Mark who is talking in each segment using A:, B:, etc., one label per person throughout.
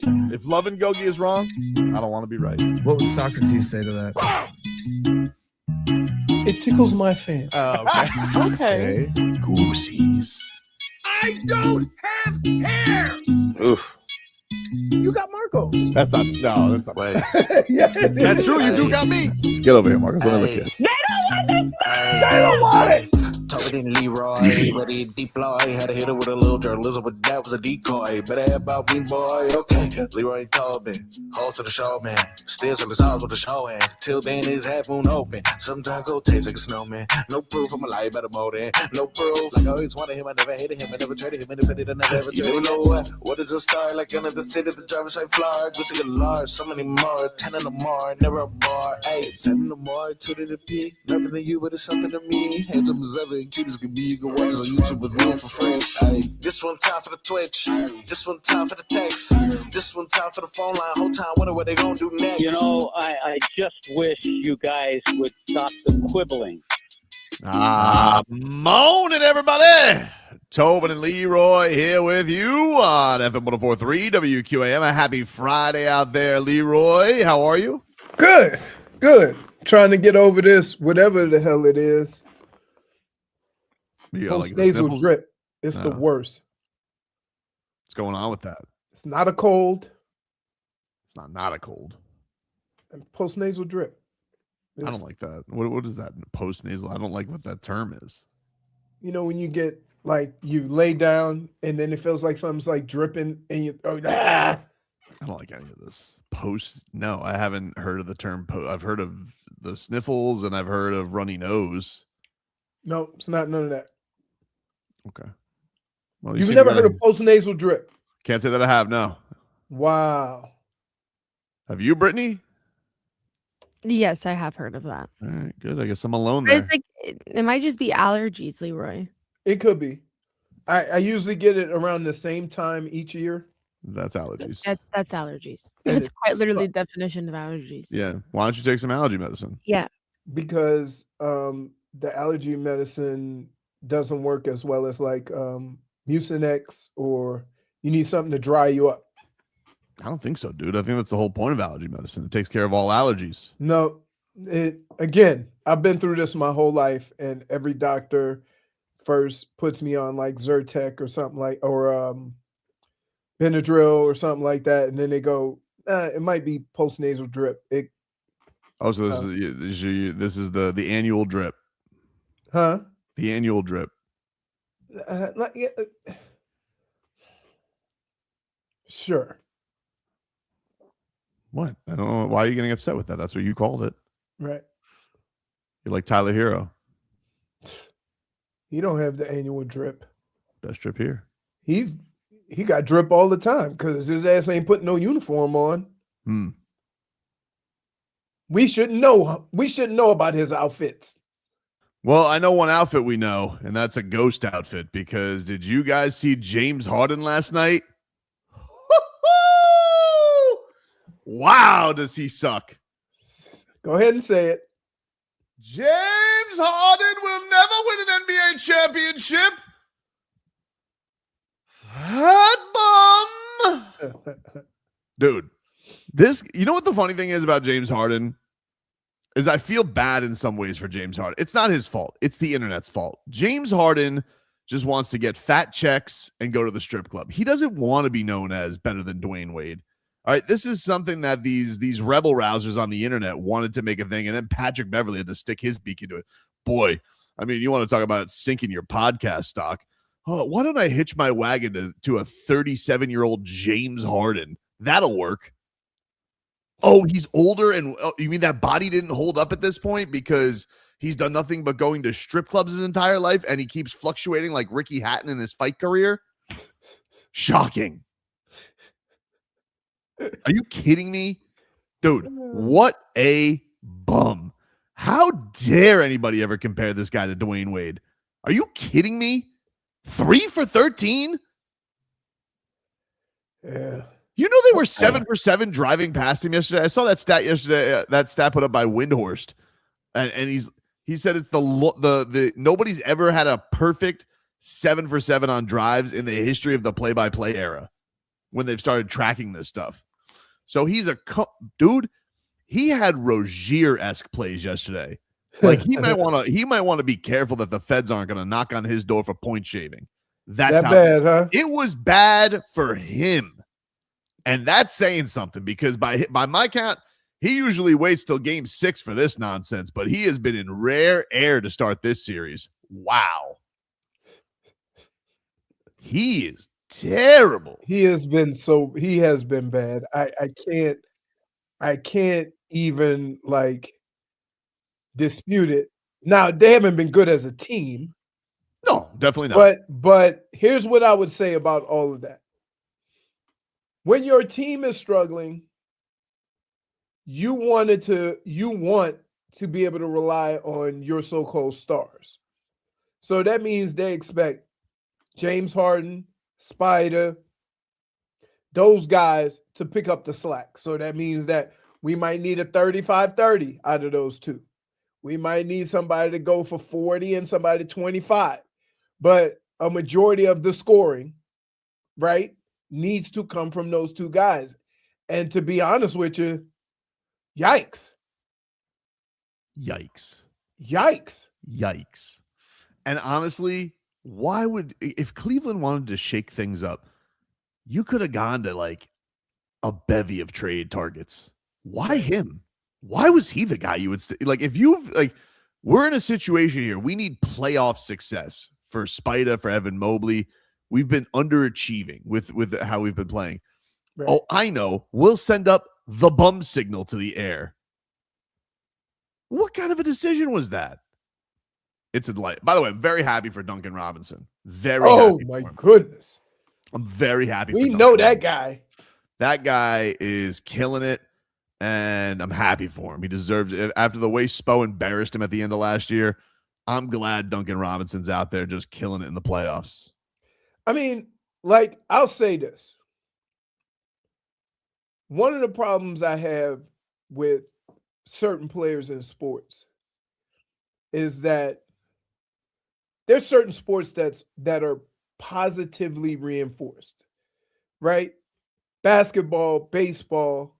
A: If Love and Gogi is wrong, I don't want to be right.
B: What would Socrates say to that?
C: It tickles my fancy.
A: Okay.
D: Okay.
B: Goosies.
C: I don't have hair.
B: Oof.
C: You got Marcos.
A: That's not. No, that's not.
B: Wait.
C: Yeah,
A: That's true. You do got me. Get over here, Marcus. Let me look at you.
C: I don't want it.
E: Talking Leroy, ready to deploy. Had to hit her with a little journalism, but that was a decoy. Better have about me, boy. Okay, Leroy told me, hold to the show, man. Still till it's all with the show, and till then his half moon open. Sometimes go taste like a snowman. No proof I'm alive by the motor. No proof. Like I always wanted him, I never hated him, I never traded him, and if I did, I never ever traded him. You know what is a star? Like another city, the driver's side floor. Gucci get large, so many more. 10 in the more, never a bar. Hey, 10 in the more, 2 to the P. Nothing to you, but it's something to me. Handsome as ever, and cute as can be. You can watch us on YouTube with room for free. Ay, this one time for the Twitch. This one time for the text. This one time for the phone line. Whole time wonder what they gonna do next.
F: You know, I just wish you guys would stop the quibbling.
A: Morning, everybody. Tobin and Leroy here with you on FM 104.3 WQAM. A happy Friday out there, Leroy. How are you?
C: Good. Trying to get over this, whatever the hell it is.
A: You got,
C: Post
A: the
C: nasal
A: sniffles?
C: drip. It's the worst.
A: What's going on with that?
C: It's not a cold.
A: It's not a cold.
C: And post nasal drip.
A: I don't like that. What is that? Post nasal? I don't like what that term is.
C: You know, when you get like you lay down and then it feels like something's like dripping and you
A: I don't like any of this. Post? No, I haven't heard of the term. I've heard of the sniffles and I've heard of runny nose.
C: No, it's not none of that.
A: Okay. Well,
C: You've never heard of post nasal drip?
A: Can't say that I have. No.
C: Wow.
A: Have you, Brittany?
D: Yes, I have heard of that.
A: All right, good. I guess I'm alone
D: But
A: there.
D: it's like, it might just be allergies, Leroy.
C: It could be. I usually get it around the same time each year.
A: That's allergies.
D: That's allergies.
C: And
D: That's
C: it
D: quite literally
C: sucks.
D: the definition of allergies.
A: Yeah. Why don't you take some allergy medicine?
D: Yeah.
C: Because the allergy medicine doesn't work as well as like Mucinex, or you need something to dry you up.
A: I don't think so, dude. I think that's the whole point of allergy medicine. It takes care of all allergies.
C: No, again, I've been through this my whole life, and every doctor first puts me on like Zyrtec or something like, or Benadryl or something like that, and then they go, it might be postnasal drip.
A: So this is the annual drip.
C: Huh?
A: The annual drip.
C: Sure.
A: What? I don't know. Why are you getting upset with that? That's what you called it.
C: Right.
A: You're like Tyler Hero.
C: He don't have the annual drip.
A: Best drip here.
C: He got drip all the time because his ass ain't putting no uniform on. We shouldn't know. We shouldn't know about his outfits.
A: Well, I know one outfit we know, and that's a ghost outfit, because did you guys see James Harden last night? Wow, does he suck?
C: Go ahead and say it.
A: James Harden will never win an NBA championship. Hot bum. Dude, you know what the funny thing is about James Harden? Is I feel bad in some ways for James Harden. It's not his fault. It's the internet's fault. James Harden just wants to get fat checks and go to the strip club. He doesn't want to be known as better than Dwayne Wade. All right, this is something that these rebel rousers on the internet wanted to make a thing, and then Patrick Beverly had to stick his beak into it. Boy, I mean, you want to talk about sinking your podcast stock. Oh, why don't I hitch my wagon to a 37-year-old James Harden? That'll work. Oh, he's older, and you mean that body didn't hold up at this point because he's done nothing but going to strip clubs his entire life, and he keeps fluctuating like Ricky Hatton in his fight career? Shocking. Are you kidding me? Dude, what a bum. How dare anybody ever compare this guy to Dwayne Wade? Are you kidding me? 3 for 13?
C: Yeah.
A: You know they were 7 for 7 driving past him yesterday. I saw that stat yesterday. That stat put up by Windhorst, and he said it's the nobody's ever had a perfect 7 for 7 on drives in the history of the play-by-play era. when they've started tracking this stuff. So he's dude. He had Rozier-esque plays yesterday. Like he might want to be careful that the feds aren't going to knock on his door for point shaving. That's
C: that
A: how
C: bad, huh?
A: it was bad for him. And that's saying something because by my count, he usually waits till game 6 for this nonsense, but he has been in rare air to start this series. Wow. He is terrible.
C: He has been bad. I can't even like dispute it. Now, they haven't been good as a team.
A: No, definitely not.
C: But here's what I would say about all of that. When your team is struggling, you want to be able to rely on your so-called stars. So that means they expect James Harden, Spider, those guys to pick up the slack. So that means that we might need a 35-30 out of those two. We might need somebody to go for 40 and somebody 25. But a majority of the scoring, right, needs to come from those two guys. And to be honest with you, yikes.
A: Yikes.
C: Yikes.
A: Yikes. And honestly, if Cleveland wanted to shake things up, you could have gone to like a bevy of trade targets. Why him? Why was he the guy you would like? If you've like, we're in a situation here. We need playoff success for Spida, for Evan Mobley. We've been underachieving with how we've been playing. Right. Oh, I know. We'll send up the bum signal to the air. What kind of a decision was that? It's a delight. By the way, I'm very happy for Duncan Robinson.
C: Oh my goodness.
A: I'm very happy.
C: We know that guy.
A: That guy is killing it, and I'm happy for him. He deserves it. After the way Spo embarrassed him at the end of last year, I'm glad Duncan Robinson's out there just killing it in the playoffs.
C: I mean, like, I'll say this. One of the problems I have with certain players in sports is that there's certain sports that are positively reinforced, right? Basketball, baseball,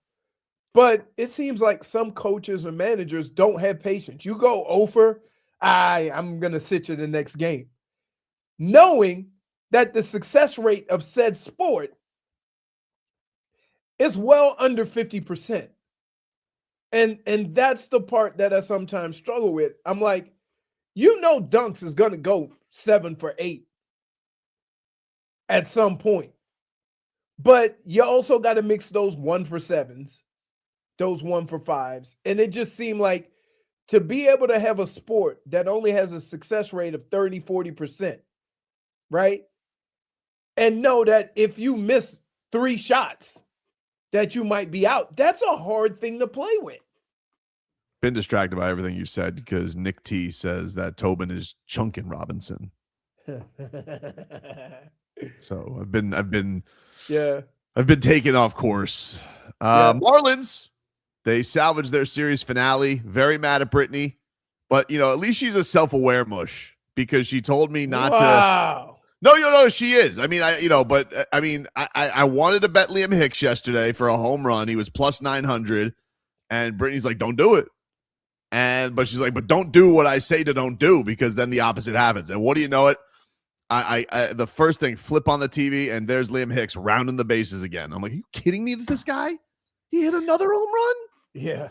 C: but it seems like some coaches or managers don't have patience. You go over, I'm going to sit you the next game, knowing that the success rate of said sport is well under 50%. And that's the part that I sometimes struggle with. I'm like, Dunks is going to go 7 for 8 at some point. But you also got to mix those 1 for 7s, those 1 for 5s. And it just seemed like to be able to have a sport that only has a success rate of 30, 40%, right? And know that if you miss 3 shots, that you might be out. That's a hard thing to play with.
A: Been distracted by everything you said because Nick T says that Tobin is chunking Robinson. So I've been taken off course. Marlins, they salvaged their series finale. Very mad at Brittany, but at least she's a self-aware mush because she told me not to. No, she is. I mean, I wanted to bet Liam Hicks yesterday for a home run. He was plus 900, and Brittany's like, "Don't do it." But she's like, "But don't do what I say to don't do because then the opposite happens." And what do you know it? I the first thing, flip on the TV, and there's Liam Hicks rounding the bases again. I'm like, "Are you kidding me? That this guy, he hit another home run?"
C: Yeah.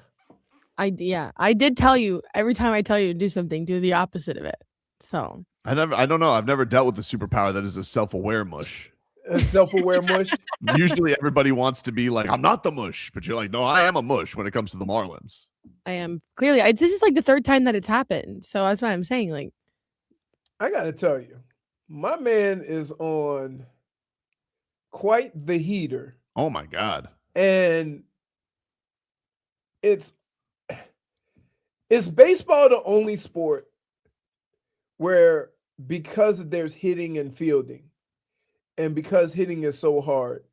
D: I did tell you every time I tell you to do something, do the opposite of it. So
A: I don't know. I've never dealt with the superpower that is a self-aware mush.
C: A self-aware mush.
A: Usually everybody wants to be like, "I'm not the mush," but you're like, "No, I am a mush" when it comes to the Marlins.
D: I am clearly. This is like the 3rd time that it's happened. So that's why I'm saying, like,
C: I got to tell you, my man is on quite the heater.
A: Oh my God.
C: And is baseball the only sport where, because there's hitting and fielding, and because hitting is so hard,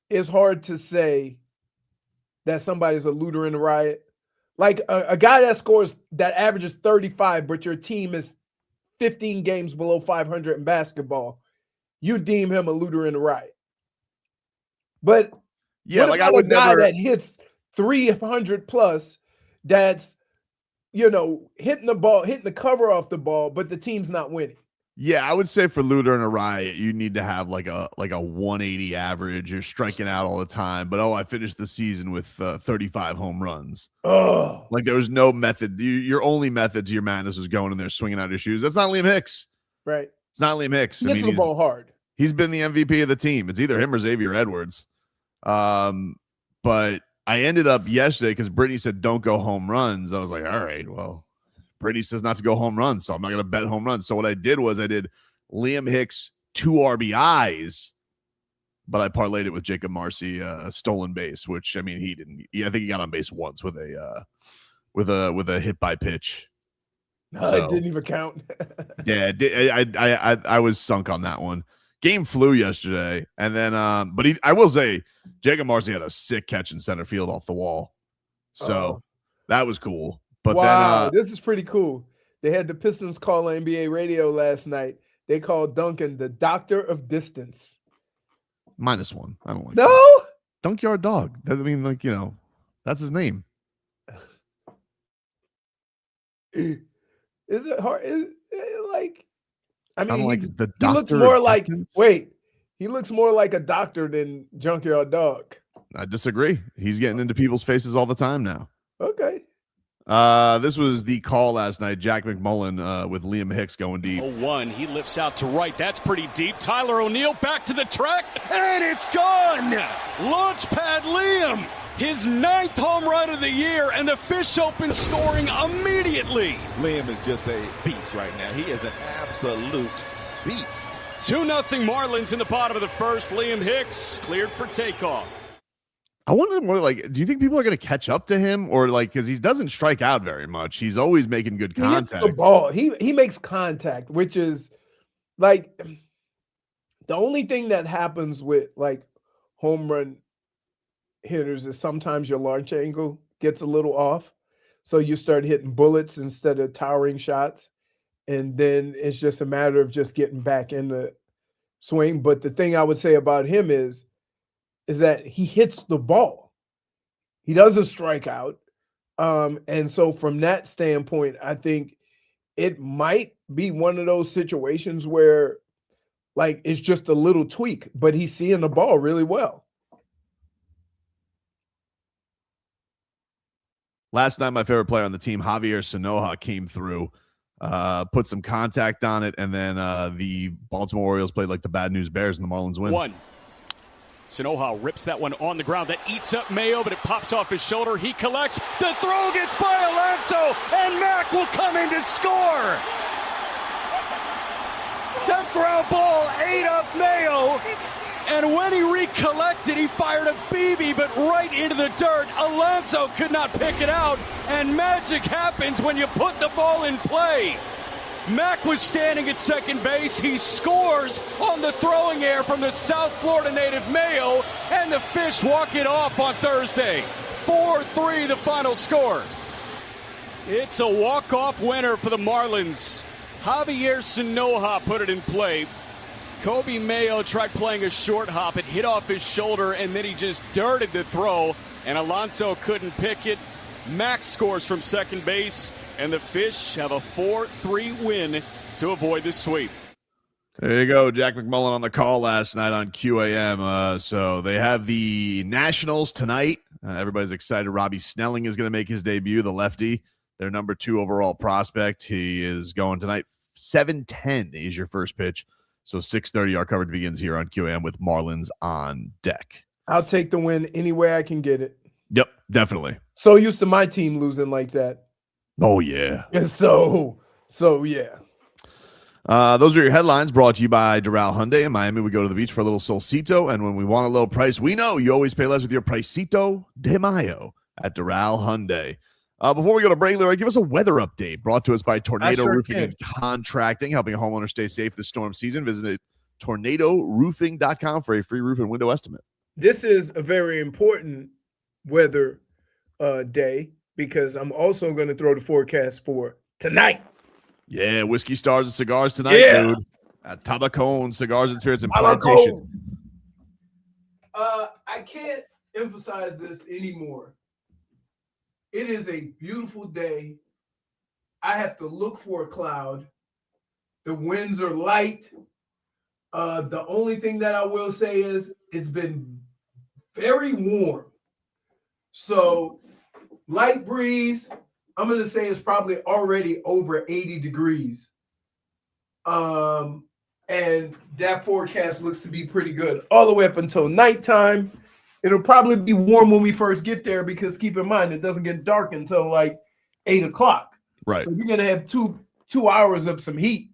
C: it's hard to say that somebody's a looter in the riot? Like a guy that averages 35, but your team is 15 games below 500 in basketball, you deem him a looter in the riot. But
A: Yeah,
C: what
A: like
C: about
A: I would
C: a guy
A: never.
C: that hits 300 plus, that's hitting the ball, hitting the cover off the ball, but the team's not winning.
A: Yeah, I would say for Luter and Araya, you need to have like a 180 average. You're striking out all the time, but I finished the season with 35 home runs.
C: Oh,
A: Like there was no method. Your only method to your madness was going in there swinging out your shoes. That's not Liam Hicks.
C: right.
A: It's not Liam Hicks.
C: He hits the ball hard.
A: He's been the MVP of the team. It's either him or Xavier Edwards. But I ended up yesterday because Brittany said don't go home runs. I was like, all right, well. Brady says not to go home runs, so I'm not going to bet home runs. So what I did was I did Liam Hicks 2 RBIs, but I parlayed it with Jacob Marcy stolen base, which I mean he didn't. I think he got on base once with a hit by pitch.
C: No, it didn't even count.
A: Yeah, I was sunk on that one. Game flew yesterday, and then but I will say Jacob Marcy had a sick catch in center field off the wall, so that was cool. But
C: wow,
A: then,
C: this is pretty cool. They had the Pistons call on NBA radio last night. They called Duncan the doctor of distance.
A: -1. I don't like
C: No,
A: that. Dunkyard Dog. I mean, like, that's his name.
C: is it hard? Like, I mean,
A: Like the
C: he looks
A: doctor
C: more
A: of
C: like.
A: distance?
C: Wait, he looks more like a doctor than Junkyard Dog.
A: I disagree. He's getting into people's faces all the time now.
C: Okay.
A: This was the call last night. Jack McMullen with Liam Hicks going deep.
G: 0-1. He lifts out to right. That's pretty deep. Tyler O'Neill back to the track, and it's gone. Launchpad Liam, his 9th home run of the year, and the Fish Open scoring immediately.
H: Liam is just a beast right now. He is an absolute beast.
G: 2-0 Marlins in the bottom of the first. Liam Hicks cleared for takeoff.
A: I wonder more do you think people are going to catch up to him or because he doesn't strike out very much. He's always making good contact.
C: He hits the ball. He makes contact, which is like the only thing that happens with like home run hitters is sometimes your launch angle gets a little off. So you start hitting bullets instead of towering shots. And then it's just a matter of just getting back in the swing. But the thing I would say about him is that he hits the ball. He doesn't strike out. And so from that standpoint, I think it might be one of those situations where like it's just a little tweak, but he's seeing the ball really well.
A: Last night, my favorite player on the team, Javier Sanoja, came through, put some contact on it, and then the Baltimore Orioles played like the Bad News Bears and the Marlins win.
G: 1. Sanoja rips that one on the ground. That eats up Mayo, but it pops off his shoulder. He collects. The throw gets by Alonso, and Mack will come in to score. That ground ball ate up Mayo, and when he recollected, he fired a BB, but right into the dirt. Alonso could not pick it out, and magic happens when you put the ball in play. Mack was standing at second base. He scores on the throwing air from the South Florida native Mayo, and the Fish walk it off on Thursday. 4-3 the final score. It's a walk-off winner for the Marlins. Javier Sanoja put it in play. Kobe Mayo tried playing a short hop. It hit off his shoulder, and then he just dirted the throw, and Alonso couldn't pick it. Max scores from second base, and the Fish have a 4-3 win to avoid the sweep.
A: There you go. Jack McMullen on the call last night on QAM. So they have the Nationals tonight. Everybody's excited. Robbie Snelling is going to make his debut, the lefty, their number 2 overall prospect. He is going tonight. 7:10 is your first pitch. So 6:30 our coverage begins here on QAM with Marlins on deck.
C: I'll take the win any way I can get it.
A: Yep, definitely.
C: So used to my team losing like that.
A: Oh, yeah.
C: And so yeah.
A: Those are your headlines brought to you by Doral Hyundai. In Miami, we go to the beach for a little solcito, and when we want a low price, we know you always pay less with your Pricito de Mayo at Doral Hyundai. Before we go to break, Leroy, give us a weather update brought to us by Tornado Roofing and Contracting, helping a homeowner stay safe this storm season. Visit tornadoroofing.com for a free roof and window estimate.
C: This is a very important weather day because I'm also going to throw the forecast for tonight.
A: Yeah, Whiskey Stars and Cigars tonight, dude. At Tabacone Cigars and Spirits and Plantation.
C: I I can't emphasize this anymore. It is a beautiful day. I have to look for a cloud. The winds are light. The only thing that I will say is it's been very warm. So light breeze, I'm going to say it's probably already over 80 degrees. And that forecast looks to be pretty good all the way up until nighttime. It'll probably be warm when we first get there because keep in mind, it doesn't get dark until like 8 o'clock.
A: Right.
C: So you're going to have two hours of some heat.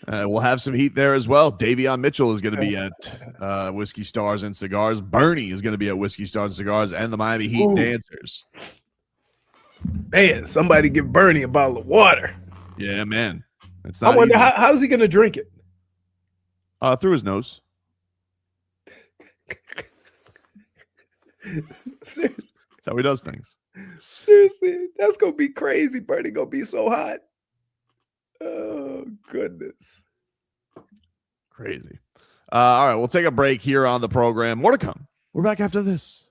A: We'll have some heat there as well. Davion Mitchell is going to be at Whiskey Stars and Cigars. Bernie is going to be at Whiskey Stars and Cigars and the Miami Heat Dancers.
C: Man, somebody give Bernie a bottle of water.
A: Yeah, man. It's not
C: I wonder
A: easy.
C: how's he going to drink it?
A: Through his nose.
C: Seriously.
A: That's how he does things.
C: Seriously, that's going to be crazy. Bernie going to be so hot. Oh, goodness.
A: Crazy. All right, we'll take a break here on the program. More to come. We're back after this.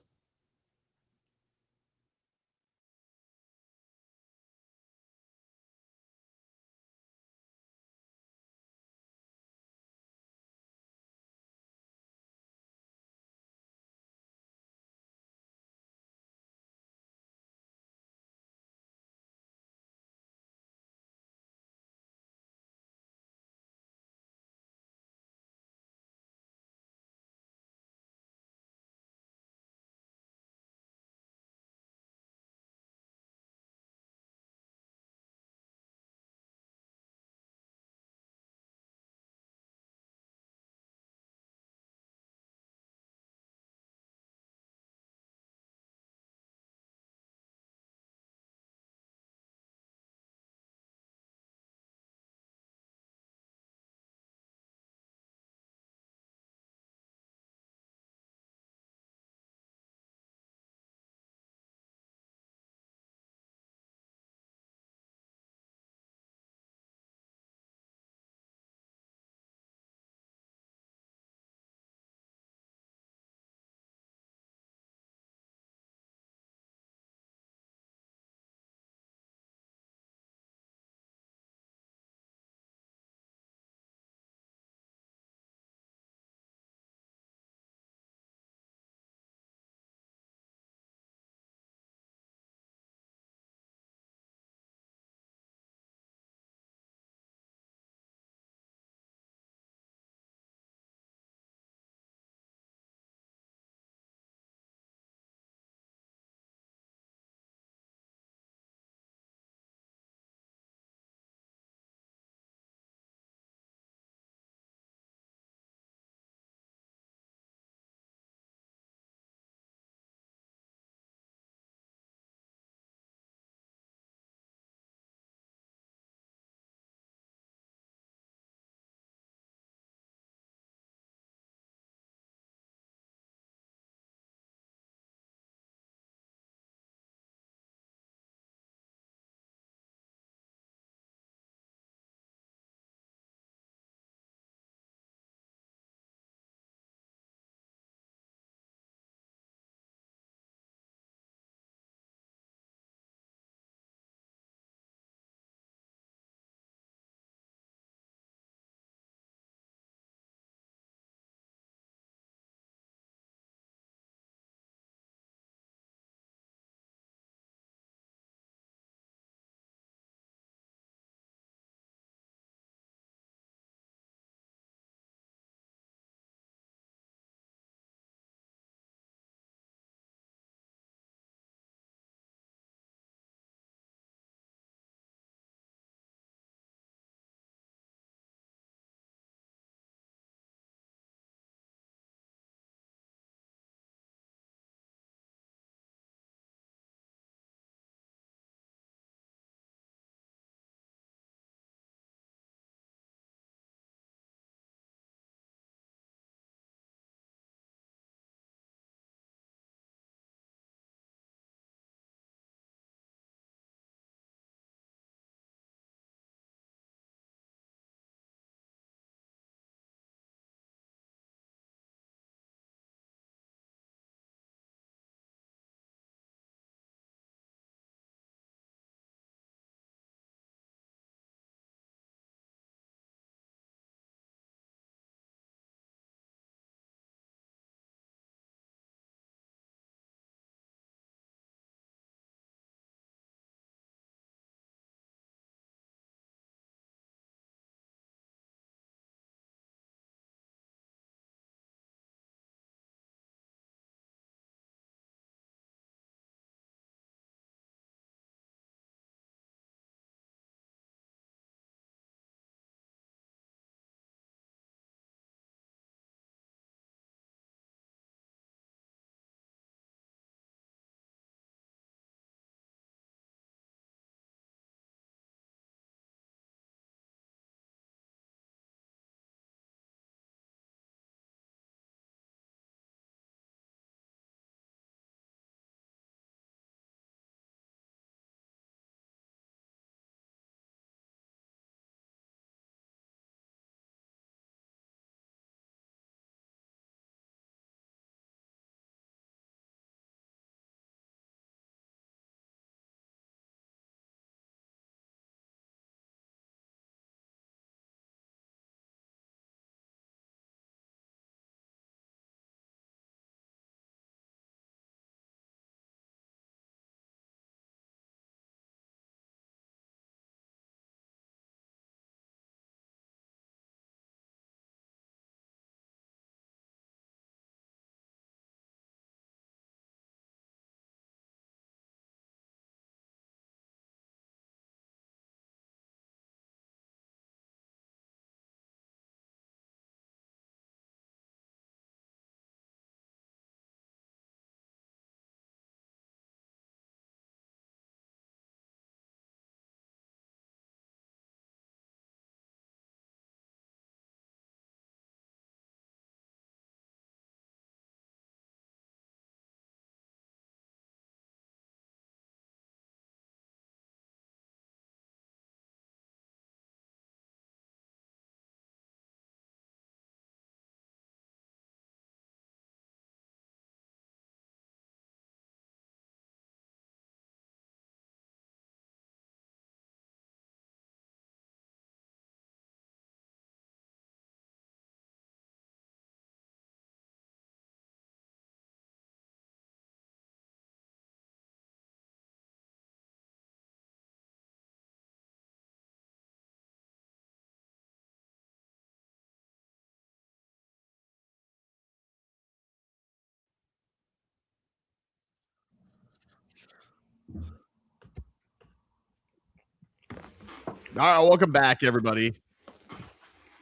A: All right, welcome back, everybody.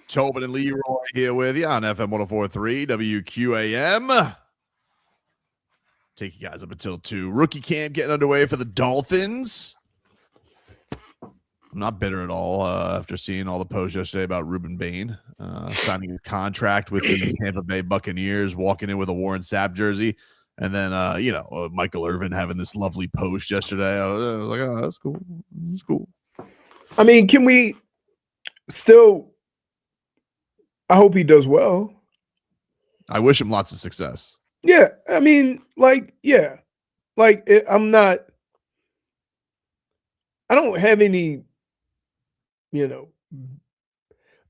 A: Tobin and Leroy here with you on FM 104.3 WQAM. Take you guys up until 2. Rookie camp getting underway for the Dolphins. I'm not bitter at all after seeing all the posts yesterday about Ruben Bain signing his contract with the Tampa Bay Buccaneers, walking in with a Warren Sapp jersey. And then, Michael Irvin having this lovely post yesterday. I was like, oh, that's cool. That's cool.
C: I mean, can we still? I hope he does well.
A: I wish him lots of success.
C: Yeah, I mean, I'm not. I don't have any. I'm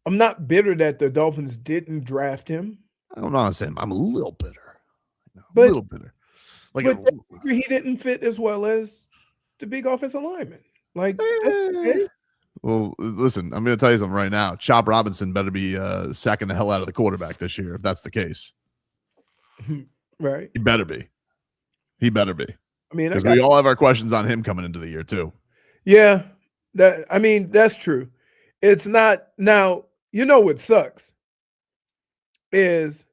C: not bitter that the Dolphins didn't draft him.
A: I'm not saying I'm a little bitter. A
C: But-
A: little bitter.
C: He didn't fit as well as the big offensive lineman. Like, that's okay.
A: Well, listen, I'm going to tell you something right now. Chop Robinson better be sacking the hell out of the quarterback this year if that's the case.
C: Right.
A: He better be. He better be.
C: I mean,
A: Because we all have our questions on him coming into the year too.
C: Yeah, that's true. It's not now. What sucks is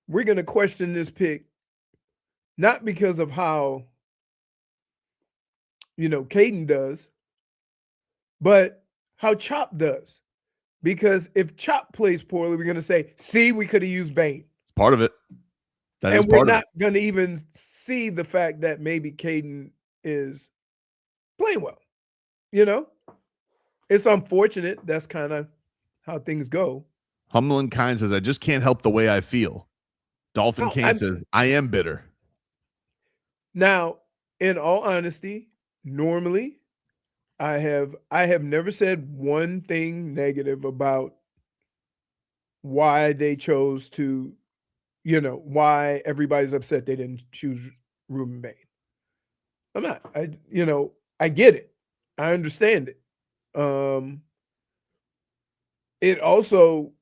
C: we're going to question this pick not because of how Caden does, but how Chop does. Because if Chop plays poorly, we're going to say, "See, we could have used Bain."
A: It's part of it.
C: And we're not going to even see the fact that maybe Caden is playing well. It's unfortunate. That's kind of how things go.
A: Humlin Kind says, I just can't help the way I feel. Dolphin Kane says, I am bitter.
C: Now, in all honesty, normally I have never said one thing negative about why they chose to, why everybody's upset they didn't choose Ruben Bain. I'm not. I get it. I understand it. It also,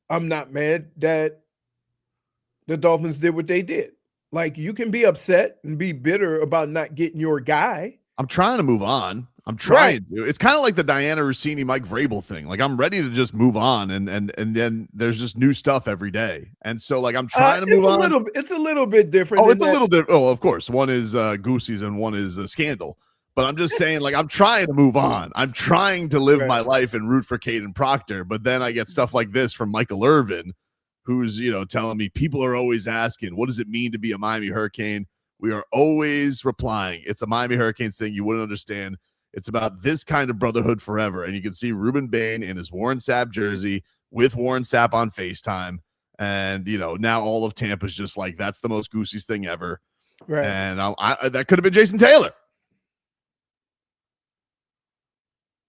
C: I'm not mad that the Dolphins did what they did. Like, you can be upset and be bitter about not getting your guy.
A: I'm trying to move on. I'm trying to. It's kind of like the Diana Rossini, Mike Vrabel thing. Like, I'm ready to just move on, and then there's just new stuff every day. And so, like, I'm trying to move on.
C: It's a little bit different.
A: Oh, it's a little different. Oh, of course. One is Goosey's and one is a scandal. But I'm just saying, like, I'm trying to move on. I'm trying to live my life and root for Caden Proctor. But then I get stuff like this from Michael Irvin, who's, telling me people are always asking, what does it mean to be a Miami Hurricane? We are always replying, it's a Miami Hurricanes thing. You wouldn't understand. It's about this kind of brotherhood forever. And you can see Ruben Bain in his Warren Sapp jersey with Warren Sapp on FaceTime. And, now all of Tampa's just like, that's the most Goosey's thing ever.
C: Right.
A: And that could have been Jason Taylor.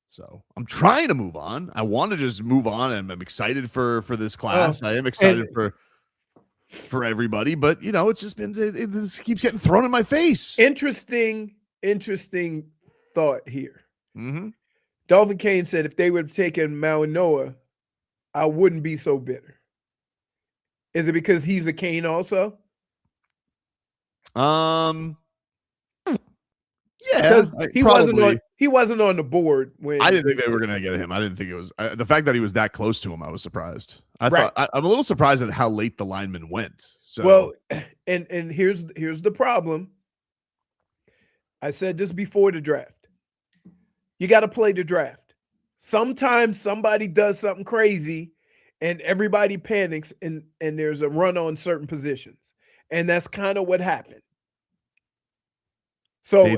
A: So I'm trying to move on. I want to just move on, and I'm excited for this class. I am excited for everybody, but it's just been this keeps getting thrown in my face.
C: Interesting thought here.
A: Mm-hmm.
C: Dolphin Kane said if they would have taken Malinois, I wouldn't be so bitter. Is it because he's a Kane also? Yeah, because he wasn't on the board when
A: I didn't think they were going to get him. I didn't think it was the fact that he was that close to him. I was surprised. I'm a little surprised at how late the lineman went. So
C: well, and here's the problem. I said this before the draft. You got to play the draft. Sometimes somebody does something crazy, and everybody panics, and there's a run on certain positions, and that's kind of what happened. So.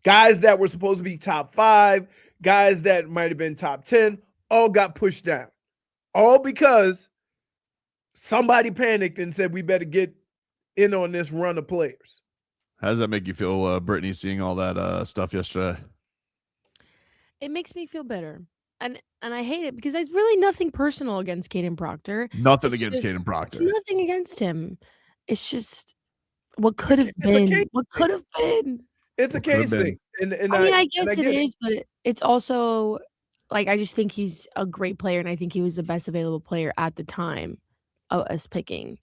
C: Guys that were supposed to be top 5, guys that might have been top 10, all got pushed down. All because somebody panicked and said, we better get in on this run of players.
A: How does that make you feel, Brittany, seeing all that stuff yesterday?
D: It makes me feel bitter. And I hate it because there's really nothing personal against Caden Proctor.
A: Nothing against Caden Proctor.
D: It's nothing against him. It's just what could have been. What could have been.
C: It's a case thing. And
D: I guess it is, but it's also like I just think he's a great player, and I think he was the best available player at the time of us picking.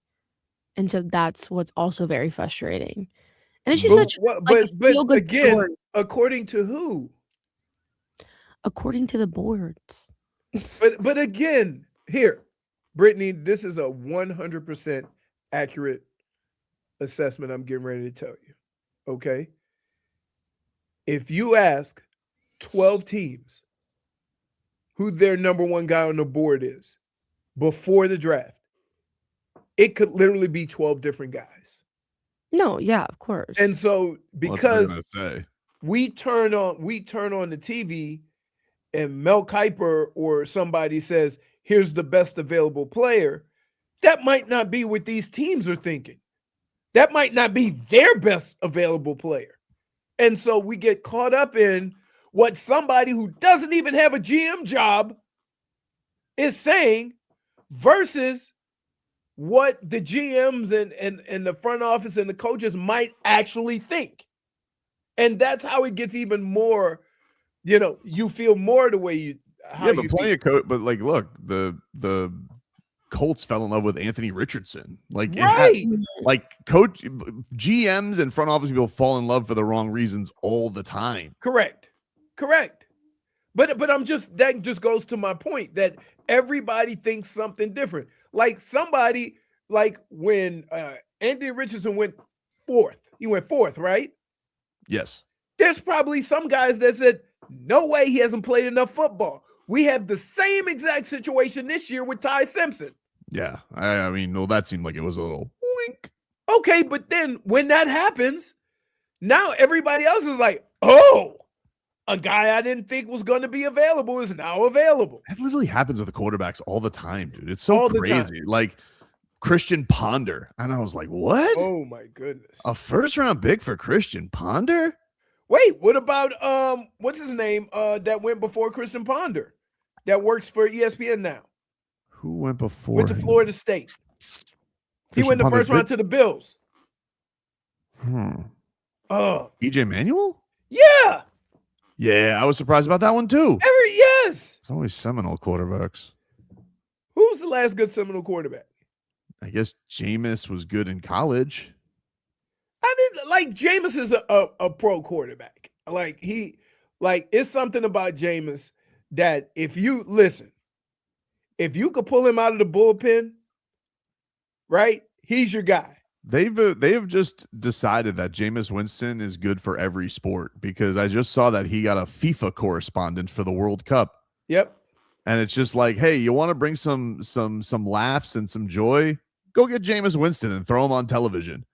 D: And so that's what's also very frustrating. And it's just such a feel-good
C: again,
D: story.
C: According to who?
D: according to the boards.
C: But again, here, Brittany, this is a 100% accurate assessment I'm getting ready to tell you. Okay? If you ask 12 teams who their number one guy on the board is before the draft, it could literally be 12 different guys.
D: No, yeah, of course.
C: And so because we turn on the TV and Mel Kiper or somebody says, here's the best available player, that might not be what these teams are thinking. That might not be their best available player. And so we get caught up in what somebody who doesn't even have a GM job is saying versus what the GMs and the front office and the coaches might actually think. And that's how it gets even more, you feel more the way you
A: plenty of but like, look, the Colts fell in love with Anthony Richardson. Like,
C: right.
A: Coach GMs and front office people fall in love for the wrong reasons all the time.
C: Correct. But that just goes to my point that everybody thinks something different. Like somebody, like when Anthony Richardson went fourth, he went fourth, right?
A: Yes.
C: There's probably some guys that said, no way he hasn't played enough football. We have the same exact situation this year with Ty Simpson.
A: Yeah. I mean, well, that seemed like it was a little wink.
C: Okay, but then when that happens, now everybody else is like, oh, a guy I didn't think was going to be available is now available.
A: That literally happens with the quarterbacks all the time, dude. It's so crazy. Like Christian Ponder. And I was like, what?
C: Oh, my goodness.
A: A first-round pick for Christian Ponder?
C: Wait, what about what's his name that went before Christian Ponder that works for ESPN now?
A: Who went before?
C: Went to Florida State. He went the first round to the Bills.
A: EJ Manuel?
C: Yeah.
A: Yeah, I was surprised about that one too.
C: Yes.
A: It's always Seminole quarterbacks.
C: Who's the last good Seminole quarterback?
A: I guess Jameis was good in college.
C: I mean, like Jameis is a pro quarterback. It's something about Jameis that if you could pull him out of the bullpen, right, he's your guy.
A: They've just decided that Jameis Winston is good for every sport because I just saw that he got a FIFA correspondent for the World Cup.
C: Yep.
A: And it's just like, hey, you want to bring some laughs and some joy? Go get Jameis Winston and throw him on television.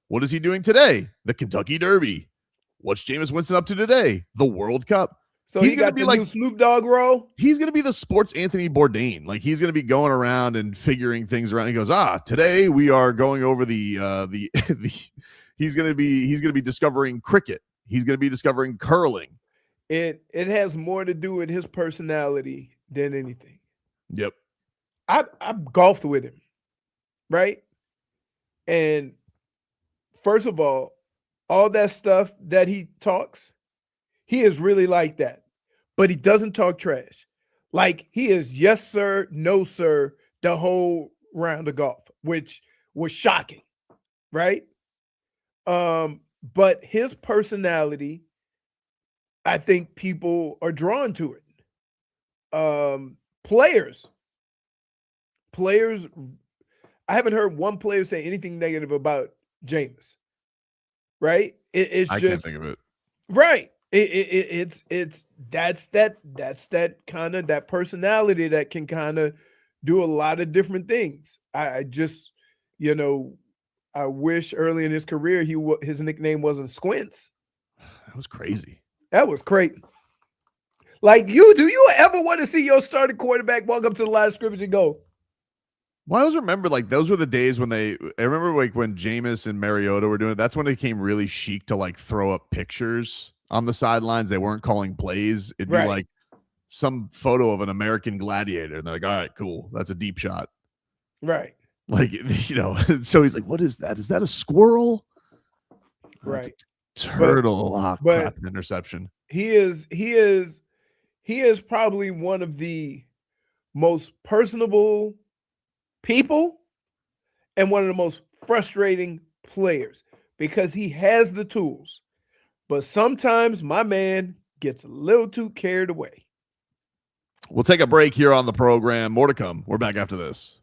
A: What is he doing today? The Kentucky Derby. What's Jameis Winston up to today? The World Cup.
C: So he's going to be like new Snoop Dogg role. He's
A: going to be the sports Anthony Bourdain. Like he's going to be going around and figuring things around. He goes, today we are going over the he's going to be discovering cricket. He's going to be discovering curling.
C: It has more to do with his personality than anything.
A: Yep.
C: I've golfed with him, right? And first of all that stuff that he talks, he is really like that, but he doesn't talk trash. Like he is yes, sir, no, sir, the whole round of golf, which was shocking, right? But his personality, I think people are drawn to it. Players, I haven't heard one player say anything negative about Jameis, right? I can't
A: think of it.
C: Right. That's that kind of that personality that can kind of do a lot of different things. I just, I wish early in his career his nickname wasn't Squints.
A: That was crazy.
C: That was crazy. Like do you ever want to see your starting quarterback walk up to the line of scrimmage and go?
A: Well, I always remember those were the days when I remember when Jameis and Mariota were doing it. That's when it became really chic to throw up pictures on the sidelines. They weren't calling plays. It'd be like some photo of an American gladiator. And they're like, all right, cool. That's a deep shot.
C: Right.
A: So he's like, what is that? Is that a squirrel?
C: Right.
A: Turtle. Crap, interception.
C: He is probably one of the most personable people and one of the most frustrating players because he has the tools, but sometimes my man gets a little too carried away.
A: We'll take a break here on the program. More to come. We're back after this.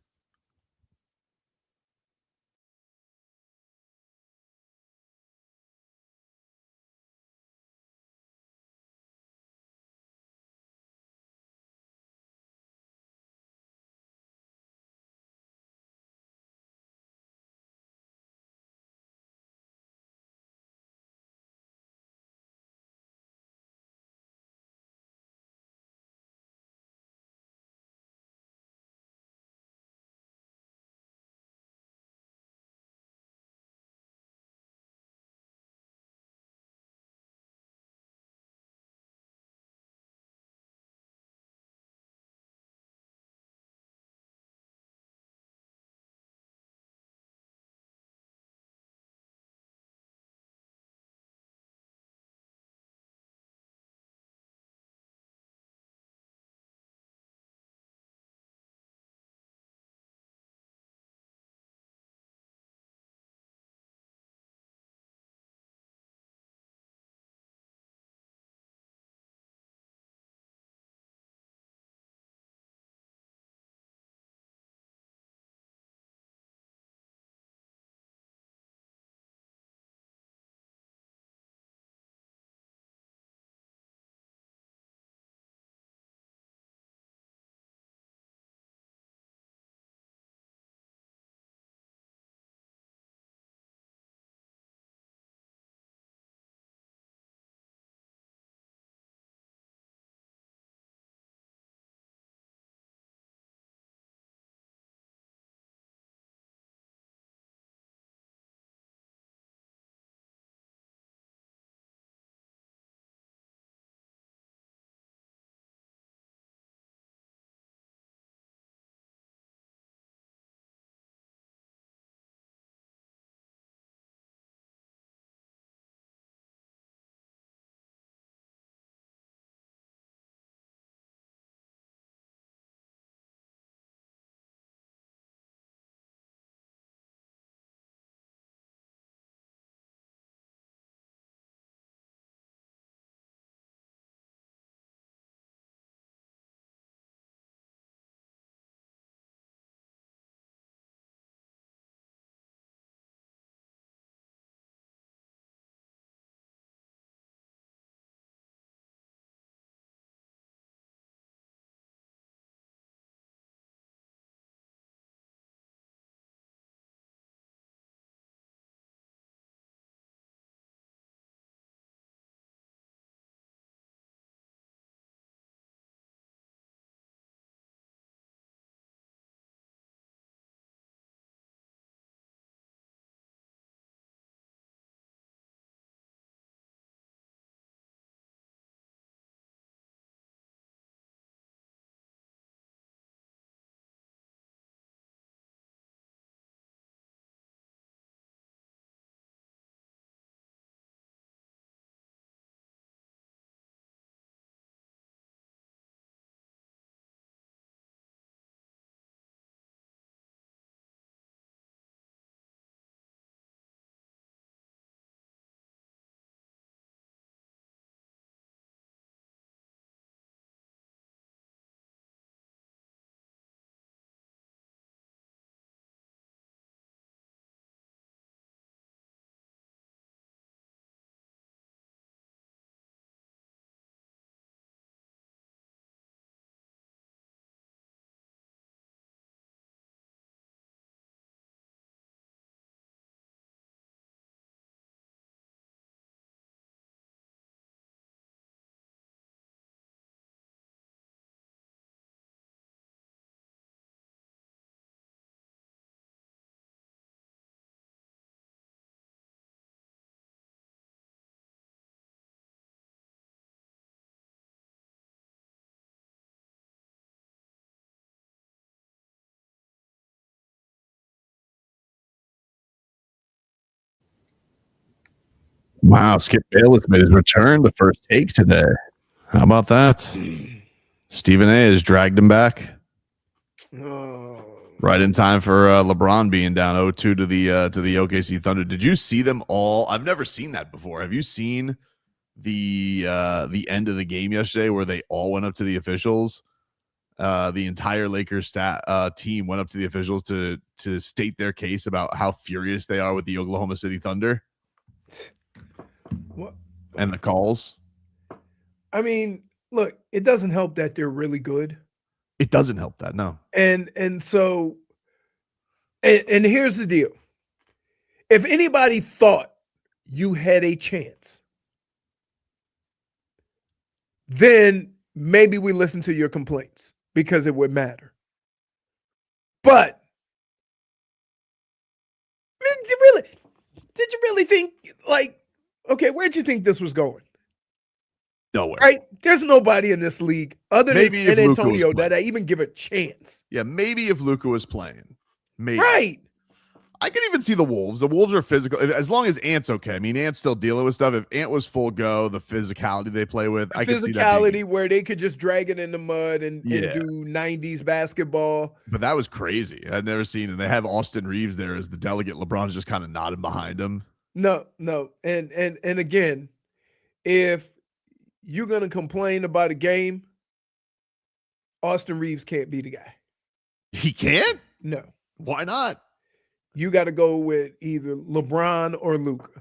A: Wow, Skip Bayless made his return to First Take today. How about that? Stephen A has dragged him back right in time for LeBron being down 0-2 to the OKC Thunder. Did you see them all? I've never seen that before. Have you seen the end of the game yesterday where they all went up to the officials The entire Lakers team went up to the officials to state their case about how furious they are with the Oklahoma City Thunder.
C: What?
A: And the calls.
C: I mean, look, it doesn't help that they're really good.
A: It doesn't help that, no.
C: And so, and here's the deal. If anybody thought you had a chance, then maybe we listen to your complaints because it would matter. But did you really think, like, okay, where'd you think this was going?
A: Nowhere.
C: Right? There's nobody in this league other than
A: Maybe if
C: San
A: Luka was
C: Antonio that I
A: playing.
C: even give a chance.
A: Yeah, maybe if Luka was playing. Maybe.
C: Right.
A: I could even see the Wolves. The Wolves are physical. As long as Ant's okay. I mean, Ant's still dealing with stuff. If Ant was full go, the physicality they play with,
C: The
A: I could see that being.
C: physicality where they could just drag it in the mud and do 90s basketball.
A: But that was crazy. I'd never seen it. They have Austin Reeves there as the delegate. LeBron's just kind of nodding behind him.
C: No. And again, if you're going to complain about a game, Austin Reeves can't be the guy.
A: He can't?
C: No.
A: Why not?
C: You got to go with either LeBron or Luka.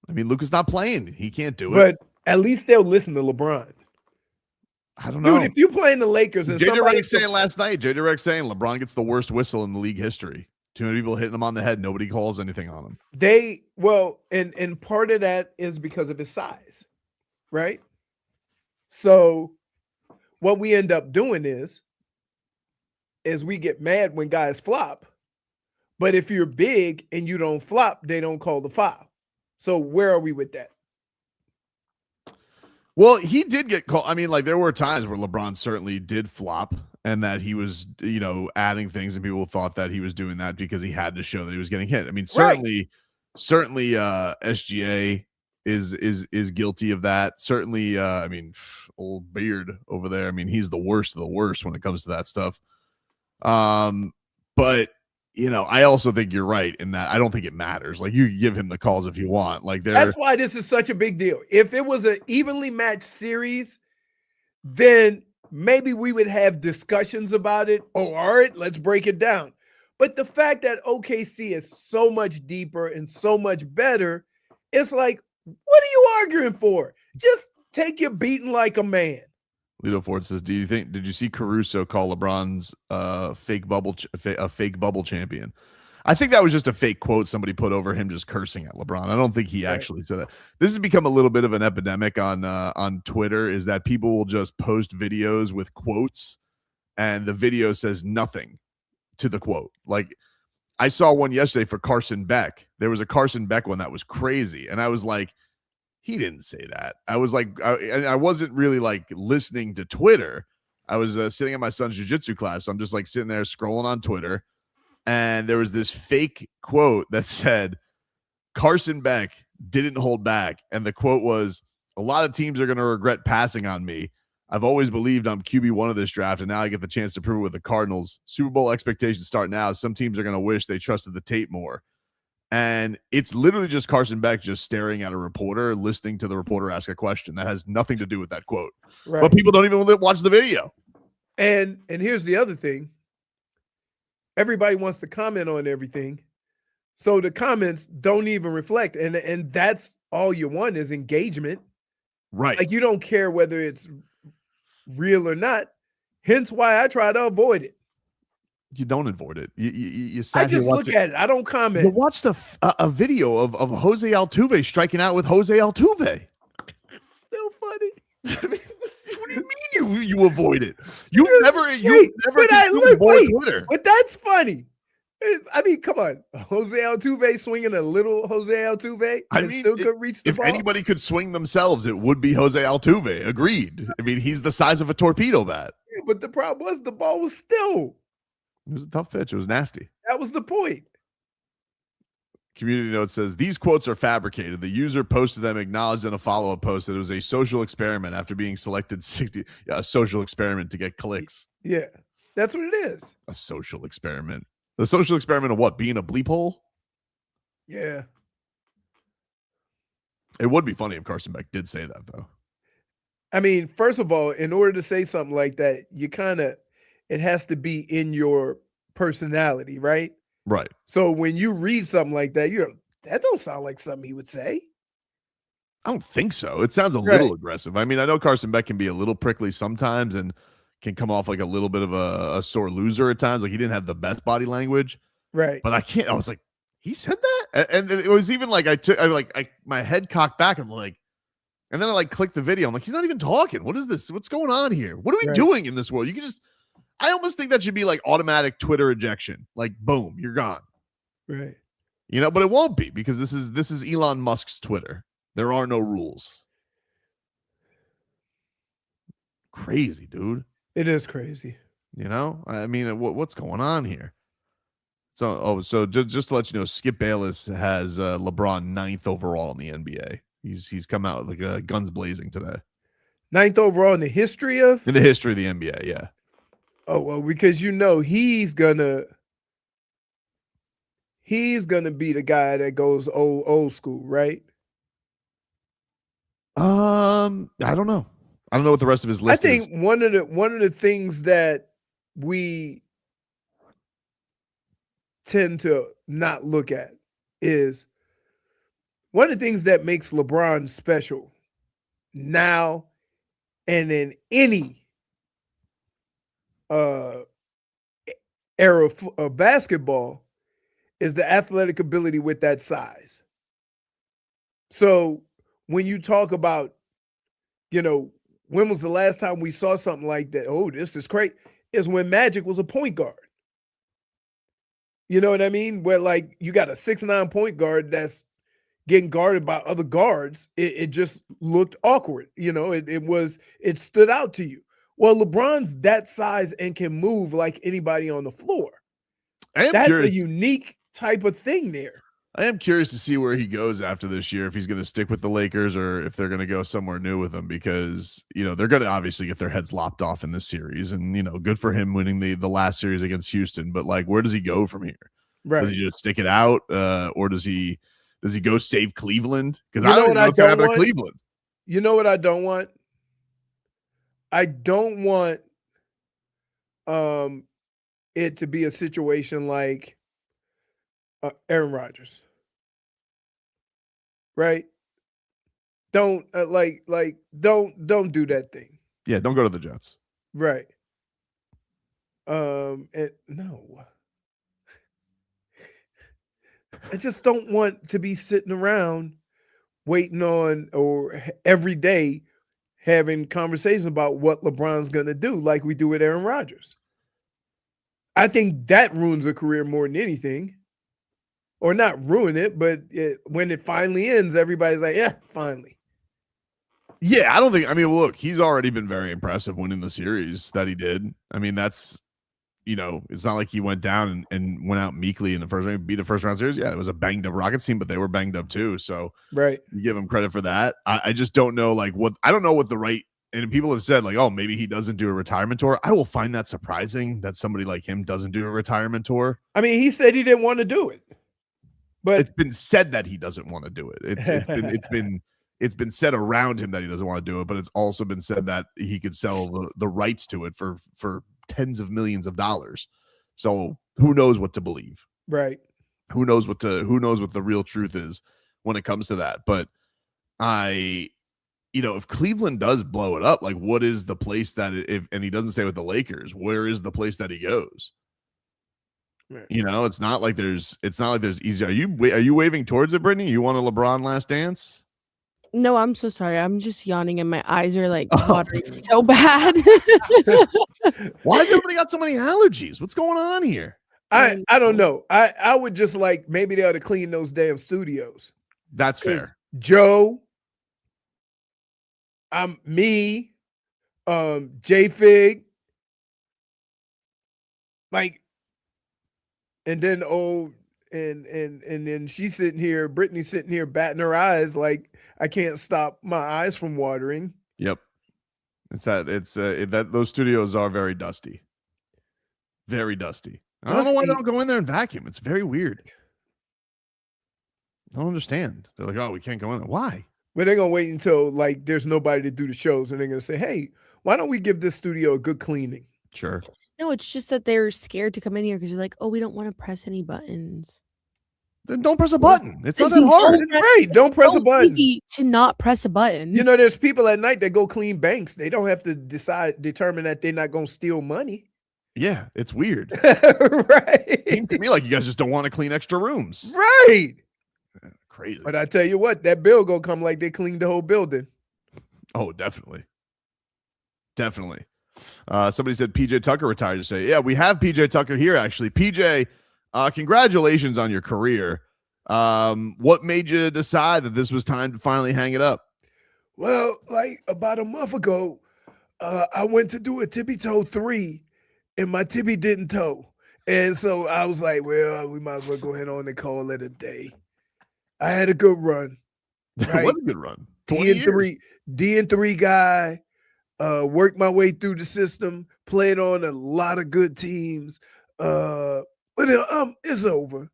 A: I mean, Luka's not playing. He can't do it.
C: But at least they'll listen to LeBron.
A: I don't know.
C: Dude, if you're playing the Lakers and
A: JJ Redick's saying last night, JJ Redick saying LeBron gets the worst whistle in the league history. Too many people hitting him on the head. Nobody calls anything on him.
C: And part of that is because of his size, right? So what we end up doing is we get mad when guys flop. But if you're big and you don't flop, they don't call the foul. So where are we with that?
A: Well, he did get called. I mean, like there were times where LeBron certainly did flop and that he was, adding things and people thought that he was doing that because he had to show that he was getting hit. I mean, certainly SGA is guilty of that. Certainly, old Beard over there. I mean, he's the worst of the worst when it comes to that stuff. But I also think you're right in that I don't think it matters. Like you give him the calls if you want. Like
C: that's why this is such a big deal. If it was an evenly matched series, then maybe we would have discussions about it. Oh, all right, let's break it down. But the fact that OKC is so much deeper and so much better, it's like, what are you arguing for? Just take your beating like a man.
A: Lito Ford says, did you see Caruso call LeBron's fake bubble champion? I think that was just a fake quote somebody put over him just cursing at LeBron. I don't think he actually said that. This has become a little bit of an epidemic on Twitter, is that people will just post videos with quotes and the video says nothing to the quote. Like I saw one yesterday for Carson Beck. There was a Carson Beck one that was crazy. And I was like, he didn't say that. I was like, I wasn't really like listening to Twitter. I was sitting at my son's jiu-jitsu class. So I'm just like sitting there scrolling on Twitter. And there was this fake quote that said, Carson Beck didn't hold back. And the quote was, a lot of teams are going to regret passing on me. I've always believed I'm QB1 of this draft, and now I get the chance to prove it with the Cardinals. Super Bowl expectations start now. Some teams are going to wish they trusted the tape more. And it's literally just Carson Beck just staring at a reporter, listening to the reporter ask a question that has nothing to do with that quote. Right. But people don't even watch the video.
C: And here's the other thing. Everybody wants to comment on everything. So the comments don't even reflect. And that's all you want is engagement.
A: Right.
C: Like you don't care whether it's real or not. Hence why I try to avoid it.
A: You don't avoid it. You
C: I just look at it. I don't comment.
A: You watched a video of Jose Altuve striking out with Jose Altuve.
C: Still funny.
A: What do you mean you avoid it? You never Twitter.
C: But that's funny. I mean, come on. Jose Altuve swinging a little Jose Altuve.
A: I mean,
C: still could reach the
A: if
C: ball.
A: anybody could swing themselves, it would be Jose Altuve. Agreed. I mean, he's the size of a torpedo bat.
C: Yeah, but the problem was the ball was still.
A: It was a tough pitch. It was nasty.
C: That was the point.
A: Community note says, these quotes are fabricated. The user posted them, acknowledged in a follow-up post that it was a social experiment after being selected a social experiment to get clicks.
C: Yeah, that's what it is.
A: A social experiment. The social experiment of what? Being a bleep hole?
C: Yeah.
A: It would be funny if Carson Beck did say that, though.
C: I mean, first of all, in order to say something like that, it has to be in your personality, right?
A: Right.
C: So when you read something like that, that don't sound like something he would say.
A: I don't think so. It sounds a
C: Right.
A: little aggressive. I mean, I know Carson Beck can be a little prickly sometimes and can come off like a little bit of a sore loser at times. Like he didn't have the best body language,
C: Right.
A: but I was like, he said that? And it was even like my head cocked back. I'm like, and then I like clicked the video. I'm like, he's not even talking. What is this? What's going on here? What are we
C: Right.
A: doing in this world? You can just, I almost think that should be like automatic Twitter ejection. Like, boom, you're gone.
C: Right.
A: You know, but it won't be because this is Elon Musk's Twitter. There are no rules. Crazy, dude.
C: It is crazy.
A: You know, I mean, what's going on here? So just to let you know, Skip Bayless has LeBron 9th overall in the NBA. He's come out like guns blazing today.
C: 9th overall in the history of
A: the NBA, yeah.
C: Oh well, because he's gonna be the guy that goes old school, right?
A: I don't know. I don't know what the rest of his list is.
C: I think one of the things that we tend to not look at is one of the things that makes LeBron special now and in any era of basketball is the athletic ability with that size. So when you talk about, when was the last time we saw something like that? Oh, this is great. Is when Magic was a point guard. You know what I mean? Where like you got a 6'9" point guard that's getting guarded by other guards. It just looked awkward. It stood out to you. Well, LeBron's that size and can move like anybody on the floor. That's a unique type of thing there.
A: I am curious to see where he goes after this year, if he's going to stick with the Lakers or if they're going to go somewhere new with him, because, they're going to obviously get their heads lopped off in this series. And, good for him winning the last series against Houston. But, like, where does he go from here?
C: Right.
A: Does he just stick it out? Or does he go save Cleveland? Because
C: I
A: don't even know what's going to happen to Cleveland.
C: You know what I don't want? I don't want it to be a situation like Aaron Rodgers. Right? Don't don't do that thing.
A: Yeah, don't go to the Jets.
C: Right. No. I just don't want to be sitting around waiting on or every day having conversations about what LeBron's going to do like we do with Aaron Rodgers. I think that ruins a career more than anything. Or not ruin it, but when it finally ends, everybody's like, yeah, finally.
A: Yeah, look, he's already been very impressive winning the series that he did. I mean, that's, it's not like he went down and went out meekly in the first round, beat a first round series. Yeah, it was a banged up Rockets team, but they were banged up too. So
C: right,
A: you give him credit for that. I just don't know, I don't know what the right, and people have said like, oh, maybe he doesn't do a retirement tour. I will find that surprising that somebody like him doesn't do a retirement tour.
C: I mean, he said he didn't want to do it. But
A: it's been said that he doesn't want to do it. It's been said around him that he doesn't want to do it, but it's also been said that he could sell the rights to it for tens of millions of dollars. So who knows what to believe?
C: Right.
A: Who knows what the real truth is when it comes to that? But if Cleveland does blow it up, like what is the place that and he doesn't say with the Lakers, where is the place that he goes?
C: Right.
A: It's not like there's easy. Are you waving towards it, Brittany? You want a LeBron last dance?
D: No, I'm so sorry. I'm just yawning and my eyes are like watering so bad.
A: Why has everybody got so many allergies? What's going on here?
C: I don't know. I would just like maybe they ought to clean those damn studios.
A: That's fair.
C: Joe, me, J-Fig, like. And then and then she's sitting here, Brittany's sitting here batting her eyes like I can't stop my eyes from watering.
A: Yep. Those studios are very dusty. Very dusty. I don't know why they don't go in there and vacuum. It's very weird. I don't understand. They're like, oh, we can't go in there. Why?
C: But they're gonna wait until like there's nobody to do the shows, and they're gonna say, "Hey, why don't we give this studio a good cleaning?"
A: Sure.
D: No, it's just that they're scared to come in here because they're like, oh, we don't want to press any buttons.
A: Then don't press a button. It's not that
D: Don't
A: hard.
C: Right? Don't press a button.
D: Easy to not press a button.
C: You know, there's people at night that go clean banks. They don't have to determine that they're not gonna steal money.
A: Yeah, it's weird.
C: Right?
A: Seems to me like you guys just don't want to clean extra rooms.
C: Right.
A: Crazy.
C: But I tell you what, that bill gonna come like they cleaned the whole building.
A: Oh, definitely. Definitely. Somebody said PJ Tucker retired to say, yeah, we have PJ Tucker here, actually. PJ, congratulations on your career. What made you decide that this was time to finally hang it up?
C: Well, like about a month ago, I went to do a tippy toe 3, and my tippy didn't toe. And so I was like, well, we might as well go ahead on and call it a day. I had a good run. Right?
A: What a good run.
C: D&3 guy, worked my way through the system, played on a lot of good teams. But it's over.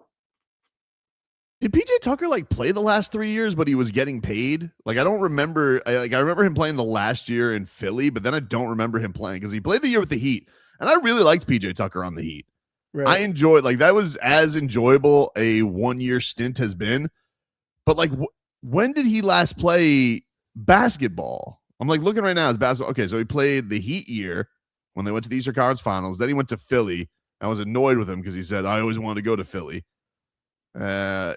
A: Did PJ Tucker like play the last 3 years, but he was getting paid? Like, I don't remember. I remember him playing the last year in Philly, but then I don't remember him playing because he played the year with the Heat. And I really liked PJ Tucker on the Heat.
C: Right.
A: I enjoyed, like, that was as enjoyable a 1-year stint has been. But like, when did he last play basketball? I'm like looking right now. His basketball. Okay, so he played the Heat year when they went to the Eastern Conference Finals. Then he went to Philly. I was annoyed with him because he said I always wanted to go to Philly. So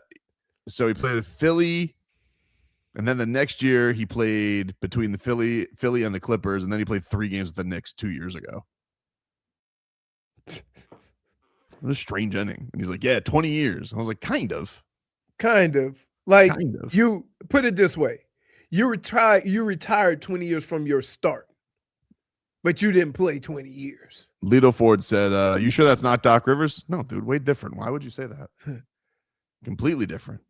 A: he played at Philly, and then the next year he played between the Philly and the Clippers, and then he played 3 games with the Knicks 2 years ago. It was a strange ending. And he's like, yeah, 20 years. I was like, kind of.
C: Like,
A: Kind of.
C: you put it this way. You retired 20 years from your start, but you didn't play 20 years.
A: Lito Ford said, you sure that's not Doc Rivers? No, dude, way different. Why would you say that? Completely different.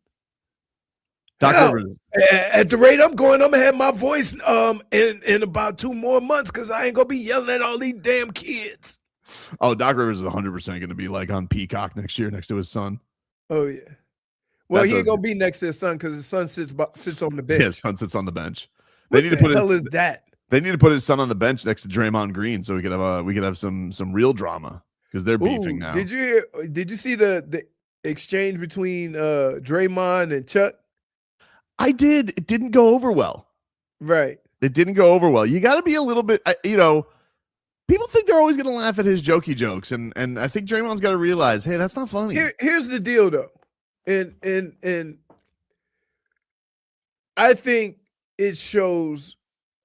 A: Doc Rivers.
C: At the rate I'm going, I'm gonna have my voice in about 2 more months because I ain't gonna be yelling at all these damn kids.
A: Oh, Doc Rivers is 100% going to be like on Peacock next year next to his son.
C: Oh yeah. Well, he ain't gonna be next to his son because his son sits on the bench.
A: Yeah, his son sits on the bench.
C: What the hell is that?
A: They need to put his son on the bench next to Draymond Green so we could have some real drama because they're beefing now.
C: Did you see the exchange between Draymond and Chuck?
A: I did. It didn't go over well.
C: Right.
A: It didn't go over well. You got to be a little bit, people think they're always going to laugh at his jokey jokes, and I think Draymond's got to realize, hey, that's not funny.
C: Here's the deal, though, and I think it shows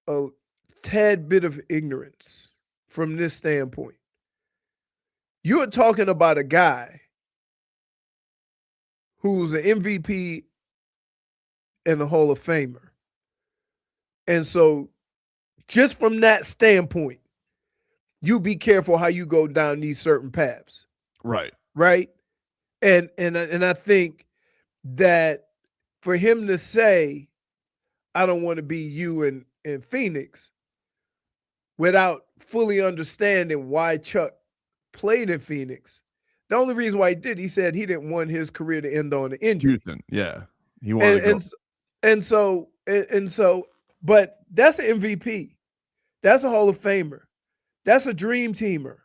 C: a tad bit of ignorance from this standpoint. You are talking about a guy who's an MVP and a Hall of Famer, and so just from that standpoint, you be careful how you go down these certain paths.
A: Right.
C: And I think that for him to say, I don't want to be you in Phoenix, without fully understanding why Chuck played in Phoenix. The only reason why he did, he said he didn't want his career to end on an injury.
A: Houston, yeah. He wanted to go.
C: And so, but that's an MVP. That's a Hall of Famer. That's a dream teamer,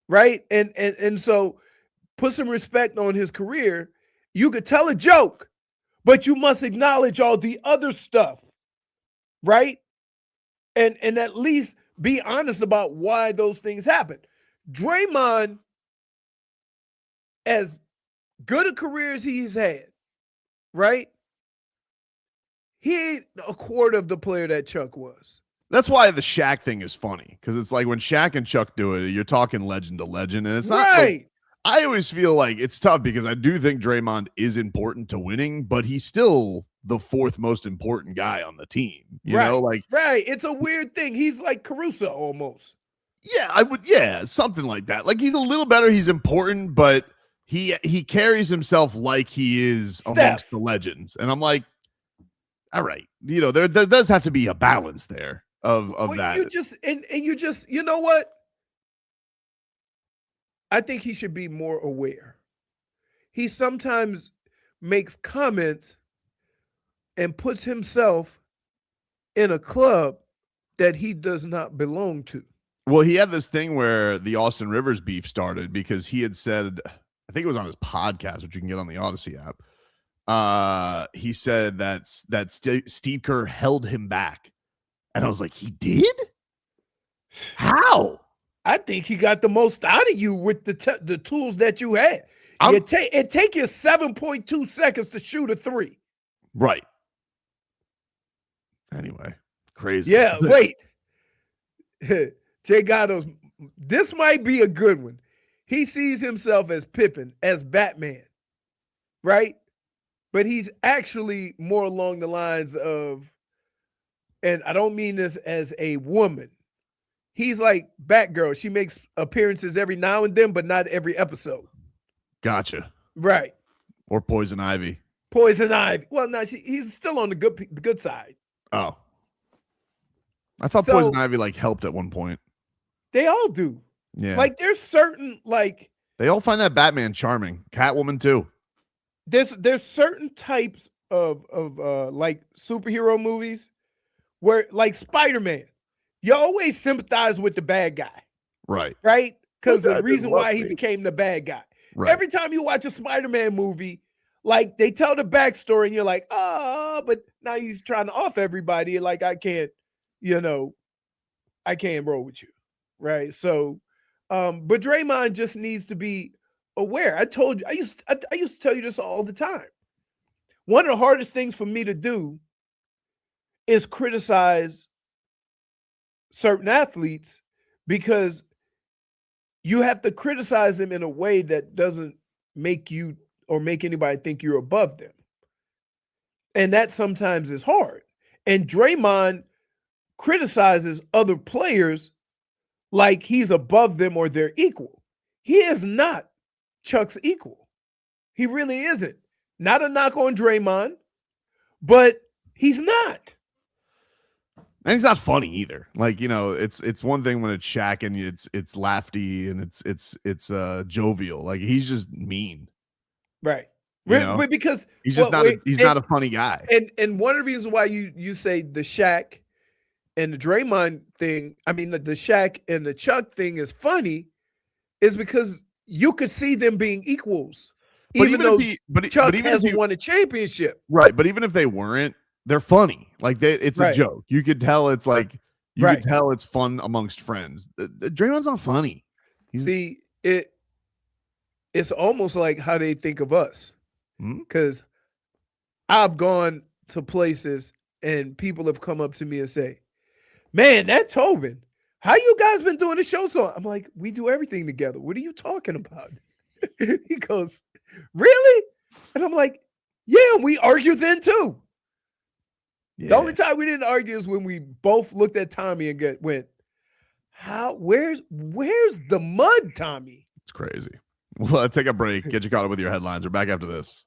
C: right? And so put some respect on his career. You could tell a joke, but you must acknowledge all the other stuff, right? And at least be honest about why those things happen. Draymond, as good a career as he's had, right? He ain't a quarter of the player that Chuck was.
A: That's why the Shaq thing is funny, because it's like when Shaq and Chuck do it, you're talking legend to legend, and it's not
C: right.
A: Like, I always feel like it's tough because I do think Draymond is important to winning, but he's still the 4th most important guy on the team. You know, like
C: right. It's a weird thing. He's like Caruso almost.
A: Yeah, something like that. Like he's a little better. He's important, but he carries himself like he is
C: Steph.
A: Amongst the legends. And I'm like, all right, there does have to be a balance there of that.
C: You know what? I think he should be more aware. He sometimes makes comments and puts himself in a club that he does not belong to.
A: Well, he had this thing where the Austin Rivers beef started because he had said, I think it was on his podcast, which you can get on the Odyssey app. He said that Steve Kerr held him back, and I was like, he did? How?
C: I think he got the most out of you with the tools that you had. It take you 7.2 seconds to shoot a three.
A: Right. Anyway, crazy.
C: Yeah, wait. Jay Gatto's, this might be a good one. He sees himself as Pippin, as Batman, right? But he's actually more along the lines of, and I don't mean this as a woman. He's like Batgirl. She makes appearances every now and then, but not every episode.
A: Gotcha.
C: Right.
A: Or Poison Ivy.
C: Poison Ivy. Well, no, he's still on the good side.
A: Oh. I thought Poison Ivy like helped at one point.
C: They all do.
A: Yeah.
C: Like there's certain like
A: they all find that Batman charming. Catwoman too.
C: There's certain types of like superhero movies where like Spider-Man, you always sympathize with the bad guy.
A: Right.
C: Right? Because the reason why he became the bad guy.
A: Right.
C: Every time you watch a Spider-Man movie, like they tell the backstory and you're like, oh, but now he's trying to off everybody. You're like, I can't roll with you. Right. So, but Draymond just needs to be aware. I told you, I used to tell you this all the time. One of the hardest things for me to do is criticize certain athletes because you have to criticize them in a way that doesn't make you or make anybody think you're above them. And that sometimes is hard. And Draymond criticizes other players like he's above them or they're equal. He is not Chuck's equal. He really isn't. Not a knock on Draymond, but he's not.
A: And he's not funny either. Like, it's one thing when it's Shaq and it's lafty and it's jovial. Like he's just mean.
C: Right. Because
A: he's just not a funny guy.
C: And one of the reasons why you say the Shaq and the Draymond thing, I mean the Shaq and the Chuck thing is funny, is because you could see them being equals. Even though Chuck hasn't won a championship.
A: Right. But even if they weren't, they're funny. Like it's a joke. You could tell it's like could tell it's fun amongst friends. Draymond's not funny.
C: It's almost like how they think of us. Because I've gone to places and people have come up to me and say, man, that Tobin, how you guys been doing the show? So I'm like, we do everything together. What are you talking about? He goes, really? And I'm like, yeah, we argue then too. Yeah. The only time we didn't argue is when we both looked at Tommy and went, where's the mud, Tommy?
A: It's crazy. Well, let's take a break. Get you caught up with your headlines. We're back after this.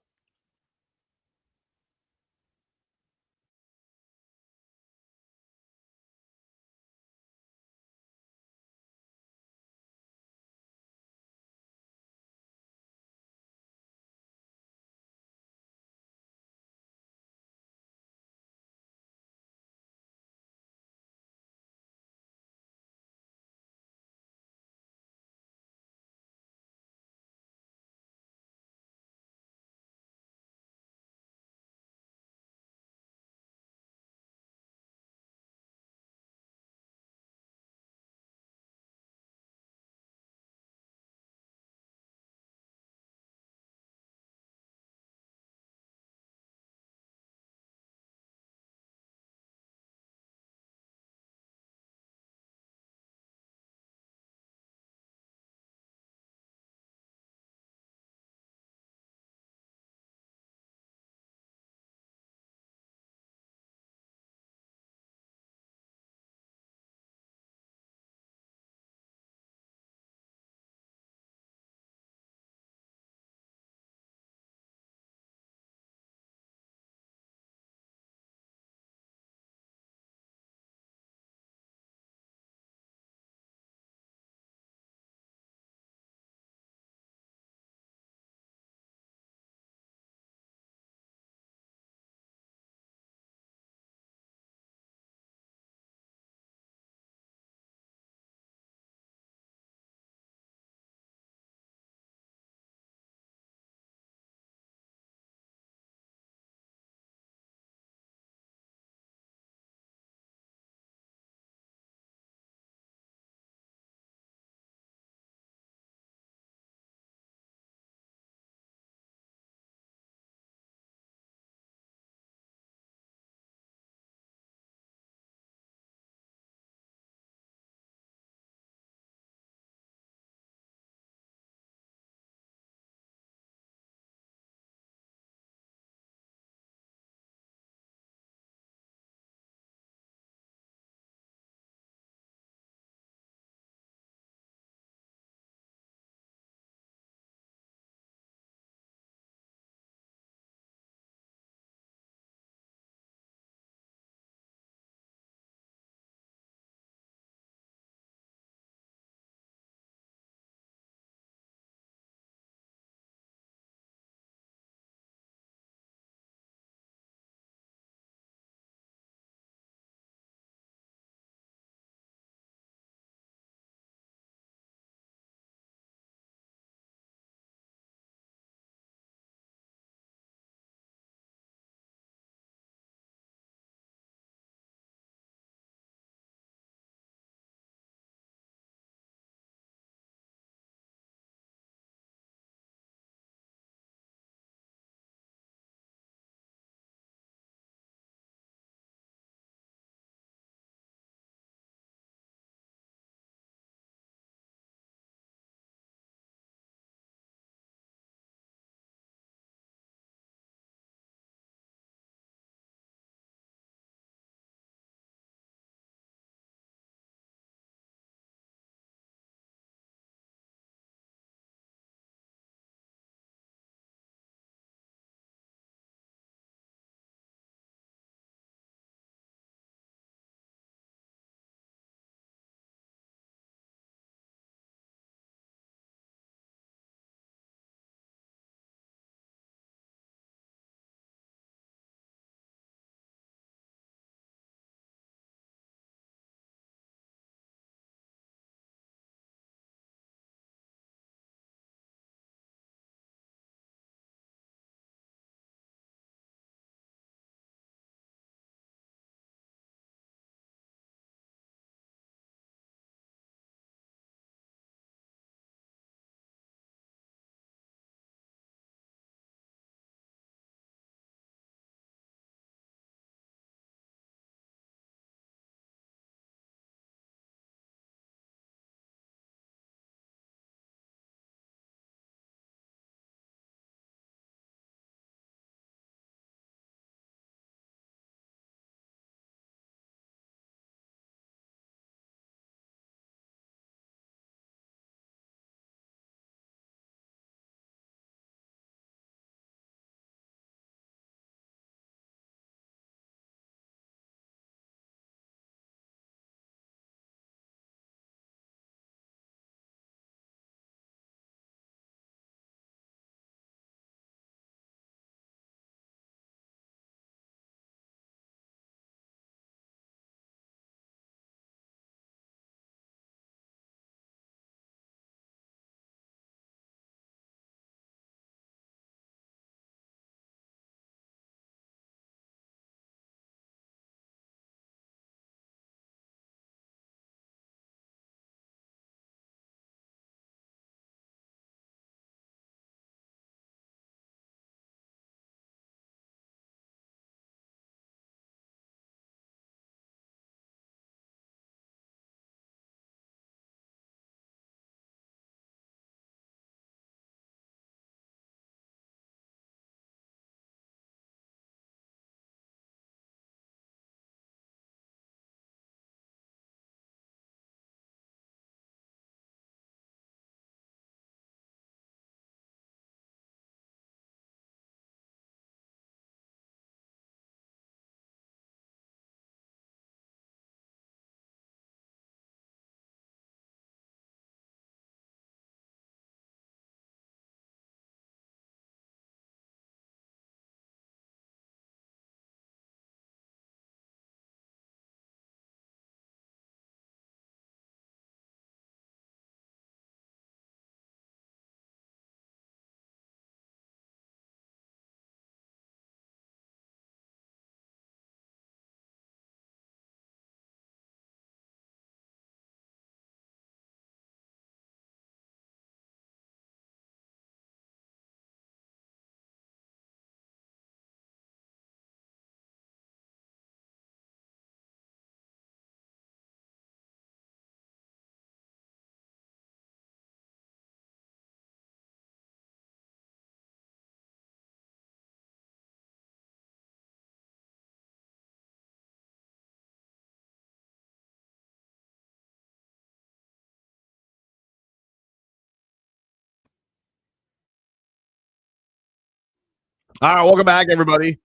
A: All right, welcome back, everybody.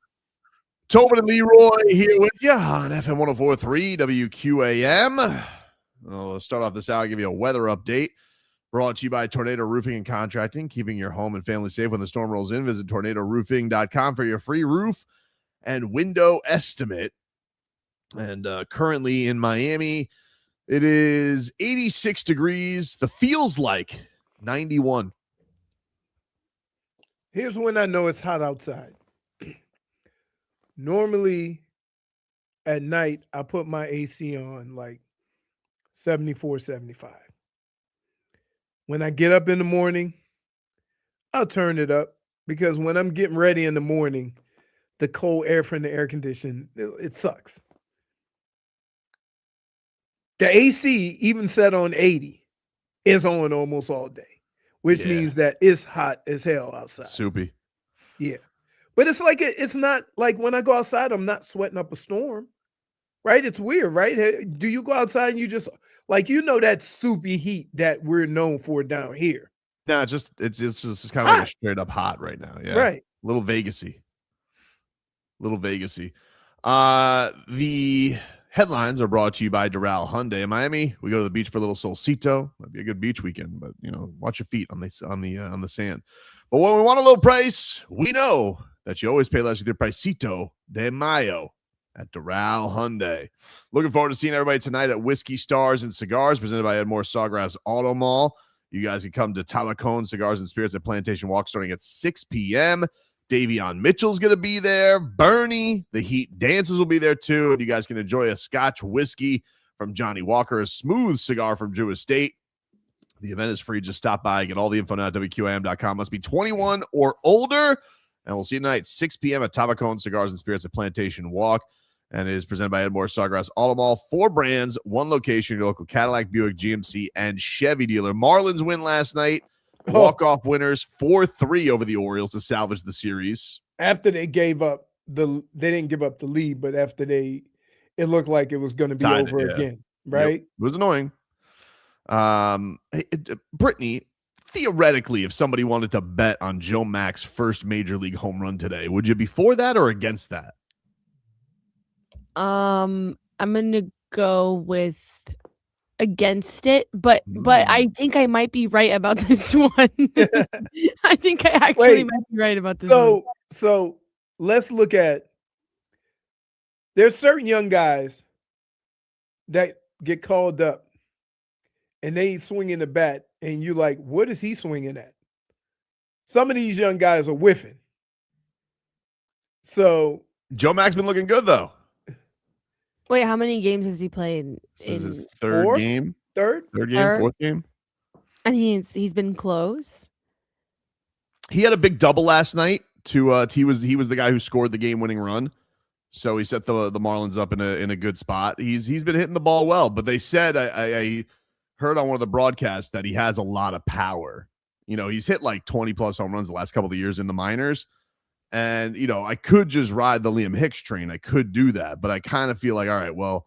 A: Tobin and Leroy here with you on FM 104.3 WQAM. Well, let's start off this hour, give you a weather update. Brought to you by Tornado Roofing and Contracting, keeping your home and family safe when the storm rolls in. Visit tornadoroofing.com for your free roof and window estimate. And currently in Miami, it is 86 degrees. The feels like 91.
C: Here's when I know it's hot outside. Normally at night, I put my AC on like 74, 75. When I get up in the morning, I'll turn it up because when I'm getting ready in the morning, the cold air from the air condition, it sucks. The AC, even set on 80, is on almost all day, which means that it's hot as hell outside.
A: Soupy.
C: Yeah. But it's like, it's not like when I go outside, I'm not sweating up a storm, right? It's weird, right? Do you go outside and you just, like, that soupy heat that we're known for down here?
A: No, it's just kind of like a straight up hot right now. Yeah.
C: Right.
A: Little Vegas-y. The headlines are brought to you by Doral Hyundai in Miami. We go to the beach for a little solcito. Might be a good beach weekend, but watch your feet on the sand. But when we want a low price, we know that you always pay less with your Pricito de Mayo at Doral Hyundai. Looking forward to seeing everybody tonight at Whiskey Stars and Cigars, presented by Edmore Sawgrass Auto Mall. You guys can come to Tabacón Cigars and Spirits at Plantation Walk starting at 6 p.m. Davion Mitchell's going to be there. Bernie, the Heat Dancers will be there too. And you guys can enjoy a Scotch whiskey from Johnny Walker, a smooth cigar from Drew Estate. The event is free. Just stop by. Get all the info now at WQAM.com. Must be 21 or older. And we'll see you tonight, 6 p.m. at Tabacón Cigars and Spirits at Plantation Walk. And it is presented by Edmore Sawgrass Auto Mall. 4 brands, 1 location, your local Cadillac, Buick, GMC, and Chevy dealer. Marlins win last night. Walk-off winners, 4-3 over the Orioles to salvage the series.
C: After they gave up they didn't give up the lead, but after it looked like it was going to be over again, right?
A: Yep. It was annoying. Brittany, theoretically, if somebody wanted to bet on Joe Mack's first major league home run today, would you be for that or against that?
D: I'm gonna go with against it, but I think I might be right about this one. I think I actually might be right about this one.
C: So let's look at, there's certain young guys that get called up and they swinging the bat and you like, what is he swinging at? Some of these young guys are whiffing. So
A: Joe Mack's been looking good though.
D: Wait, how many games has he played?
A: This is his third game.
C: Third
A: game, fourth game.
D: And he's been close.
A: He had a big double last night. He was the guy who scored the game-winning run. So he set the Marlins up in a good spot. He's been hitting the ball well, but they said I heard on one of the broadcasts that he has a lot of power. He's hit like 20 plus home runs the last couple of years in the minors. And, I could just ride the Liam Hicks train. I could do that, but I kind of feel like, all right, well,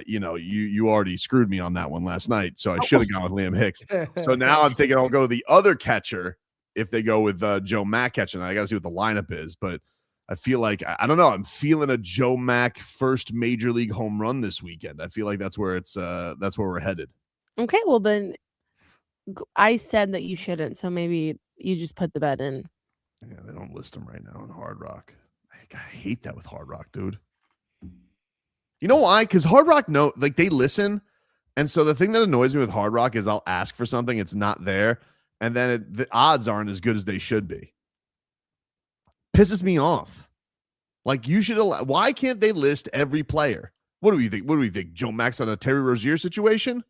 A: you already screwed me on that one last night. So I should have gone with Liam Hicks. So now I'm thinking I'll go to the other catcher if they go with Joe Mack catching. I got to see what the lineup is, but I feel like, I don't know. I'm feeling a Joe Mack first major league home run this weekend. I feel like that's where we're headed. Okay.
D: Well, then I said that you shouldn't. So maybe you just put the bet in.
A: Yeah, they don't list them right now on Hard Rock. I hate that with Hard Rock, dude. You know why? Because Hard Rock, they listen. And so the thing that annoys me with Hard Rock is I'll ask for something, it's not there, and then the odds aren't as good as they should be. Pisses me off. Like, you should allow. Why can't they list every player? What do you think? What do we think? Joe Mack's on a Terry Rozier situation?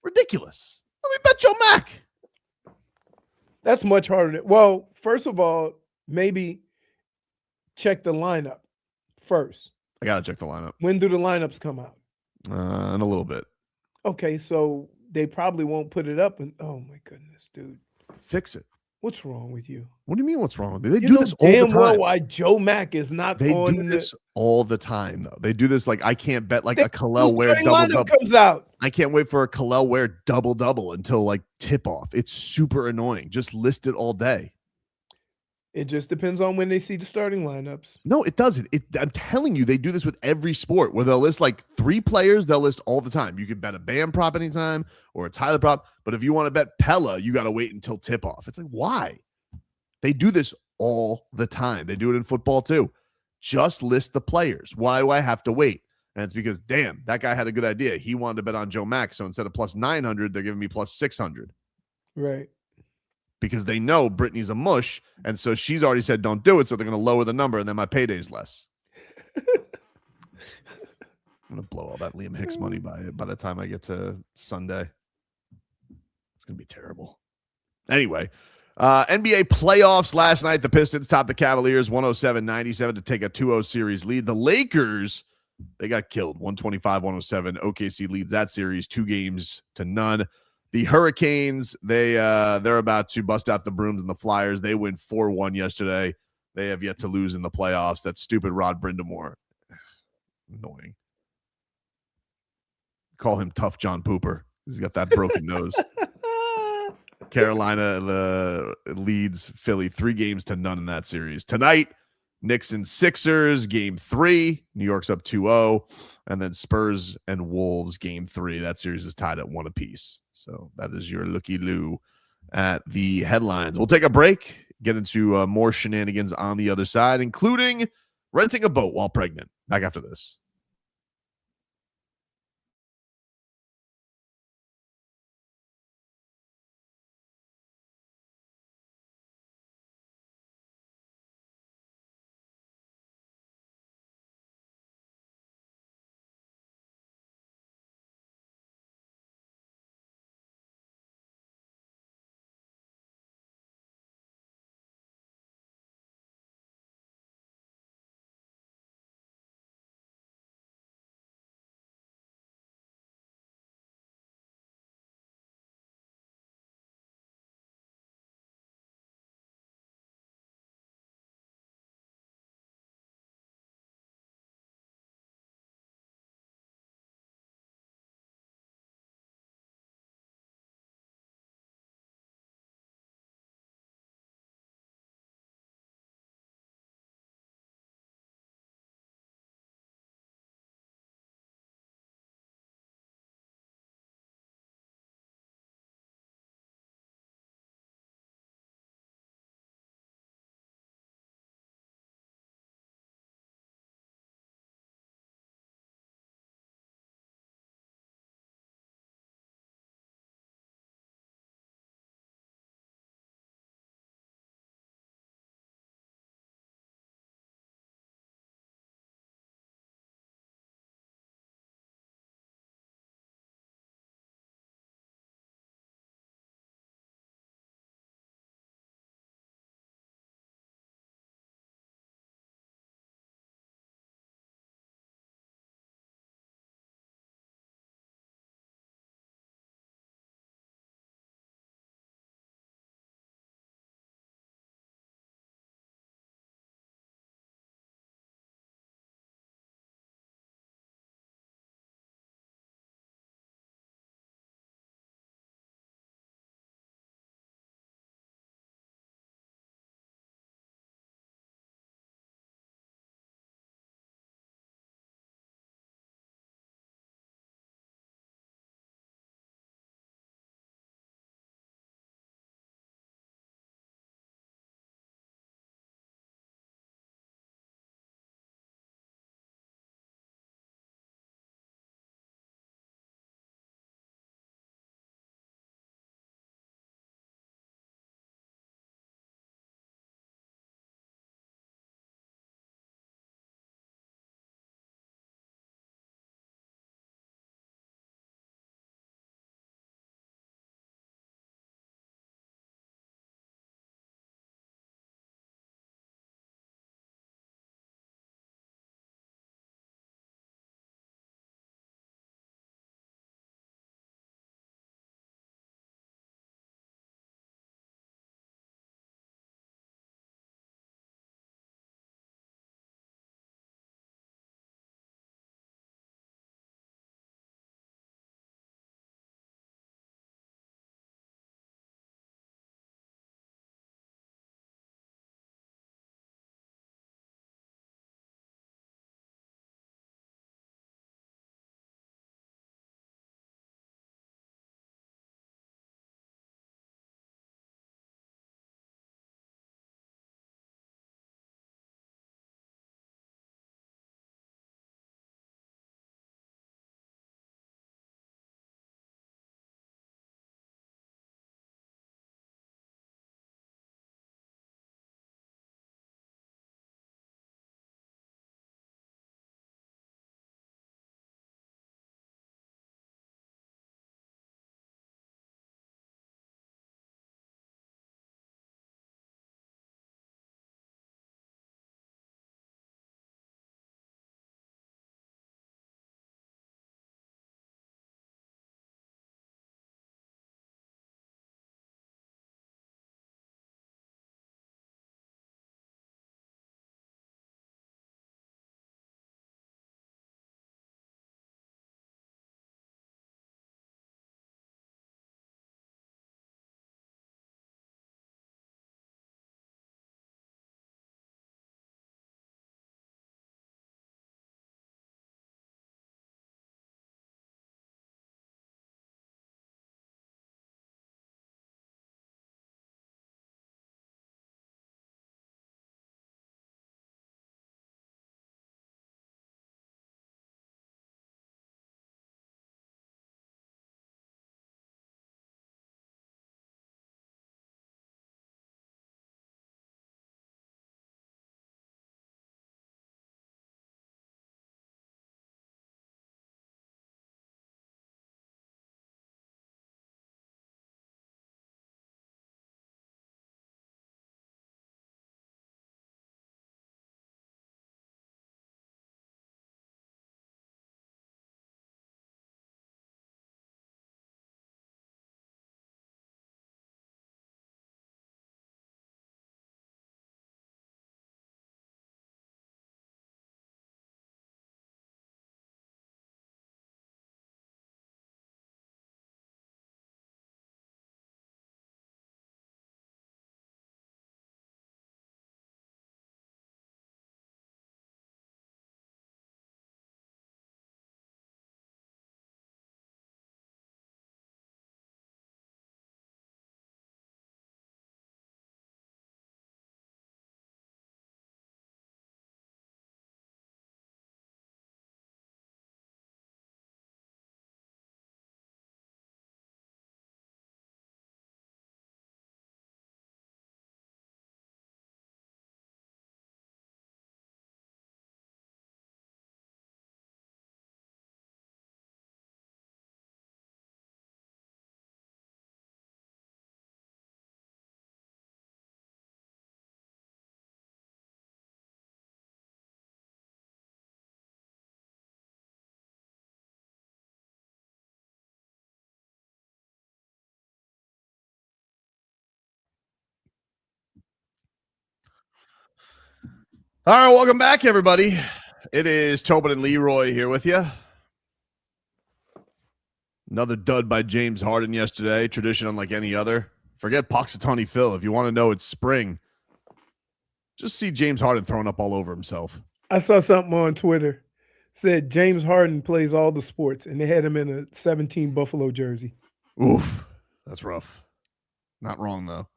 A: Ridiculous. Let me bet Joe Mack.
C: That's much harder. Well, first of all, maybe check the lineup first.
A: I got to check the lineup.
C: When do the lineups come out?
A: In a little bit.
C: Okay, so they probably won't put it up. Oh, my goodness, dude.
A: Fix it.
C: What's wrong with you?
A: What do you mean what's wrong with you? They do this all the time.
C: Well, why Joe Mack is not
A: They
C: on
A: do this all the time, though. They do this like I can't bet like a Khalil Ware
C: double-double comes out.
A: I can't wait for a Khalil Ware double-double until like tip-off. It's super annoying. Just list it all day.
C: It just depends on when they see the starting lineups.
A: No, it doesn't. I'm telling you, they do this with every sport where they'll list like 3 players, they'll list all the time. You could bet a Bam prop anytime or a Tyler prop, but if you want to bet Pella, you got to wait until tip off. It's like, why? They do this all the time. They do it in football too. Just list the players. Why do I have to wait? And it's because, damn, that guy had a good idea. He wanted to bet on Joe Max, so instead of plus 900, they're giving me plus 600.
C: Right.
A: Because they know Brittany's a mush, and so she's already said don't do it, so they're going to lower the number, and then my payday's less. I'm going to blow all that Liam Hicks money by the time I get to Sunday. It's going to be terrible. Anyway, NBA playoffs last night. The Pistons topped the Cavaliers 107-97 to take a 2-0 series lead. The Lakers, they got killed 125-107. OKC leads that series 2-0. The Hurricanes, they're about to bust out the brooms, and the Flyers, they win 4-1 yesterday. They have yet to lose in the playoffs. That stupid Rod Brindamore. Annoying. Call him Tough John Pooper. He's got that broken nose. Carolina leads Philly 3-0 in that series. Tonight, Knicks and Sixers, game 3. New York's up 2-0. And then Spurs and Wolves, game 3. That series is tied at 1 apiece. So that is your looky-loo at the headlines. We'll take a break, get into more shenanigans on the other side, including renting a boat while pregnant. Back after this. All right, welcome back, everybody. It is Tobin and Leroy here with you. Another dud by James Harden yesterday. Tradition unlike any other. Forget Punxsutawney Phil. If you want to know it's spring, just see James Harden throwing up all over himself.
C: I saw something on Twitter. Said James Harden plays all the sports, and they had him in a 17 Buffalo jersey.
A: Oof, that's rough. Not wrong, though.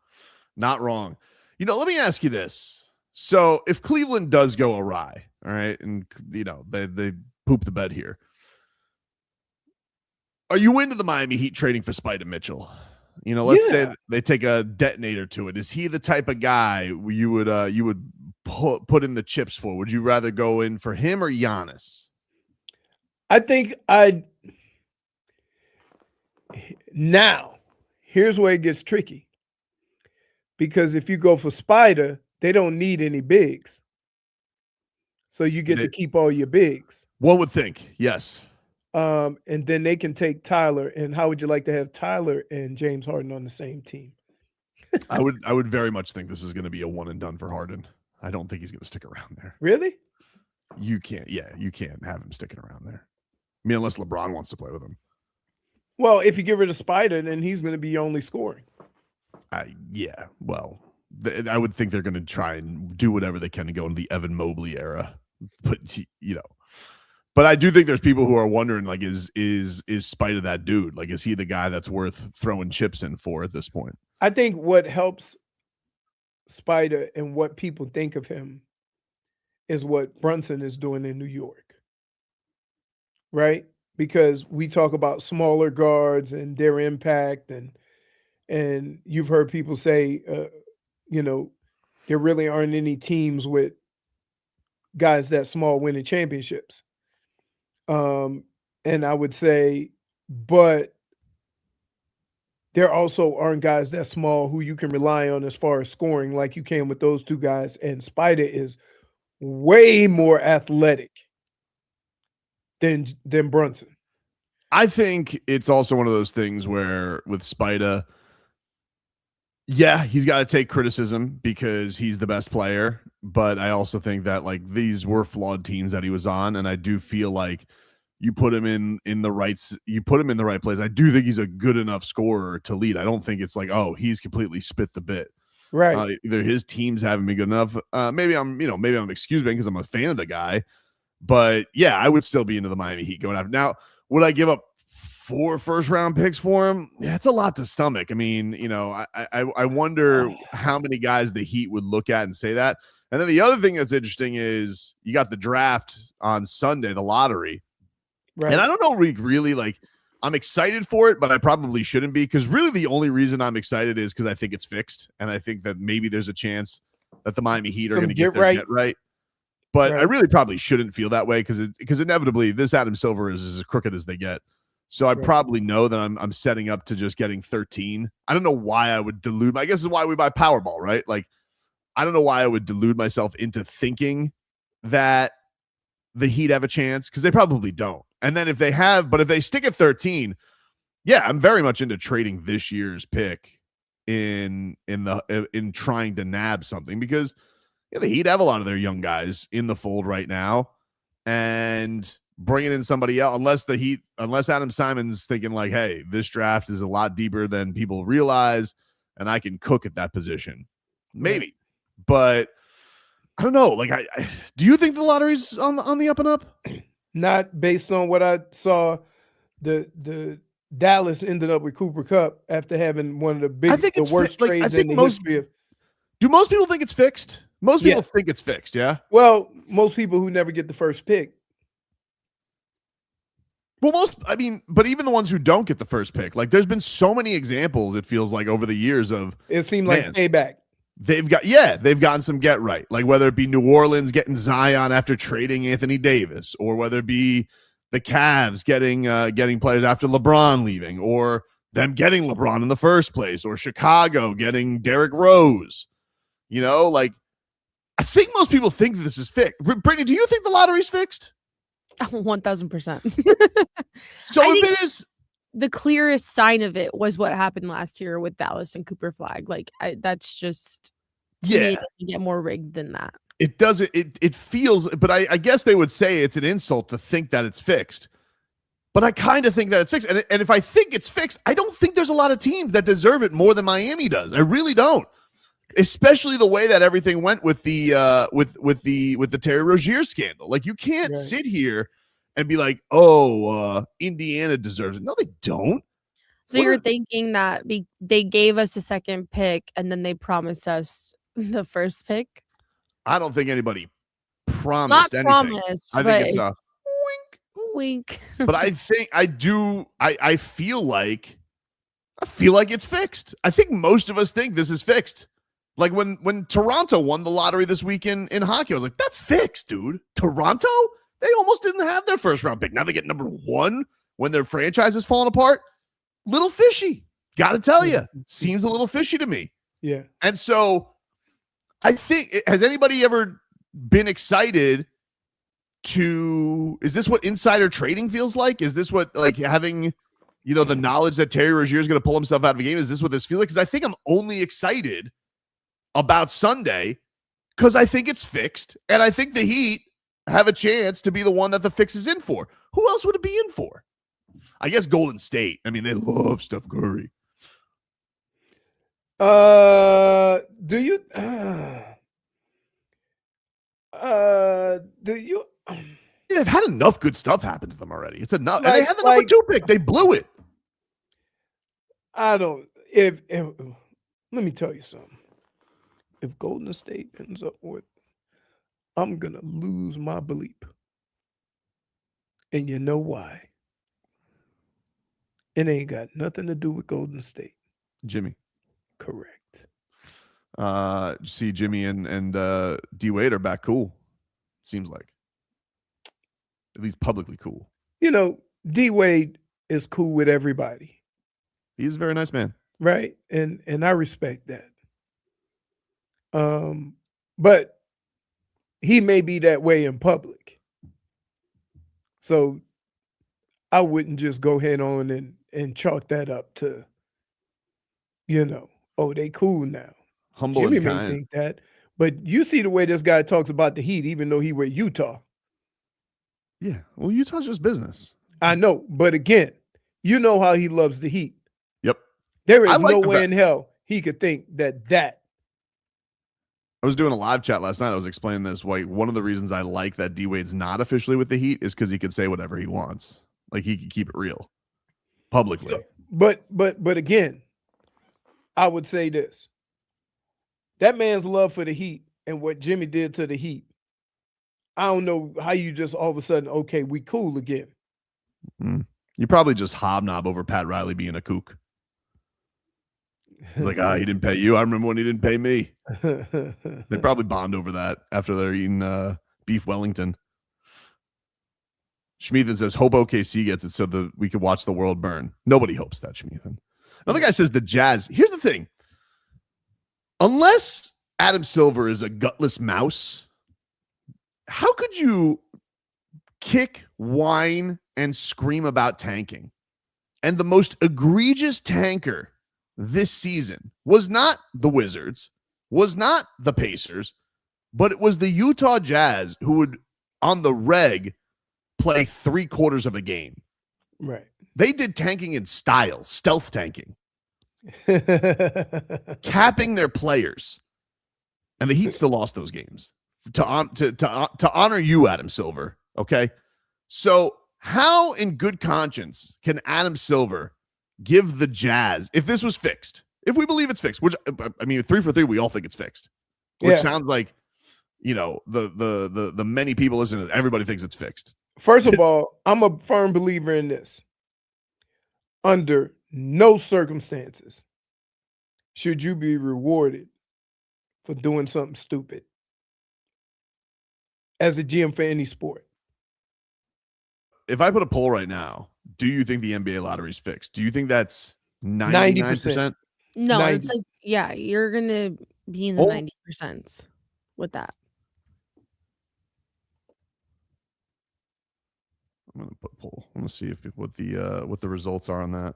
A: Not wrong. You know, let me ask you this. So if Cleveland does go awry, all right, and, you know, they poop the bed here, are you into the Miami Heat trading for Spida Mitchell? You know, let's say they take a detonator to it. Is he the type of guy you would put in the chips for? Would you rather go in for him or Giannis?
C: I think now, here's where it gets tricky. Because if you go for Spida, they don't need any bigs. So you get to keep all your bigs.
A: One would think, yes.
C: And then they can take Tyler. And how would you like to have Tyler and James Harden on the same team?
A: I would very much think this is going to be a one and done for Harden. I don't think he's going to stick around there.
C: Really?
A: You can't have him sticking around there. I mean, unless LeBron wants to play with him.
C: Well, if you get rid of Spida, then he's going to be only scoring.
A: Yeah. Well, I would think they're going to try and do whatever they can to go into the Evan Mobley era. But you know, but I do think there's people who are wondering, like, is Spida that dude? Like, is he the guy that's worth throwing chips in for at this point?
C: I think what helps Spida and what people think of him is what Brunson is doing in New York. Right? Because we talk about smaller guards and their impact, and you've heard people say, you know, there really aren't any teams with guys that small winning championships. And I would say, but there also aren't guys that small who you can rely on as far as scoring like you can with those two guys. And Spida is way more athletic than Brunson.
A: I think it's also one of those things where with Spida, yeah, he's got to take criticism because he's the best player. But I also think that, like, these were flawed teams that he was on, and I do feel like you put him in the right place. I do think he's a good enough scorer to lead. I don't think it's like, oh, he's completely spit the bit.
C: Right.
A: Either his teams haven't been good enough. Maybe I'm excusing because I'm a fan of the guy. But yeah, I would still be into the Miami Heat going after. Now, would I give up 4 first-round picks for him? Yeah, it's a lot to stomach. I mean, you know, I wonder how many guys the Heat would look at and say that. And then the other thing that's interesting is you got the draft on Sunday, the lottery. Right. And I don't know, really, like, I'm excited for it, but I probably shouldn't be, because really the only reison I'm excited is because I think it's fixed, and I think that maybe there's a chance that the Miami Heat are going to get right. But I really probably shouldn't feel that way because inevitably this Adam Silver is as crooked as they get. So I probably know that I'm setting up to just getting 13. I don't know why I would delude. I guess this is why we buy Powerball, right? Like, I don't know why I would delude myself into thinking that the Heat have a chance, because they probably don't. And then if they stick at 13, yeah, I'm very much into trading this year's pick in trying to nab something, because the Heat have a lot of their young guys in the fold right now, and bringing in somebody else, unless Adam Simon's thinking like, hey, this draft is a lot deeper than people realize, and I can cook at that position, maybe. But I don't know. Like, do you think the lottery's on the up and up?
C: Not based on what I saw. The Dallas ended up with Cooper Kupp after having one of the worst trades in the history of.
A: Do most people think it's fixed? Most people think it's fixed, yeah?
C: Well, most people who never get the first pick.
A: Well, but even the ones who don't get the first pick, like, there's been so many examples, it feels like, over the years of.
C: It seemed like payback.
A: They've gotten some get right, like whether it be New Orleans getting Zion after trading Anthony Davis, or whether it be the Cavs getting players after LeBron leaving, or them getting LeBron in the first place, or Chicago getting Derrick Rose. You know, like, I think most people think this is fixed. Brittany, do you think the lottery's fixed?
D: 1,000%.
A: So if it is,
D: the clearest sign of it was what happened last year with Dallas and Cooper Flag. Like, that's just, to me, it doesn't get more rigged than that.
A: It doesn't. It feels. But I guess they would say it's an insult to think that it's fixed. But I kind of think that it's fixed. And if I think it's fixed, I don't think there's a lot of teams that deserve it more than Miami does. I really don't. Especially the way that everything went with the with the Terry Rozier scandal. Like, you can't sit here and be like, "Oh, Indiana deserves it." No, they don't.
D: So you're thinking that they gave us a second pick and then they promised us the first pick?
A: I don't think anybody promised anything. I think it's a
D: wink.
A: But I think I do. I feel like it's fixed. I think most of us think this is fixed. Like when Toronto won the lottery this weekend in hockey, I was like, that's fixed, dude. Toronto? They almost didn't have their first round pick. Now they get number 1 when their franchise is falling apart. Little fishy. Got to tell you. Seems a little fishy to me.
C: Yeah.
A: And so I think, has anybody ever been excited to, is this what insider trading feels like? Is this what, like, having, the knowledge that Terry Rozier is going to pull himself out of a game? Is this what this feels like? Because I think I'm only excited about Sunday because I think it's fixed, and I think the Heat have a chance to be the one that the fix is in for. Who else would it be in for? I guess Golden State. I mean, they love Steph Curry.
C: Do you?
A: Yeah, they've had enough good stuff happen to them already. It's enough. And they had the number 2 pick. They blew it.
C: I don't. If let me tell you something. If Golden State ends up with, I'm gonna lose my bleep. And you know why? It ain't got nothing to do with Golden State.
A: Jimmy.
C: Correct.
A: See, Jimmy and D Wade are back cool. Seems like. At least publicly cool.
C: D Wade is cool with everybody.
A: He's a very nice man.
C: Right? And I respect that. But he may be that way in public. So I wouldn't just go head on and chalk that up to, they cool now.
A: Humble
C: Jimmy
A: and
C: may
A: kind.
C: think that. But you see the way this guy talks about the Heat, even though he with Utah.
A: Yeah. Well, Utah's just business.
C: I know. But again, you know how he loves the Heat.
A: Yep.
C: There is no way in hell he could think that.
A: I was doing a live chat last night. I was explaining this. Like, one of the reasons I like that D Wade's not officially with the Heat is because he could say whatever he wants. Like, he could keep it real publicly.
C: So, but again, I would say this. That man's love for the Heat and what Jimmy did to the Heat. I don't know how you just all of a sudden, okay, we cool again.
A: You probably just hobnob over Pat Riley being a kook. He's like, he didn't pay you. I remember when he didn't pay me. They probably bond over that after they're eating beef Wellington. Schmeathan says, hope OKC gets it so we could watch the world burn. Nobody hopes that, Schmeathan. Another guy says the Jazz. Here's the thing. Unless Adam Silver is a gutless mouse, how could you kick, whine, and scream about tanking? And the most egregious tanker this season was not the Wizards, was not the Pacers, but it was the Utah Jazz who would, on the reg, play 3/4 of a game.
C: Right.
A: They did tanking in style, stealth tanking, capping their players. And the Heat still lost those games. To honor you, Adam Silver, okay? So how in good conscience can Adam Silver give the Jazz, if this was fixed, if we believe it's fixed, which, I mean, 3 for 3, we all think it's fixed, which sounds like, the many people listening to it, everybody thinks it's fixed.
C: First of all, I'm a firm believer in this. Under no circumstances should you be rewarded for doing something stupid as a GM for any sport.
A: If I put a poll right now, do you think the NBA lottery is fixed? Do you think that's 99%?
D: No,
C: 90.
D: it's like, yeah, you're going to be in the 90% with that.
A: I'm gonna put poll. I'm gonna see what the results are on that.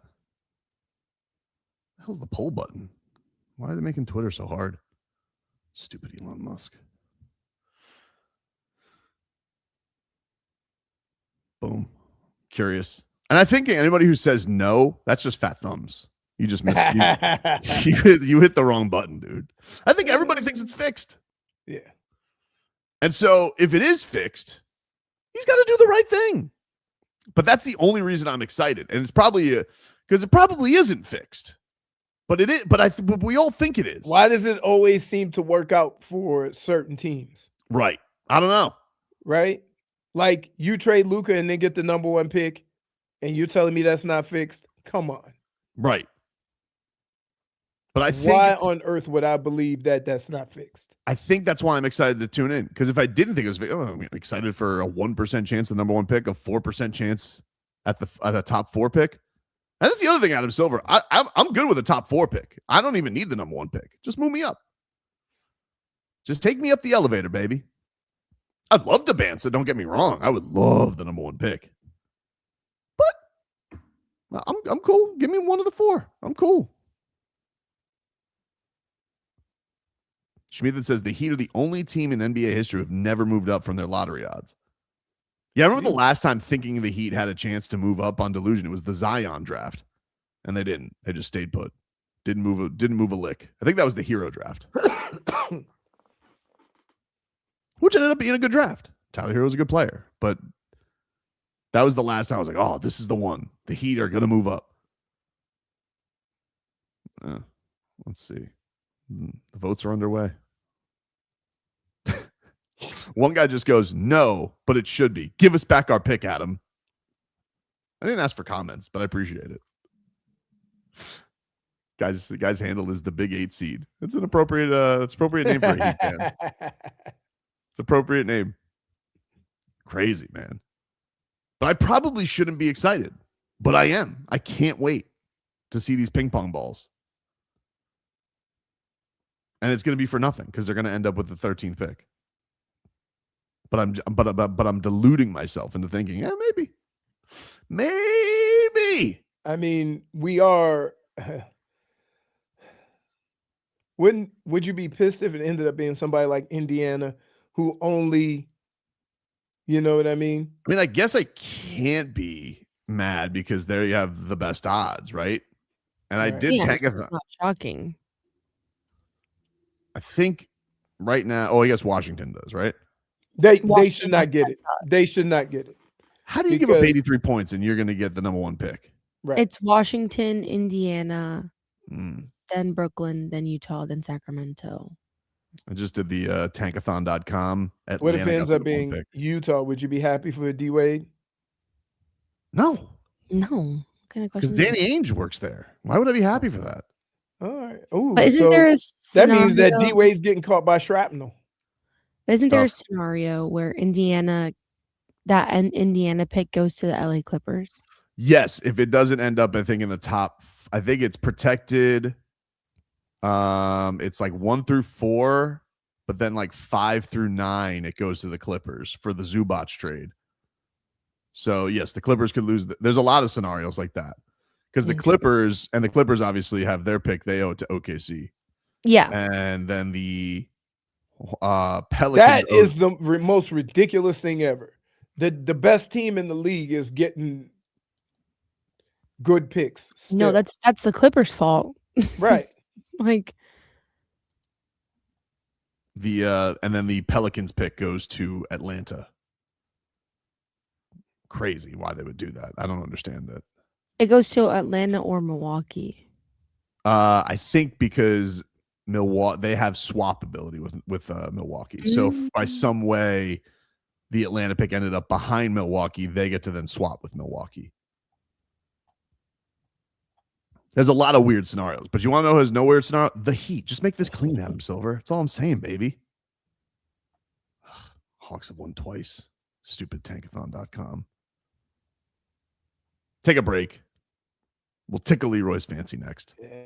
A: The hell's the poll button? Why are they making Twitter so hard? Stupid Elon Musk. Boom. Curious. And I think anybody who says no, that's just fat thumbs. You just missed. You hit the wrong button, dude. I think everybody thinks it's fixed.
C: Yeah.
A: And so if it is fixed, he's got to do the right thing. But that's the only reason I'm excited. And it's probably because it probably isn't fixed. But it is. But we all think it is.
C: Why does it always seem to work out for certain teams?
A: Right. I don't know.
C: Right? Like you trade Luka and then get the number 1 pick, and you're telling me that's not fixed? Come on.
A: Right. But I think
C: why on earth would I believe that that's not fixed?
A: I think that's why I'm excited to tune in. Because if I didn't think it was fixed, I'm excited for a 1% chance the number 1 pick, a 4% chance at the top 4 pick. And that's the other thing, Adam Silver. I'm good with a top 4 pick. I don't even need the number 1 pick. Just move me up. Just take me up the elevator, baby. I'd love to bounce it. Don't get me wrong. I would love the number 1 pick. But I'm cool. Give me one of the 4. I'm cool. Schmidt says the Heat are the only team in NBA history who have never moved up from their lottery odds. Yeah, I remember the last time thinking the Heat had a chance to move up on delusion. It was the Zion draft, and they didn't. They just stayed put. Didn't move a lick. I think that was the Hero draft, which ended up being a good draft. Tyler Hero was a good player, but that was the last time I was like, "Oh, this is the one. The Heat are going to move up." Let's see. The votes are underway. One guy just goes, "No, but it should be. Give us back our pick, Adam." I didn't ask for comments, but I appreciate it. Guy's handle is the Big 8 seed. It's an appropriate name for a Heat fan. It's appropriate name. Crazy, man. But I probably shouldn't be excited, but I am. I can't wait to see these ping pong balls. And it's going to be for nothing because they're going to end up with the 13th pick. But I'm deluding myself into thinking, yeah, maybe.
C: I mean, we are. Would you be pissed if it ended up being somebody like Indiana who only, you know what I mean?
A: I mean, I guess I can't be mad because there you have the best odds, right? And I did tank it.
D: It's not shocking.
A: I think right now, I guess Washington does, right?
C: They should not get it. They should not get it.
A: How do you give up 83 points and you're going to get the number 1 pick?
C: Right.
D: It's Washington, Indiana, then Brooklyn, then Utah, then Sacramento.
A: I just did the tankathon.com.
C: What if it ends up being Utah? Would you be happy for D Wade?
A: No.
D: No. What kind of
A: because
D: question?
A: Danny Ainge works there. Why would I be happy for that?
C: All right. Ooh,
D: But isn't there a
C: that means that
D: scenario-
C: D Wade's getting caught by shrapnel.
D: Isn't there a scenario where Indiana pick goes to the LA Clippers?
A: Yes, if it doesn't end up, I think in the top, I think it's protected. It's like 1 through 4, but then like 5 through 9, it goes to the Clippers for the Zubac trade. So yes, the Clippers could lose. There's a lot of scenarios like that because the Clippers obviously have their pick. They owe it to OKC.
D: Yeah,
A: and then the Pelicans.
C: That is the most ridiculous thing ever. The best team in the league is getting good picks. Still.
D: no, that's the Clippers' fault.
C: Right.
D: Like
A: and then the Pelicans pick goes to Atlanta. Crazy why they would do that. I don't understand that.
D: it goes to Atlanta or Milwaukee.
A: I think because Milwaukee, they have swap ability with Milwaukee. So if by some way the Atlanta pick ended up behind Milwaukee, they get to then swap with Milwaukee. There's a lot of weird scenarios, but you want to know who has no weird scenario? The Heat. Just make this clean, Adam Silver. That's all I'm saying, baby. Hawks have won twice. Stupid tankathon.com. Take a break. We'll tickle Leroy's fancy next.
C: Yeah.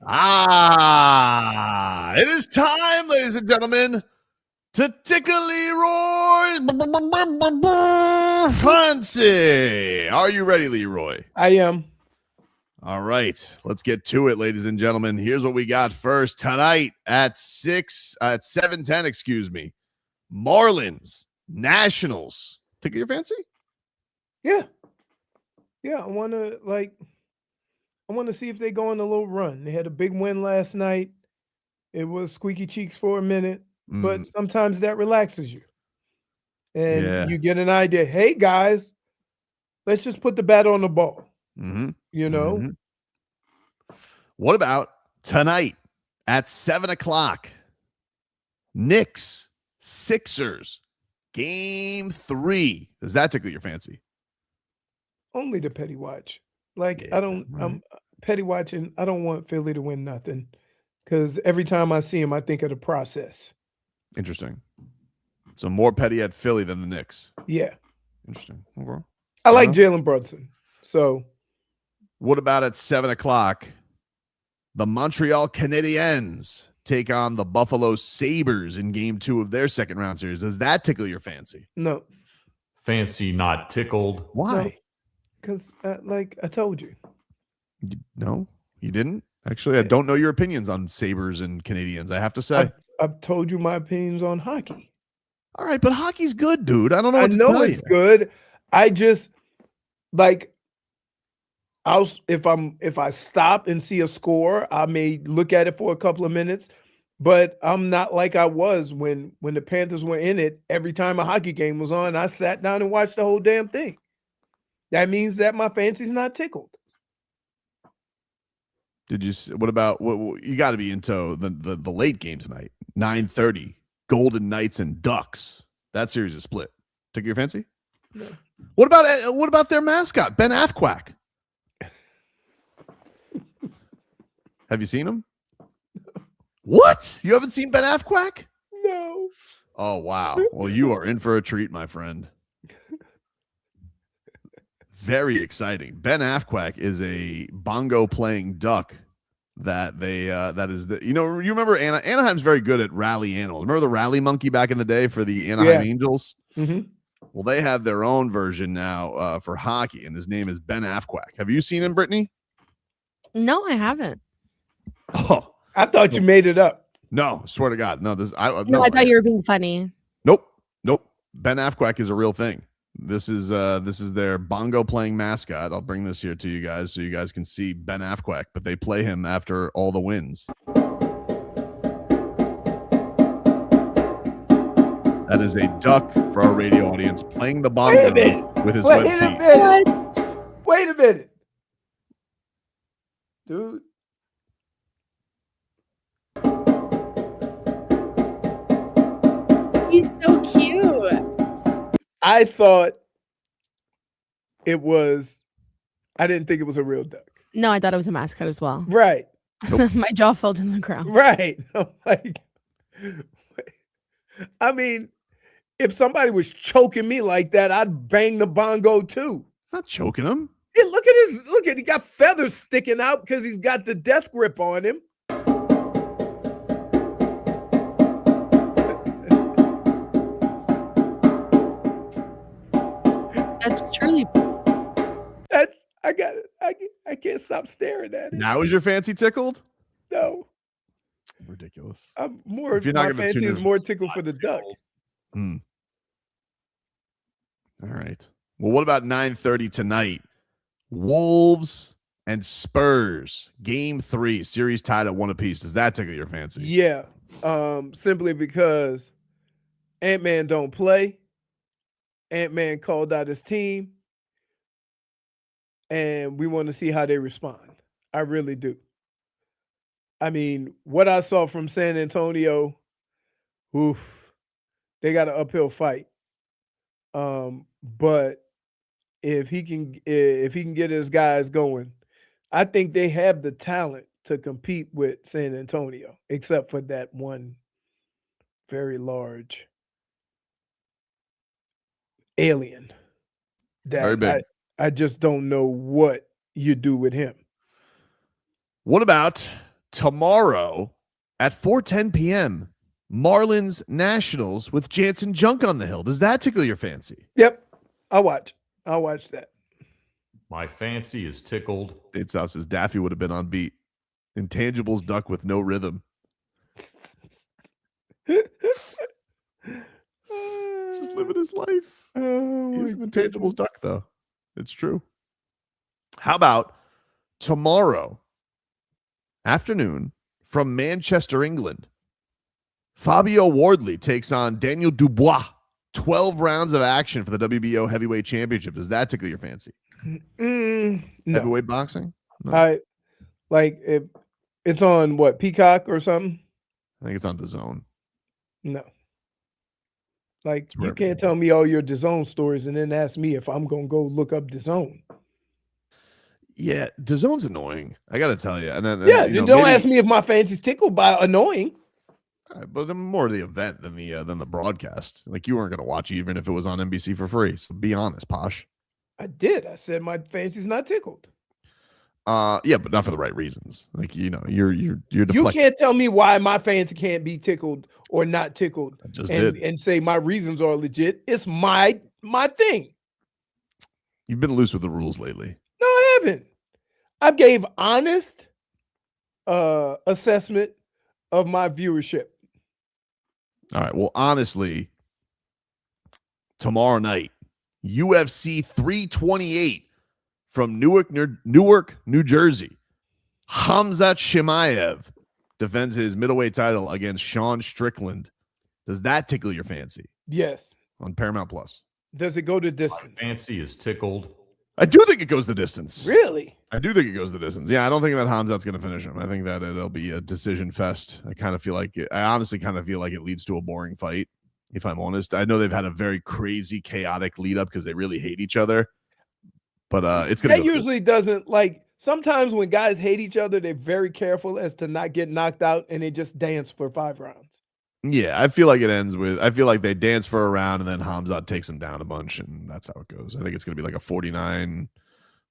A: It is time, ladies and gentlemen, to Tickle Leroy's fancy. Are you ready, Leroy?
C: I am.
A: All right, let's get to it, ladies and gentlemen. Here's what we got first tonight at 7:10. Excuse me. Marlins, Nationals. Tickle your fancy?
C: Yeah. I want to see if they go on a little run. They had a big win last night. It was squeaky cheeks for a minute, but sometimes that relaxes you. And you get an idea. Hey, guys, let's just put the bat on the ball. You know?
A: What about tonight at 7 o'clock? Knicks, Sixers, Game 3. Does that tickle your fancy?
C: Only the petty watch. I'm petty watching. I don't want Philly to win nothing because every time I see him, I think of the process.
A: Interesting. So more petty at Philly than the Knicks.
C: Yeah.
A: Interesting. Okay.
C: I like Jalen Brunson. So
A: what about at 7 o'clock? The Montreal Canadiens take on the Buffalo Sabres in Game 2 of their second round series. Does that tickle your fancy?
C: No.
I: Fancy, not tickled.
A: Why?
C: Because, like I told you.
A: No, you didn't? Actually, I don't know your opinions on Sabres and Canadians, I have to say.
C: I've told you my opinions on hockey.
A: All right, but hockey's good, dude. I don't know what to
C: I know
A: tell
C: it's
A: you.
C: good. I just, like, if I stop and see a score, I may look at it for a couple of minutes, but I'm not like I was when the Panthers were in it. Every time a hockey game was on, I sat down and watched the whole damn thing. That means that my fancy's not tickled.
A: Did you? What about what you got to be into the late game tonight? 9:30, Golden Knights and Ducks. That series is split. Tickle your fancy?
C: No.
A: What about their mascot, Ben Affleck? Have you seen him? What? You haven't seen Ben Affleck?
C: No.
A: Oh wow. Well, you are in for a treat, my friend. Very exciting. Ben Affleck is a bongo playing duck that that is you remember Anaheim's very good at rally animals. Remember the rally monkey back in the day for the Anaheim Angels? Well, they have their own version now for hockey, and his name is Ben Affleck. Have you seen him, Brittany?
D: No, I haven't.
A: Oh,
C: I thought you made it up.
A: No, swear to God, no.
D: I thought you were being funny.
A: Nope. Ben Affleck is a real thing. This is their bongo playing mascot. I'll bring this here to you guys so you guys can see Ben Affleck, but they play him after all the wins. That is a duck for our radio audience playing the bongo with his web feet.
C: Wait a minute. Dude.
D: He's so cute.
C: I thought it was, I didn't think it was a real duck.
D: No, I thought it was a mascot as well.
C: Right.
D: My jaw fell to the ground.
C: Right. I'm like, I mean, if somebody was choking me like that, I'd bang the bongo too.
A: It's not choking him.
C: Yeah, look at he got feathers sticking out because he's got the death grip on him.
D: That's truly.
C: I got it. I can't stop staring at it.
A: Now is your fancy tickled?
C: No.
A: Ridiculous.
C: I'm more.
A: If you're not
C: my
A: gonna
C: fancy
A: tune
C: is
A: in,
C: more tickled for the duck.
A: All right. Well, what about 9:30 tonight? Wolves and Spurs, Game 3, series tied at 1 apiece. Does that tickle your fancy?
C: Yeah. Simply because Ant-Man don't play. Ant-Man called out his team. And we want to see how they respond. I really do. I mean, what I saw from San Antonio, they got an uphill fight. But if he can get his guys going, I think they have the talent to compete with San Antonio, except for that one very large alien that
A: Very big.
C: I just don't know what you do with him.
A: What about tomorrow at 4:10 p.m., Marlins Nationals with Jansen Junk on the hill. Does that tickle your fancy?
C: Yep. I'll watch that.
I: My fancy is tickled.
A: Dade South says Daffy would have been on beat. Intangibles duck with no rhythm. Just living his life. He's an intangibles duck, though. It's true. How about tomorrow afternoon from Manchester, England? Fabio Wardley takes on Daniel Dubois. 12 rounds of action for the WBO Heavyweight Championship. Does that tickle your fancy?
C: No.
A: Heavyweight boxing? No.
C: It's on what, Peacock or something?
A: I think it's on DAZN.
C: No. Like, you can't tell me all your DAZN stories and then ask me if I'm gonna go look up DAZN.
A: Yeah, DAZN's annoying. I gotta tell you. And then
C: don't ask me if my fancy's tickled by annoying.
A: But I'm more the event than the broadcast. Like, you weren't gonna watch it even if it was on NBC for free. So be honest, Posh.
C: I did. I said my fancy's not tickled.
A: Yeah, but not for the right reasons. Like, you're deflecting.
C: You can't tell me why my fancy can't be tickled or not tickled.
A: I just did.
C: And say my reasons are legit. It's my thing.
A: You've been loose with the rules lately.
C: No, I haven't. I gave honest assessment of my viewership.
A: All right. Well, honestly, tomorrow night, UFC 328 from Newark, New Jersey. Khamzat Chimaev defends his middleweight title against Sean Strickland. Does that tickle your fancy?
C: Yes.
A: On Paramount Plus.
C: Does it go to distance?
I: My fancy is tickled.
A: I do think it goes the distance.
C: Really?
A: I do think it goes the distance. Yeah, I don't think that Khamzat's going to finish him. I think that it'll be a decision fest. I honestly kind of feel like it leads to a boring fight, if I'm honest. I know they've had a very crazy, chaotic lead up because they really hate each other. But it's going to
C: usually doesn't, like, sometimes when guys hate each other, they're very careful as to not get knocked out and they just dance for 5 rounds.
A: Yeah, I feel like it ends with, I feel like they dance for a round and then Khamzat takes him down a bunch, and that's how it goes. I think it's going to be like a 49,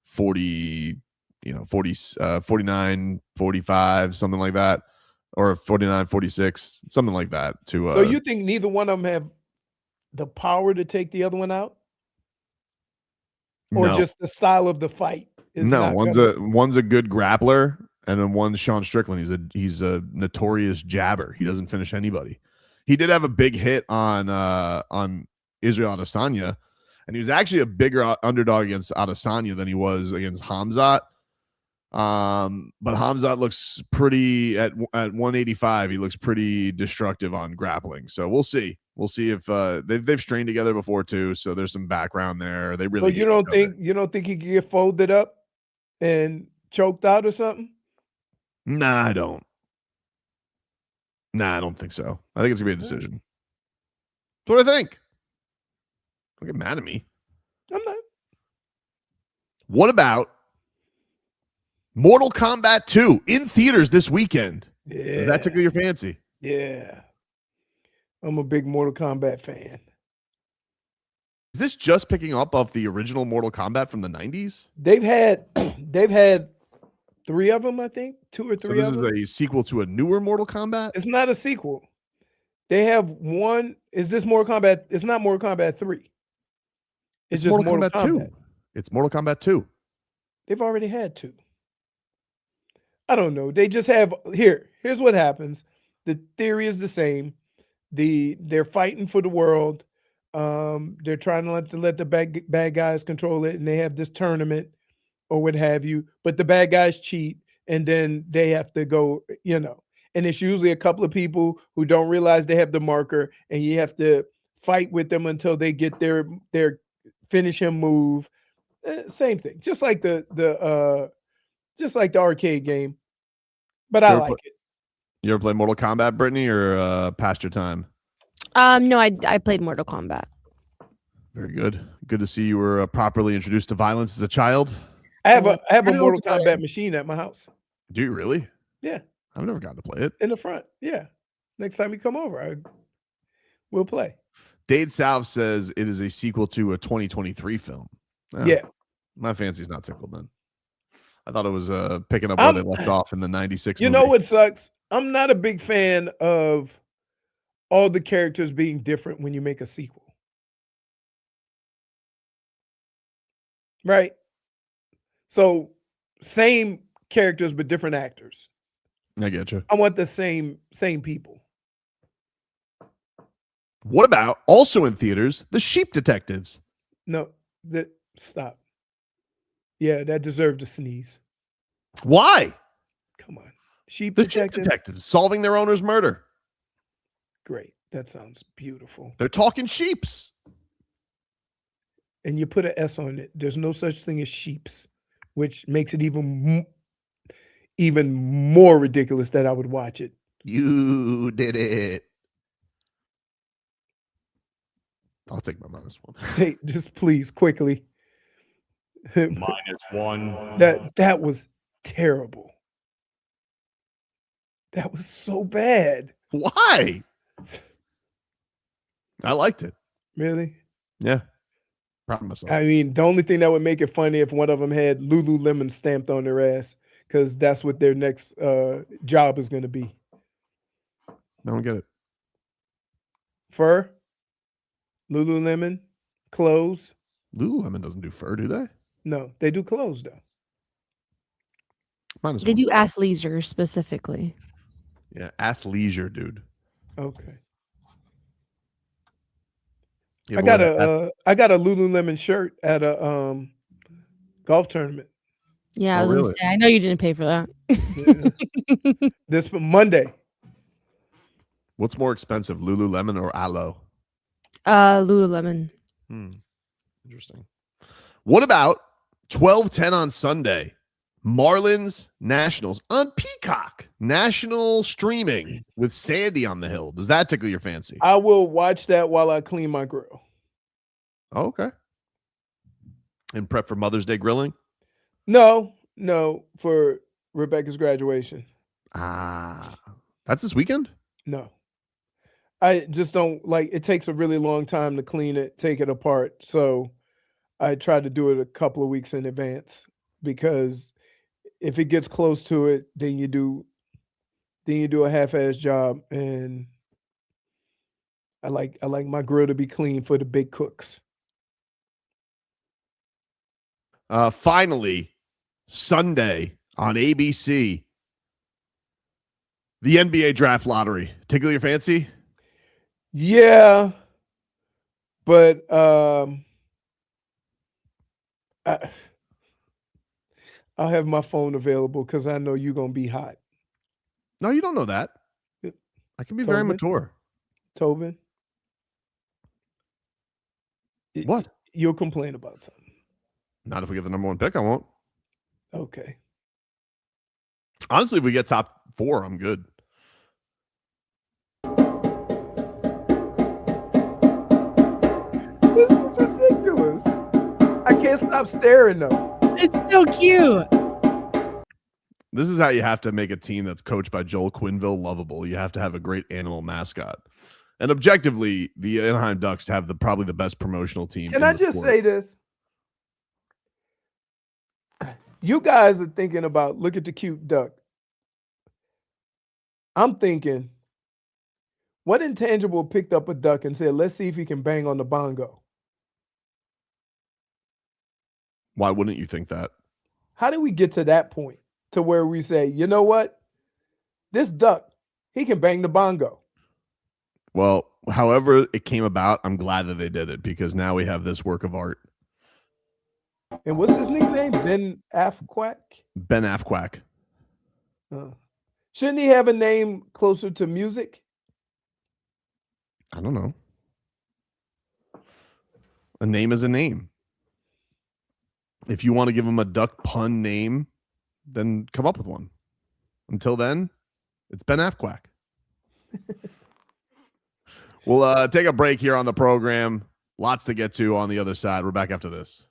A: 40, 49, 45, something like that, or 49, 46, something like that. So
C: you think neither one of them have the power to take the other one out? Or just the style of the fight?
A: No, one's a good grappler, and then one's Sean Strickland. He's a notorious jabber. He doesn't finish anybody. He did have a big hit on Israel Adesanya, and he was actually a bigger underdog against Adesanya than he was against Khamzat. But Khamzat looks pretty at 185. He looks pretty destructive on grappling. So we'll see. We'll see if they've strained together before too. So there's some background there. They really.
C: So you don't think he could get folded up and choked out or something?
A: Nah, I don't. Nah, I don't think so. I think it's gonna be a decision. That's what I think. Don't get mad at me.
C: I'm not.
A: What about Mortal Kombat 2 in theaters this weekend?
C: Yeah.
A: Does that tickle your fancy?
C: Yeah. I'm a big Mortal Kombat fan.
A: Is this just picking up off the original Mortal Kombat from the 90s?
C: They've had 3 of them, I think. 2 or 3 of them.
A: So this is a sequel to a newer Mortal Kombat?
C: It's not a sequel. They have one. Is this Mortal Kombat? It's not Mortal Kombat 3. It's just Mortal Kombat 2.
A: It's Mortal Kombat 2.
C: They've already had 2. I don't know. They just have here's what happens. The theory is the same. They're fighting for the world. They're trying to let the bad guys control it, and they have this tournament or what have you. But the bad guys cheat, and then they have to go, And it's usually a couple of people who don't realize they have the marker, and you have to fight with them until they get their finish him move. Same thing, just like the arcade game. But I like it.
A: You ever play Mortal Kombat, Brittany, or past your time?
D: No, I played Mortal Kombat.
A: Very good. Good to see you were properly introduced to violence as a child.
C: I have a Mortal Kombat machine at my house.
A: Do you really?
C: Yeah.
A: I've never gotten to play it.
C: In the front. Yeah. Next time you come over, we'll play.
A: Dade South says it is a sequel to a 2023 film.
C: Yeah.
A: My fancy's not tickled then. I thought it was picking up where they left off in the 96
C: You
A: movie.
C: know what sucks? I'm not a big fan of all the characters being different when you make a sequel. Right? So, same characters but different actors.
A: I get you.
C: I want the same people.
A: What about also in theaters, The Sheep Detectives?
C: No, stop. Yeah, that deserved a sneeze.
A: Why?
C: Come on. Sheep
A: The
C: Detective?
A: Sheep Detectives solving their owner's murder.
C: Great. That sounds beautiful.
A: They're talking sheeps.
C: And you put an S on it. There's no such thing as sheeps, which makes it even more ridiculous that I would watch it.
A: You did it. I'll take my -1.
C: Just please, quickly.
I: -1.
C: That was terrible. That was so bad.
A: Why? I liked it.
C: Really?
A: Yeah. Proud of myself.
C: I mean, the only thing that would make it funny if one of them had Lululemon stamped on their ass, because that's what their next job is going to be.
A: I don't get it.
C: Fur? Lululemon? Clothes?
A: Lululemon doesn't do fur, do they?
C: No, they do clothes, though.
A: -1.
D: They do athleisure specifically.
A: Yeah, athleisure, dude.
C: Okay.
A: You
C: I
A: ever
C: got a Lululemon shirt at a golf tournament.
D: Yeah, I
A: Oh,
D: was
A: really?
D: gonna say. I know you didn't pay for that.
C: Yeah. This Monday.
A: What's more expensive, Lululemon or Aloe?
D: Lululemon.
A: Interesting. What about 12:10 on Sunday? Marlins Nationals on Peacock. National streaming with Sandy on the hill. Does that tickle your fancy?
C: I will watch that while I clean my grill.
A: Oh, okay. And prep for Mother's Day grilling?
C: No, for Rebecca's graduation.
A: That's this weekend?
C: No. I just don't like it takes a really long time to clean it, take it apart. So I try to do it a couple of weeks in advance, because if it gets close to it, then you do a half-ass job, and I like my grill to be clean for the big cooks.
A: Finally, Sunday on ABC, the NBA draft lottery. Tickle your fancy?
C: Yeah, but I'll have my phone available because I know you're gonna be hot.
A: No, you don't know that. I can be very
C: Tobin?
A: mature.
C: Tobin,
A: What?
C: you'll complain about something.
A: Not if we get the number 1 pick, I won't.
C: Okay.
A: Honestly, if we get top 4, I'm good.
C: This is ridiculous. I can't stop staring though.
D: It's so cute.
A: This is how you have to make a team that's coached by Joel Quinville lovable. You have to have a great animal mascot. And objectively, the Anaheim Ducks have probably the best promotional team.
C: Can I just say this? You guys are thinking about, look at the cute duck. I'm thinking, what intangible picked up a duck and said, let's see if he can bang on the bongo?
A: Why wouldn't you think that?
C: How did we get to that point to where we say, you know what? This duck, he can bang the bongo.
A: Well, however it came about, I'm glad that they did it, because now we have this work of art.
C: And what's his nickname? Ben Afquack?
A: Ben Afquack.
C: Shouldn't he have a name closer to music?
A: I don't know. A name is a name. If you want to give him a duck pun name, then come up with one. Until then, it's Ben Afquack. We'll take a break here on the program. Lots to get to on the other side. We're back after this.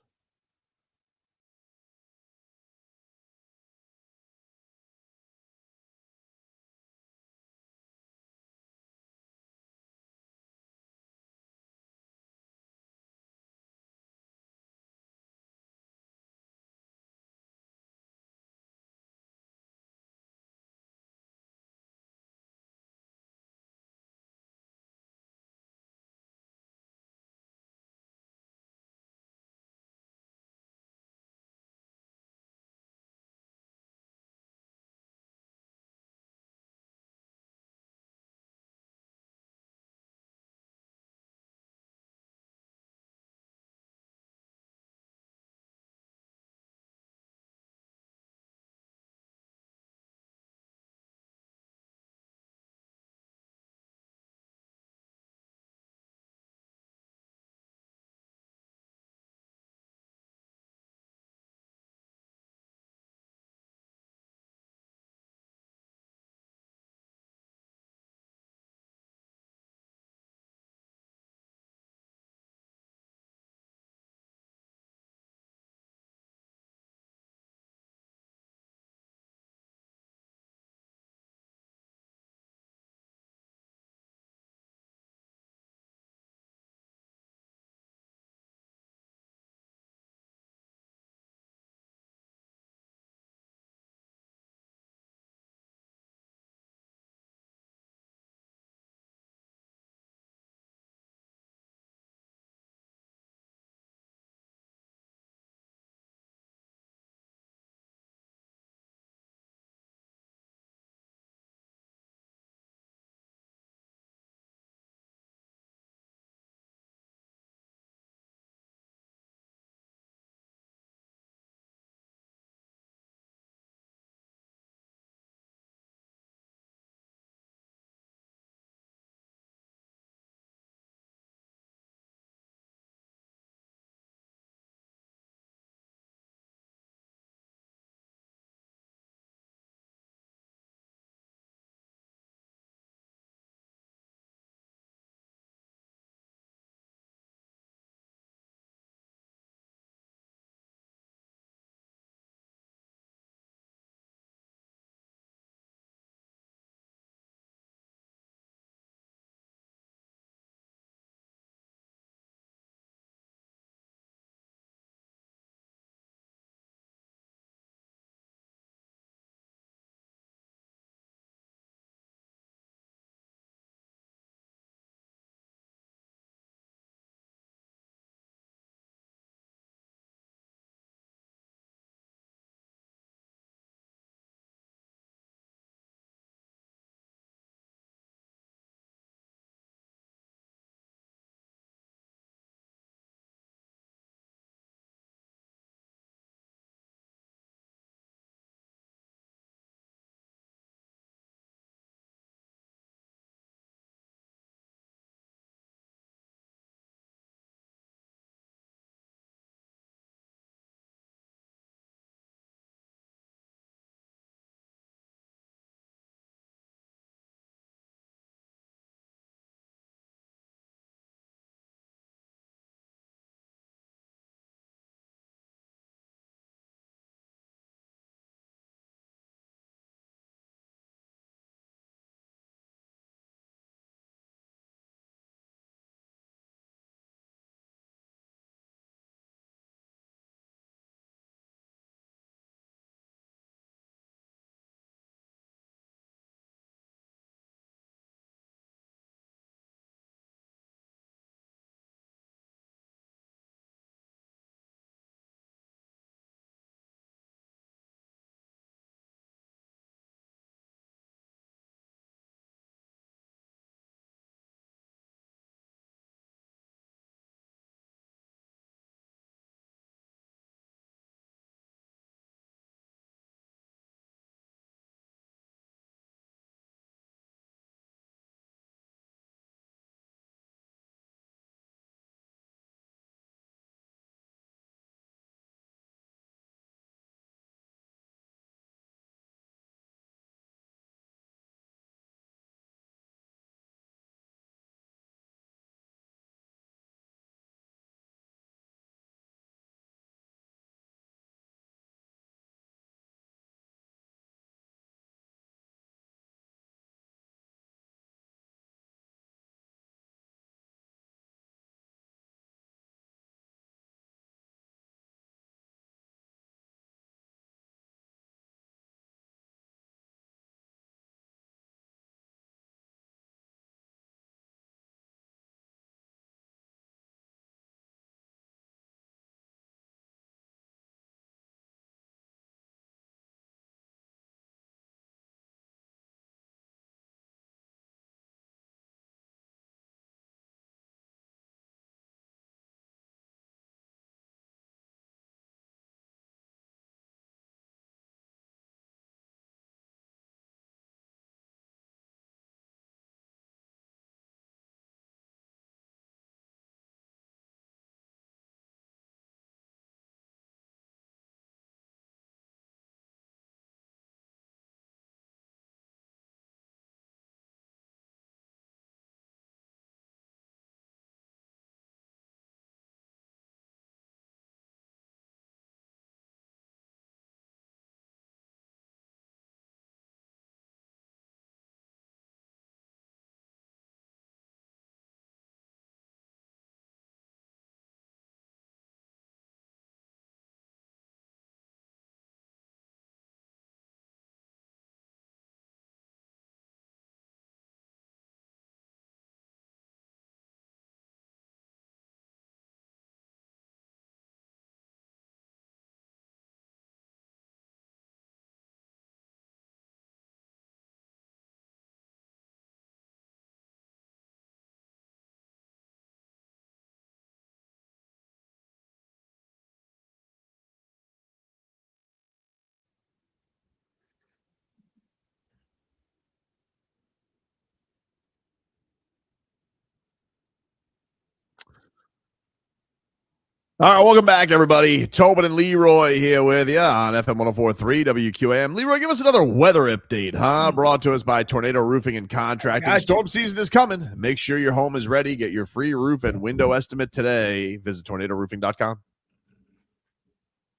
A: All right, welcome back, everybody. Tobin and Leroy here with you on FM 104.3 WQAM. Leroy, give us another weather update, huh? Brought to us by Tornado Roofing and Contracting. Storm season is coming. Make sure your home is ready. Get your free roof and window estimate today. Visit tornadoroofing.com.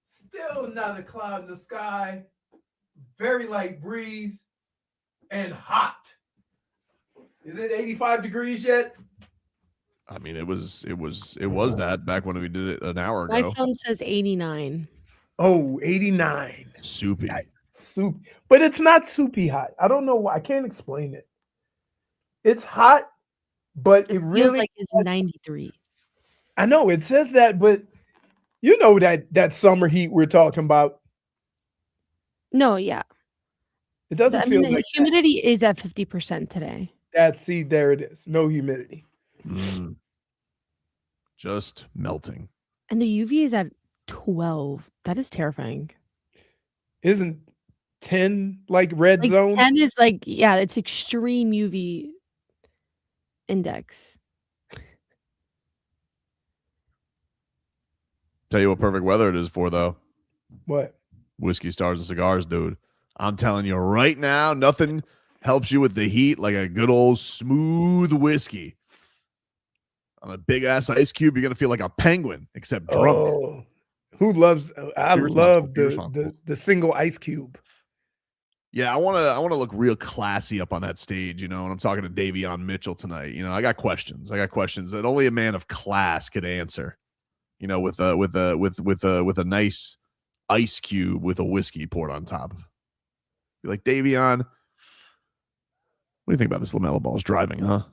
C: Still not a cloud in the sky. Very light breeze and hot. Is it 85 degrees yet?
A: I mean, it was that back when we did it an hour ago.
D: My phone says 89.
C: Oh, 89.
A: Soupy.
C: Soup. But it's not soupy hot. I don't know why. I can't explain it. It's hot, but it really
D: feels like it's 93.
C: I know it says that, but you know that summer heat we're talking about.
D: No, yeah.
C: It doesn't feel
D: the
C: like
D: humidity is at 50% today.
C: see, there it is. No humidity.
A: Just melting.
D: And the UV is at 12. That is terrifying.
C: Isn't 10 like red zone?
D: 10 is like, yeah, it's extreme UV index.
A: Tell you what perfect weather it is for, though.
C: What?
A: Whiskey, Stars, and Cigars, dude. I'm telling you right now, nothing helps you with the heat like a good old smooth whiskey. On a big ass ice cube, you're gonna feel like a penguin, except drunk.
C: Oh, who loves? I love the single ice cube.
A: Yeah, I wanna look real classy up on that stage, you know. And I'm talking to Davion Mitchell tonight. You know, I got questions that only a man of class could answer. You know, with a nice ice cube with a whiskey poured on top. Be like, Davion, what do you think about this LaMelo Ball's driving, huh?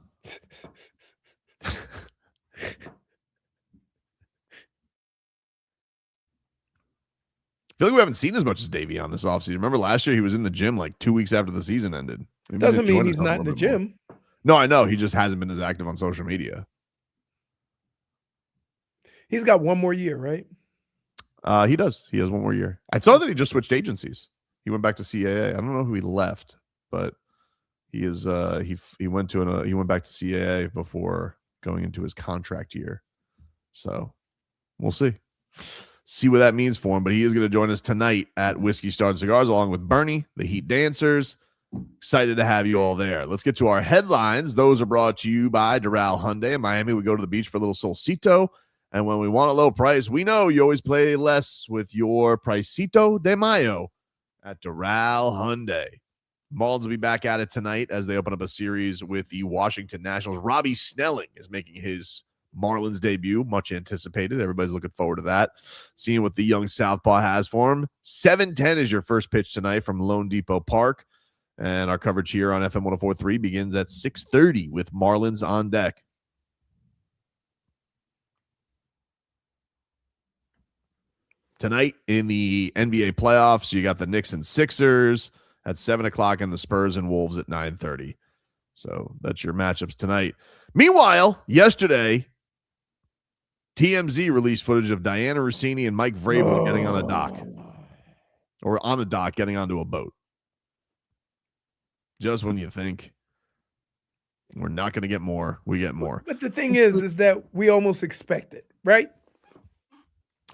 A: I feel like we haven't seen as much as Davion this offseason. Remember last year he was in the gym like 2 weeks after the season ended.
C: Doesn't mean he's not in the gym.
A: No, I know. He just hasn't been as active on social media.
C: He's got one more year, right?
A: He does. He has one more year. I saw that he just switched agencies. He went back to CAA. I don't know who he left, but he is he went back to CAA before going into his contract year. So we'll see what that means for him. But he is going to join us tonight at Whiskey, Stars, and Cigars along with Bernie, the Heat Dancers. Excited to have you all there. Let's get to our headlines. Those are brought to you by Doral Hyundai. In Miami, we go to the beach for a little solcito. And when we want a low price, we know you always play less with your Pricito de Mayo at Doral Hyundai. Marlins will be back at it tonight as they open up a series with the Washington Nationals. Robbie Snelling is making his Marlins debut, much anticipated. Everybody's looking forward to that. Seeing what the young Southpaw has for him. 7:10 is your first pitch tonight from Lone Depot Park. And our coverage here on FM 104.3 begins at 6:30 with Marlins on deck. Tonight in the NBA playoffs, you got the Knicks and Sixers at 7 o'clock and the Spurs and Wolves at 9:30. So that's your matchups tonight. Meanwhile, yesterday, TMZ released footage of Diana Rossini and Mike Vrabel getting on a dock. Or on a dock, getting onto a boat. Just when you think we're not going to get more, we get more.
C: But the thing is that we almost expect it, right?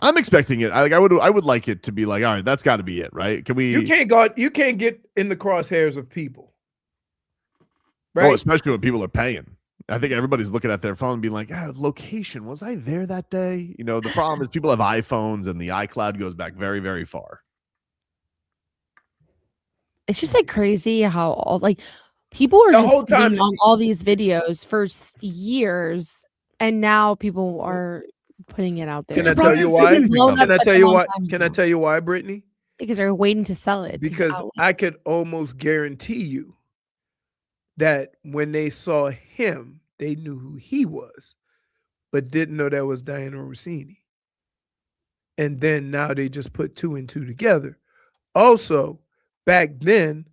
A: I'm expecting it. I would like it to be like, all right, that's got to be it, right? Can we?
C: You can't get in the crosshairs of people, right?
A: Oh, especially when people are paying. I think everybody's looking at their phone and being like, location, was I there that day? You know, the problem is people have iPhones and the iCloud goes back very, very far.
D: It's just like crazy how people are just sitting on all these videos for years, and now people are putting it out there.
C: Can I tell you why? Can I tell you why, Brittany?
D: Because they're waiting to sell it.
C: Because I could almost guarantee you that when they saw him, they knew who he was, but didn't know that was Diana Rossini. And then now they just put two and two together. Also, back then,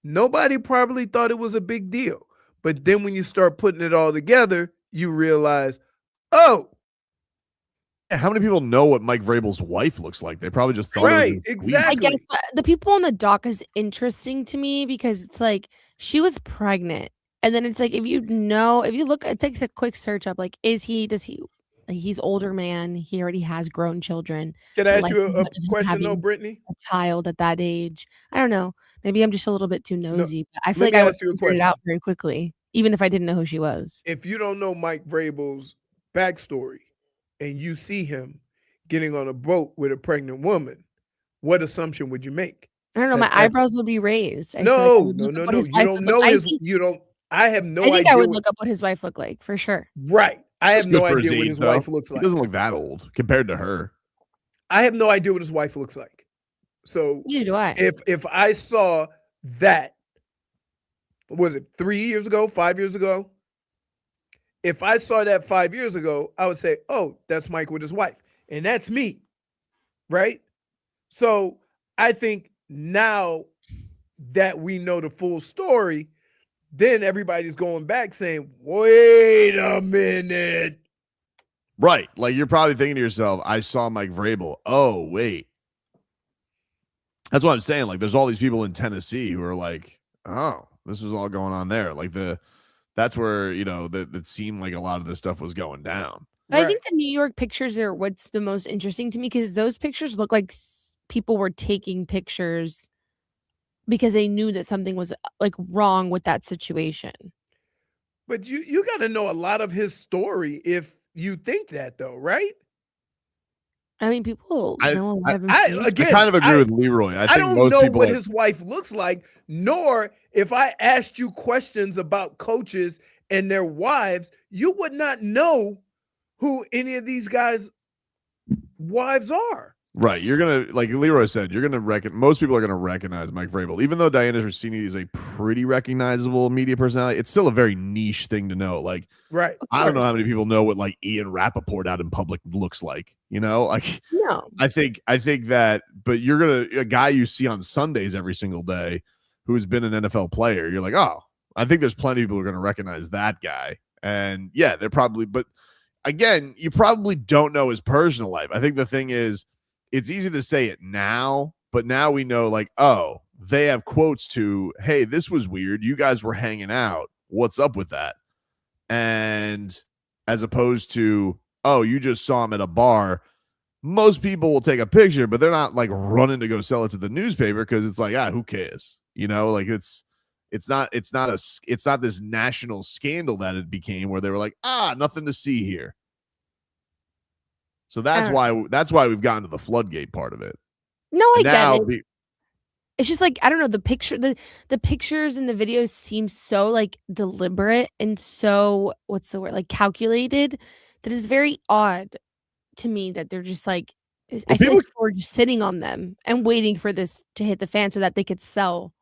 C: nobody probably thought it was a big deal. But then when you start putting it all together, you realize, oh.
A: How many people know what Mike Vrabel's wife looks like? They probably just thought
C: right, exactly.
D: I guess the people on the dock is interesting to me because it's like she was pregnant. And then it's like, if you look, it takes a quick search up, like, does he he's older man. He already has grown children.
C: Can I
D: The
C: ask you a
D: likelihood of him
C: question though,
D: having
C: Brittany?
D: a child at that age, I don't know. Maybe I'm just a little bit too
C: No,
D: nosy. But I feel
C: let
D: like
C: me
D: I would
C: ask you a
D: figure it
C: question.
D: out very quickly, even if I didn't know who she was.
C: If you don't know Mike Vrabel's backstory and you see him getting on a boat with a pregnant woman, what assumption would you make?
D: I don't know. My eyebrows would be raised. I feel like I
C: No,
D: would
C: no,
D: look
C: no,
D: up what
C: no.
D: his
C: You
D: wife
C: don't
D: would
C: know
D: look.
C: his. You don't. I have no
D: I think
C: idea.
D: I would look up what his wife looked like for sure.
C: Right. I have
A: That's good
C: no
A: for his
C: idea what
A: age,
C: his
A: though.
C: wife looks
A: He
C: like.
A: doesn't look that old compared to her.
C: I have no idea what his wife looks like. So
D: Neither do I.
C: if I saw that, was it 3 years ago, 5 years ago? If I saw that 5 years ago, I would say, "Oh, that's Mike with his wife," and that's me, right? So I think now that we know the full story, then everybody's going back saying, "Wait a minute."
A: Right. Like you're probably thinking to yourself, I saw Mike Vrabel. Oh, wait. That's what I'm saying. Like there's all these people in Tennessee who are like, oh, this was all going on there. Like that's where, that seemed like a lot of this stuff was going down.
D: I think the New York pictures are what's the most interesting to me because those pictures look like people were taking pictures because they knew that something was like wrong with that situation.
C: But you got to know a lot of his story if you think that, though, right?
D: I mean, people know a lot of
C: I
D: information.
A: kind of agree with Leroy. I think
C: don't
A: most
C: know
A: people
C: what
A: are-
C: his wife looks like, nor if I asked you questions about coaches and their wives, you would not know who any of these guys' wives are.
A: Right. You're going to, like Leroy said, you're going to most people are going to recognize Mike Vrabel. Even though Diana Rossini is a pretty recognizable media personality, it's still a very niche thing to know. Like,
C: right.
A: I don't know how many people know what like Ian Rappaport out in public looks like, like,
D: no,
A: I think that, but you're going to, a guy you see on Sundays every single day who's been an NFL player, you're like, oh, I think there's plenty of people who are going to recognize that guy. And yeah, they're probably, but again, you probably don't know his personal life. I think the thing is, it's easy to say it now, but now we know, like, oh, they have quotes to, hey, this was weird. You guys were hanging out. What's up with that? And as opposed to, oh, you just saw him at a bar. Most people will take a picture, but they're not like running to go sell it to the newspaper because it's like, who cares? Like it's not this national scandal that it became where they were like, nothing to see here. So that's why we've gotten to the floodgate part of it.
D: No, I
A: now,
D: get it. It's just like, I don't know, the pictures and the videos seem so like deliberate and so, what's the word, like calculated, that is very odd to me that they're just like, I feel like people are just sitting on them and waiting for this to hit the fan so that they could sell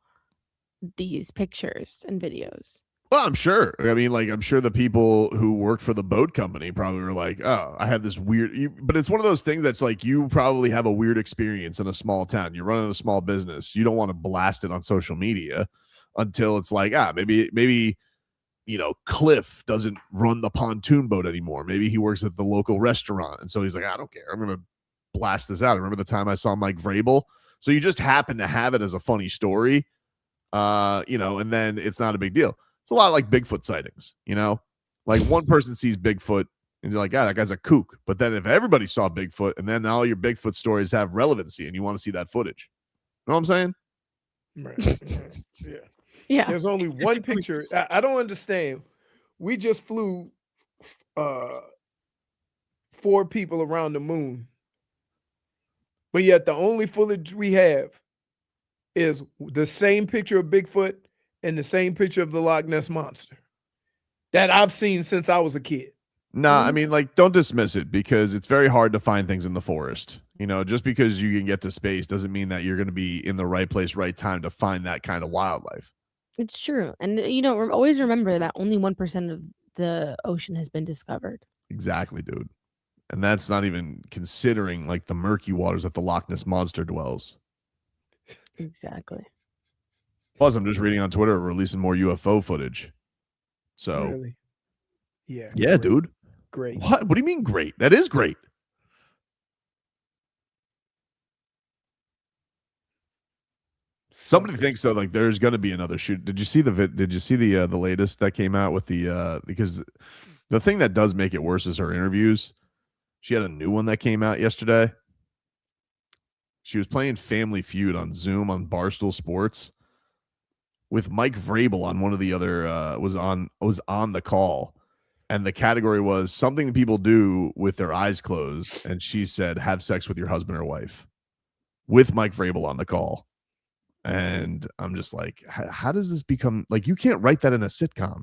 D: these pictures and videos.
A: Well, I'm sure. I mean, like, I'm sure the people who worked for the boat company probably were like, oh, I had this weird, but it's one of those things that's like, you probably have a weird experience in a small town. You're running a small business. You don't want to blast it on social media until it's like, maybe, Cliff doesn't run the pontoon boat anymore. Maybe he works at the local restaurant. And so he's like, I don't care. I'm going to blast this out. I remember the time I saw Mike Vrabel. So you just happen to have it as a funny story, and then it's not a big deal. It's a lot like Bigfoot sightings, like one person sees Bigfoot and you're like, that guy's a kook. But then if everybody saw Bigfoot and then all your Bigfoot stories have relevancy and you want to see that footage, you know what I'm saying?
C: Right. Yeah.
D: Yeah.
C: There's only one picture. I don't understand. We just flew 4 people around the moon. But yet the only footage we have is the same picture of Bigfoot and the same picture of the Loch Ness Monster that I've seen since I was a kid.
A: Nah, I mean, like, don't dismiss it because it's very hard to find things in the forest. Just because you can get to space doesn't mean that you're going to be in the right place, right time to find that kind of wildlife.
D: It's true. And, always remember that only 1% of the ocean has been discovered.
A: Exactly, dude. And that's not even considering, like, the murky waters that the Loch Ness Monster dwells.
D: Exactly.
A: Plus, I'm just reading on Twitter, releasing more UFO footage. So,
C: really? Yeah,
A: great. Dude.
C: Great.
A: What do you mean great? That is great. Somebody thinks so. Like, there's going to be another shoot. Did you see the latest that came out with the because the thing that does make it worse is her interviews. She had a new one that came out yesterday. She was playing Family Feud on Zoom on Barstool Sports with Mike Vrabel on one of the other was on the call, and the category was something people do with their eyes closed, and she said have sex with your husband or wife with Mike Vrabel on the call. And I'm just like, how does this become like, you can't write that in a sitcom?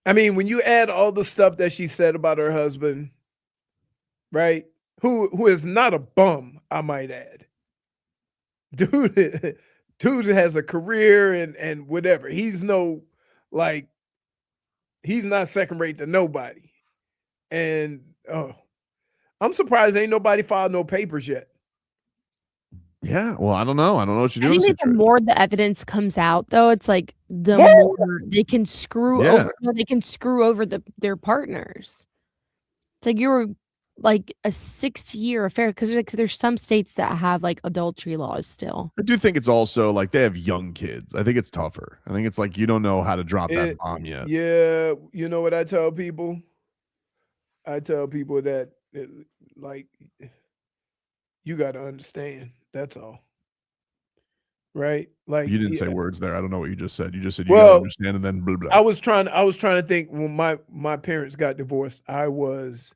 C: I mean, when you add all the stuff that she said about her husband, right? Who is not a bum, I might add. Dude has a career and whatever. He's no like he's not second rate to nobody. And I'm surprised ain't nobody filed no papers yet.
A: Yeah, well, I don't know. I don't know what you do.
D: I
A: in a
D: think that the
A: situation.
D: more the evidence comes out, though, it's like the
C: More?
D: more they can screw
A: Yeah.
D: over. No, they can screw over their partners. It's like you were like a 6-year affair because there's some states that have like adultery laws still.
A: I do think it's also like they have young kids. I think it's tougher. I think it's like you don't know how to drop that bomb yet.
C: Yeah, you know what I tell people? I tell people that like you got to understand. That's all. Right? Like
A: You didn't say words there. I don't know what you just said. You just said you
C: Well,
A: gotta understand, and then blah blah.
C: I was trying to think when my parents got divorced. I was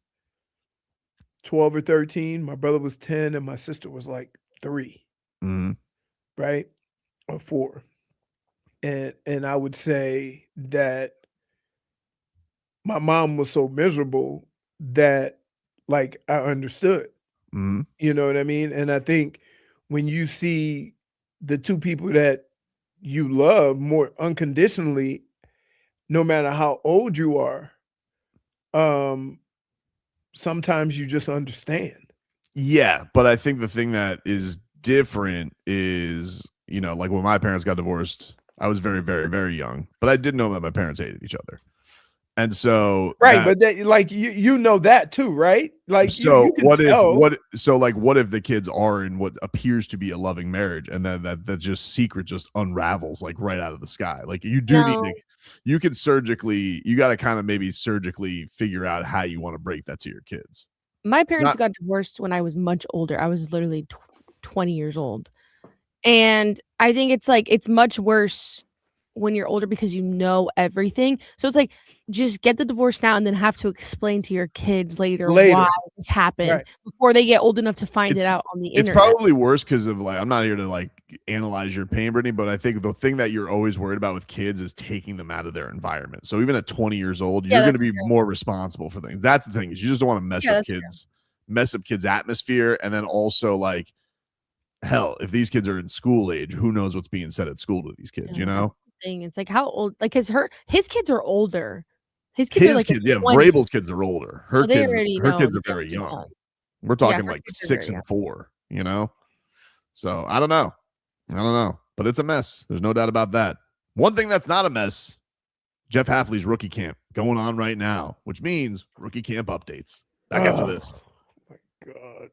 C: 12 or 13. My brother was 10 and my sister was like 3,
A: Mhm.
C: right? Or 4. And I would say that my mom was so miserable that like I understood.
A: Mhm.
C: You know what I mean? And I think when you see the two people that you love more unconditionally, no matter how old you are, sometimes you just understand.
A: Yeah, but I think the thing that is different is, like when my parents got divorced, I was very, very, very young, but I did know that my parents hated each other. And so
C: Right, but that like you know that too, right? Like you can
A: what
C: tell.
A: if the kids are in what appears to be a loving marriage, and then that just secret just unravels like right out of the sky? Like you do need to, you got to kind of maybe surgically figure out how you want to break that to your kids.
D: My parents
A: Not-
D: got divorced when I was much older. I was literally 20 years old. And I think it's like it's much worse when you're older because you know everything. So it's like just get the divorce now and then have to explain to your kids later why this happened
C: Right.
D: before they get old enough to find it
A: It's-
D: out on the
A: It's
D: internet.
A: probably worse because of like, I'm not here to like analyze your pain, Brittany, but I think the thing that you're always worried about with kids is taking them out of their environment. So even at 20 years old, you're going to be more responsible for things. That's the thing, is you just don't want to mess up kids' atmosphere. And then also like, hell, if these kids are in school age, who knows what's being said at school to these kids, you know?
D: Thing. It's like how old, like his kids are older. His kids are like
A: kids,
D: in
A: yeah,
D: 20s.
A: Vrabel's kids are older. Her
D: So they
A: kids,
D: already
A: her
D: know
A: kids
D: the
A: are very
D: damage is
A: young.
D: done.
A: We're talking
D: her
A: like
D: kids are
A: 6
D: very
A: and 4, you know? So I don't know. But it's a mess. There's no doubt about that. One thing that's not a mess, Jeff Hafley's rookie camp going on right now, which means rookie camp updates. Back after this.
C: My God.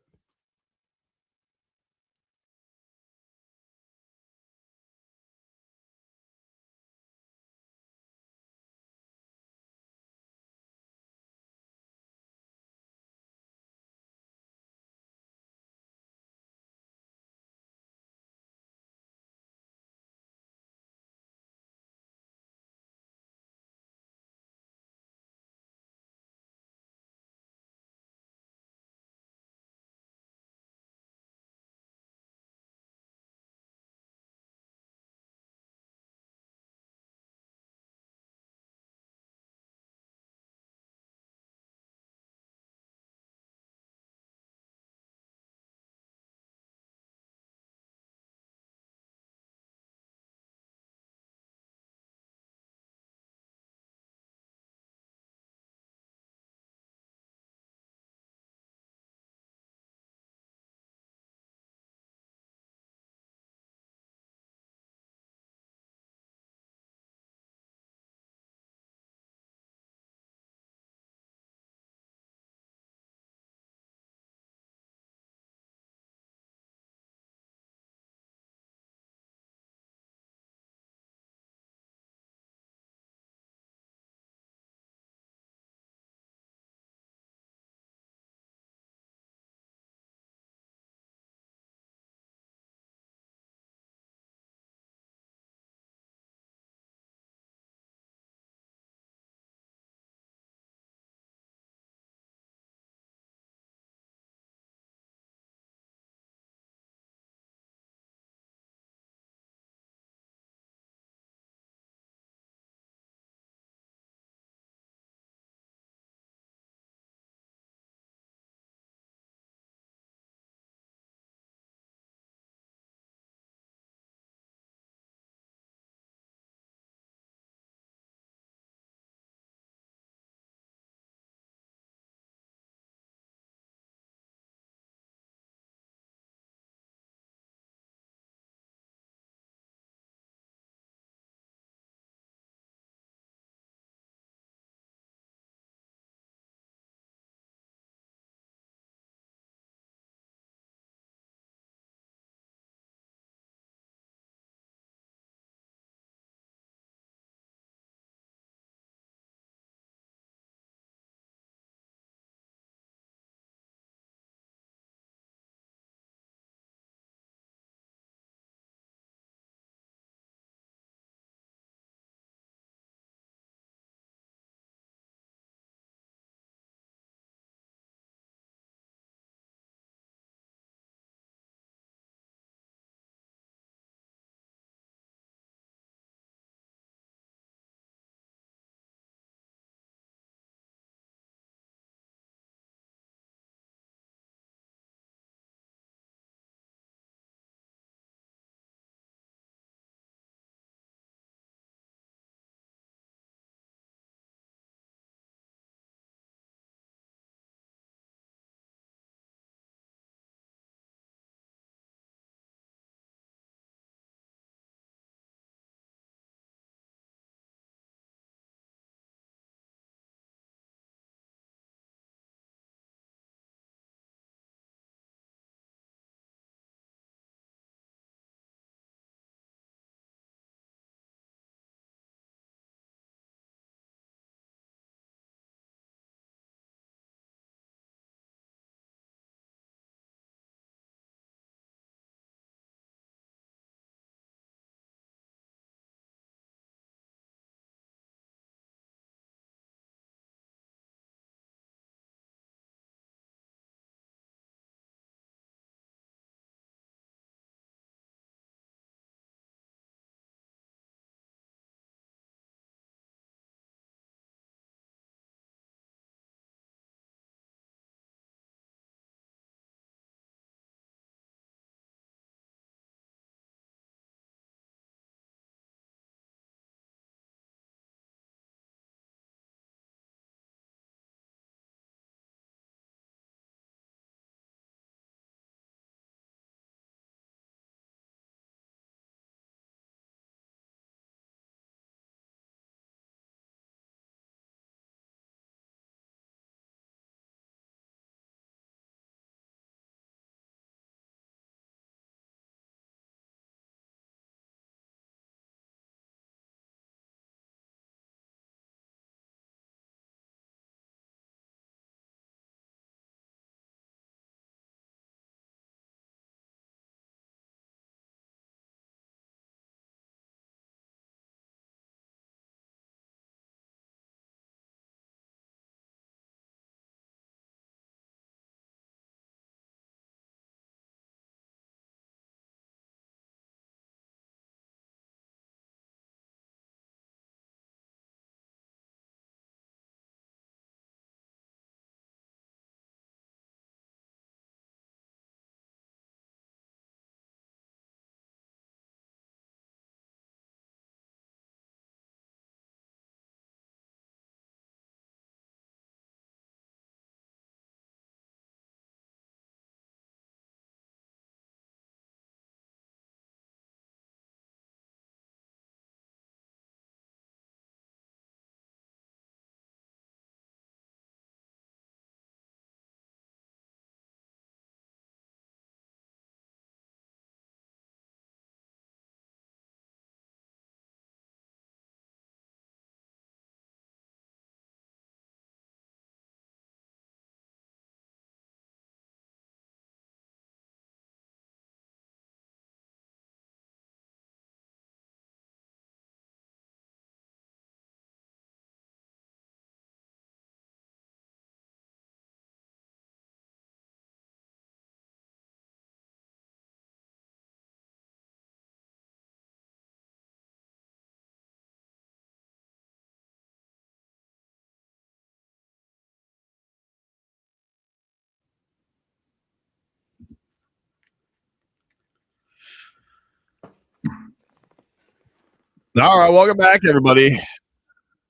A: All right, welcome back, everybody.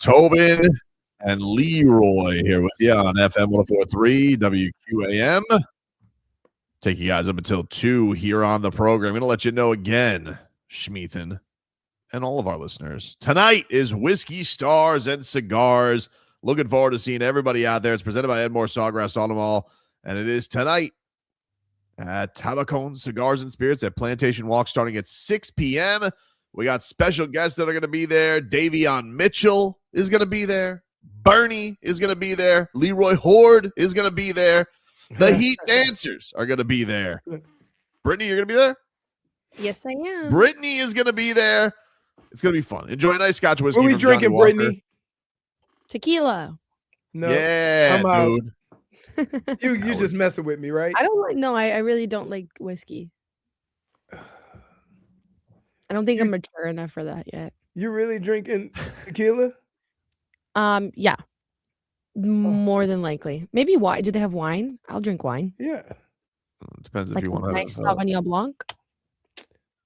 A: Tobin and Leroy here with you on FM 104.3 WQAM. Take you guys up until 2 here on the program. I'm going to let you know again, Schmeathan, and all of our listeners. Tonight is Whiskey, Stars, and Cigars. Looking forward to seeing everybody out there. It's presented by Edmore Sawgrass Automall, and it is tonight at Tabacone Cigars and Spirits at Plantation Walk starting at 6 p.m. We got special guests that are going to be there. Davion Mitchell is going to be there. Bernie is going to be there. Leroy Horde is going to be there. The Heat Dancers are going to be there. Brittany, you're going to be there?
D: Yes, I am.
A: Brittany is going to be there. It's going to be fun. Enjoy a nice Scotch whiskey.
C: What are we
A: from
C: drinking,
A: Johnny Walker.
C: Brittany?
D: Tequila.
C: No.
A: Yeah,
C: I'm out.
A: dude.
C: You just messing with me, right?
D: I don't like. No, I really don't like whiskey. I don't think I'm mature enough for that yet.
C: You really drinking tequila?
D: Yeah. More than likely. Maybe wine. Do they have wine? I'll drink wine.
C: Yeah.
A: Depends if
D: Like
A: you
D: a
A: want to.
D: nice Sauvignon Blanc.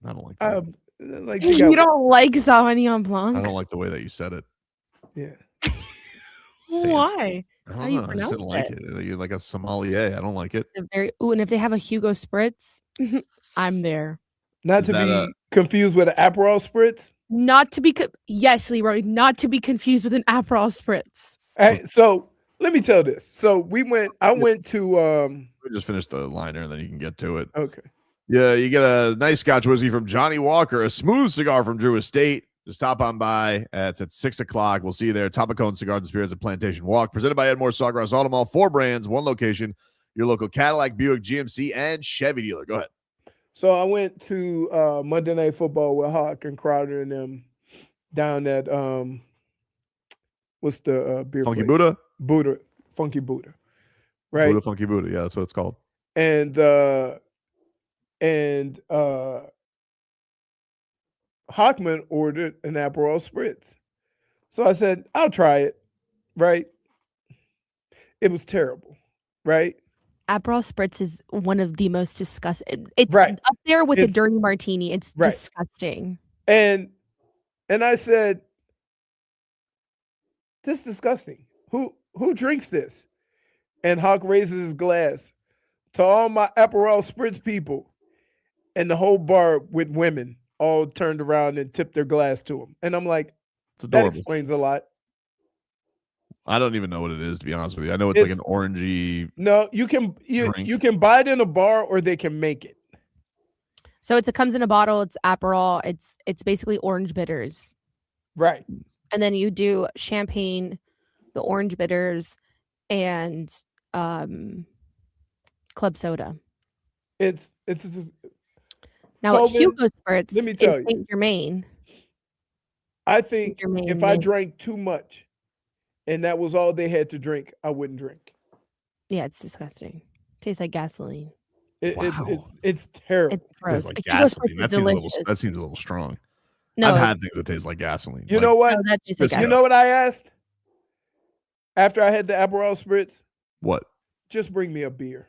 A: I don't like that.
C: Like
D: You don't like Sauvignon Blanc?
A: I don't like the way that you said it.
C: Yeah.
D: Why?
A: I
D: That's how
A: don't
D: you
A: know. I just
D: pronounce
A: didn't like it. You're like a sommelier. I don't like it.
D: It's a very and if they have a Hugo Spritz, I'm there.
C: Not
A: Is
C: to
A: that
C: be confused with an Aperol Spritz.
D: Not to be yes, Leroy. Not to be confused with an Aperol Spritz.
C: So let me tell this. So I went to
A: We just finished the liner and then you can get to it.
C: Okay.
A: Yeah, you get a nice Scotch whiskey from Johnny Walker, a smooth cigar from Drew Estate. Just stop on by. It's at 6 o'clock. We'll see you there. Tabacone Cigars and Spirits at Plantation Walk. Presented by Edmore Sawgrass Automall. 4 brands, 1 location. Your local Cadillac, Buick, GMC, and Chevy dealer. Go ahead.
C: So I went to Monday Night Football with Hawk and Crowder and them down at what's the beer
A: Funky
C: place?
A: Buddha?
C: Funky Buddha. Right?
A: Buddha, Funky Buddha. Yeah, that's what it's called.
C: And Hockman ordered an Aperol Spritz. So I said, I'll try it. Right? It was terrible. Right?
D: Aperol Spritz is one of the most disgusting. It's
C: Right.
D: up there with a
C: It's-
D: dirty martini. It's
C: Right.
D: disgusting.
C: And I said, this is disgusting. Who drinks this? And Hawk raises his glass to all my Aperol Spritz people. And the whole bar with women all turned around and tipped their glass to him. And I'm like,
A: It's
C: that
A: adorable.
C: explains a lot.
A: I don't even know what it is, to be honest with you. I know it's like an orangey.
C: No, you can buy it in a bar or they can make it.
D: So it comes in a bottle. It's Aperol. It's basically orange bitters,
C: Right.
D: and then you do champagne, the orange bitters, and club soda.
C: It's just,
D: Now at
C: Tobin,
D: Hugo Spritz,
C: let me tell
D: it's
C: you.
D: Saint Germain.
C: I think
D: Germain
C: if I
D: mint.
C: drank too much and that was all they had to drink, I wouldn't drink.
D: Yeah, it's disgusting. Tastes like gasoline.
C: It's terrible.
D: It's gross.
A: Tastes like
D: A Hugo
A: gasoline.
D: Spritz
A: That
D: is
A: seems,
D: delicious.
A: that seems a little strong.
D: No,
A: I've had things that taste like gasoline.
C: You
A: Like,
C: know what?
D: No, that tastes like
A: Listen,
C: You
D: gasoline.
C: know what I asked? After I had the Aperol Spritz,
A: what?
C: just bring me a beer.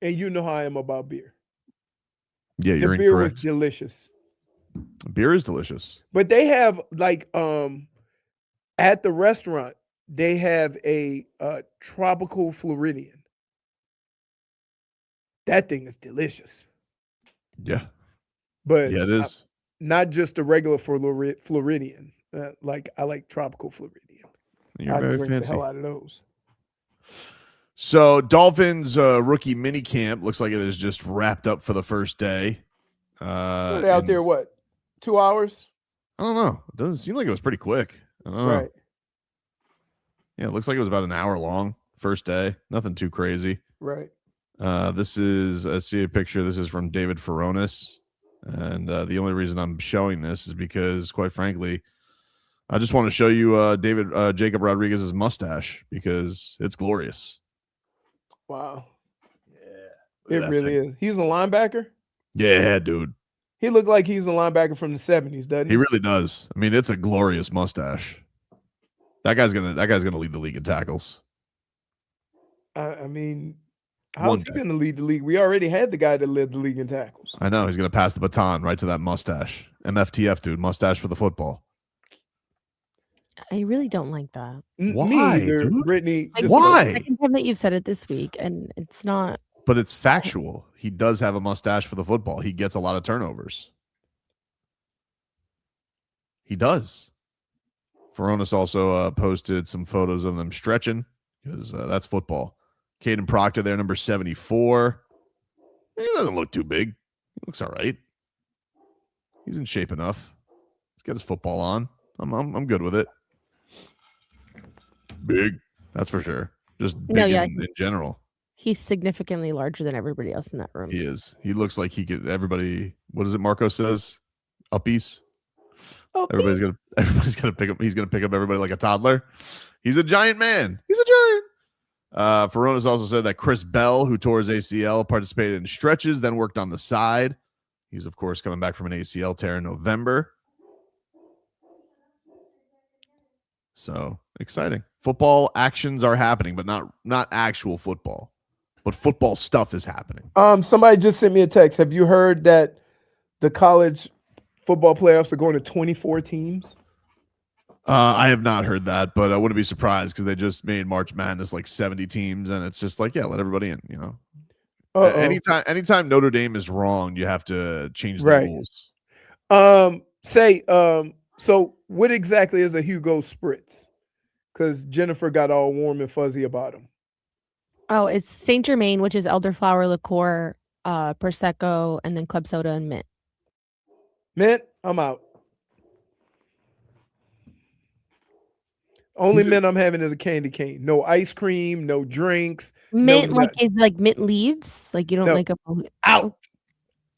C: And you know how I am about beer.
A: Yeah,
C: The
A: you're
C: beer was
A: incorrect.
C: delicious.
A: Beer is delicious.
C: But they have like at the restaurant, they have a tropical Floridian. That thing is delicious.
A: Yeah.
C: But
A: Yeah, it is.
C: not just a regular Floridian. Like I like tropical Floridian.
A: You're
C: I
A: very
C: drink
A: fancy.
C: the hell out of those.
A: So Dolphins rookie mini camp looks like it is just wrapped up for the first day.
C: They out there, what, 2 hours?
A: I don't know. It doesn't seem like it was pretty quick. I don't know.
C: Right.
A: Yeah, it looks like it was about an hour long. First day. Nothing too crazy.
C: Right.
A: This is, I see a picture. This is from David Furones. And the only reason I'm showing this is because, quite frankly, I just want to show you Jacob Rodriguez's mustache because it's glorious.
C: Wow.
A: Look at
C: It
A: that
C: really
A: thing.
C: is. He's a linebacker.
A: Yeah, dude.
C: He looked like he's a linebacker from the 70s, doesn't he?
A: He really does. I mean, it's a glorious mustache. That guy's gonna lead the league in tackles.
C: I mean, How's he going to lead the league? We already had the guy that led the league in tackles.
A: I know he's going to pass the baton right to that mustache. MFTF, dude, mustache for the football.
D: I really don't like that.
A: Why,
C: Me either,
A: dude?
C: Brittany.
D: Like,
C: Just
A: why?
D: It's the second time that you've said it this week, and it's not.
A: But it's factual. He does have a mustache for the football. He gets a lot of turnovers. He does. Furones also posted some photos of them stretching because that's football. Caden Proctor there, number 74. He doesn't look too big. He looks all right. He's in shape enough. He's got his football on. I'm good with it. Big, that's for sure. Just big in general.
D: He's significantly larger than everybody else in that room.
A: He is. He looks like he could. Everybody. What is it? Marco says, uppies. Everybody's gonna pick up. He's gonna pick up everybody like a toddler. He's a giant man. He's a giant. Furones also said that Chris Bell, who tore his ACL, participated in stretches, then worked on the side. He's of course coming back from an ACL tear in November. So exciting. Football actions are happening, but not actual football. But football stuff is happening.
C: Somebody just sent me a text. Have you heard that the college football playoffs are going to 24 teams?
A: I have not heard that, but I wouldn't be surprised because they just made March Madness like 70 teams, and it's just like, yeah, let everybody in, you know. Anytime Notre Dame is wrong, you have to change the rules.
C: So what exactly is a Hugo Spritz? Because Jennifer got all warm and fuzzy about him.
D: Oh, it's Saint Germain, which is elderflower liqueur, prosecco, and then club soda and mint.
C: Mint, I'm out. Only mint I'm having is a candy cane. No ice cream, no drinks.
D: Mint, it's like mint leaves. Like you don't like a
C: out.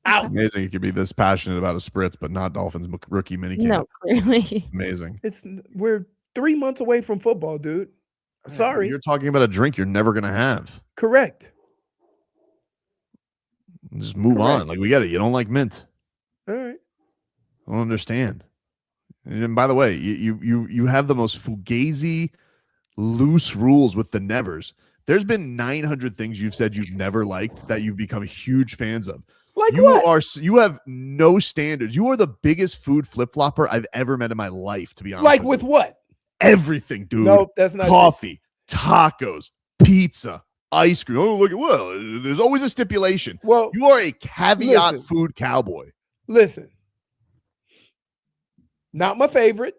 A: It's amazing you could be this passionate about a spritz, but not Dolphins rookie minicamp.
D: No, clearly.
A: Amazing.
C: We're 3 months away from football, dude. Sorry.
A: You're talking about a drink you're never gonna have.
C: Correct.
A: Just move on. Like we get it. You don't like mint.
C: All right.
A: I don't understand. And by the way, you have the most fugazi, loose rules with the nevers. There's been 900 things you've said you've never liked that you've become huge fans of.
C: Like
A: you have no standards. You are the biggest food flip-flopper I've ever met in my life, to be honest.
C: Like with what?
A: Everything, dude.
C: No, that's not
A: coffee, tacos, pizza, ice cream. Oh, look at there's always a stipulation.
C: Well,
A: you are a caveat food cowboy.
C: Listen. Not my favorite,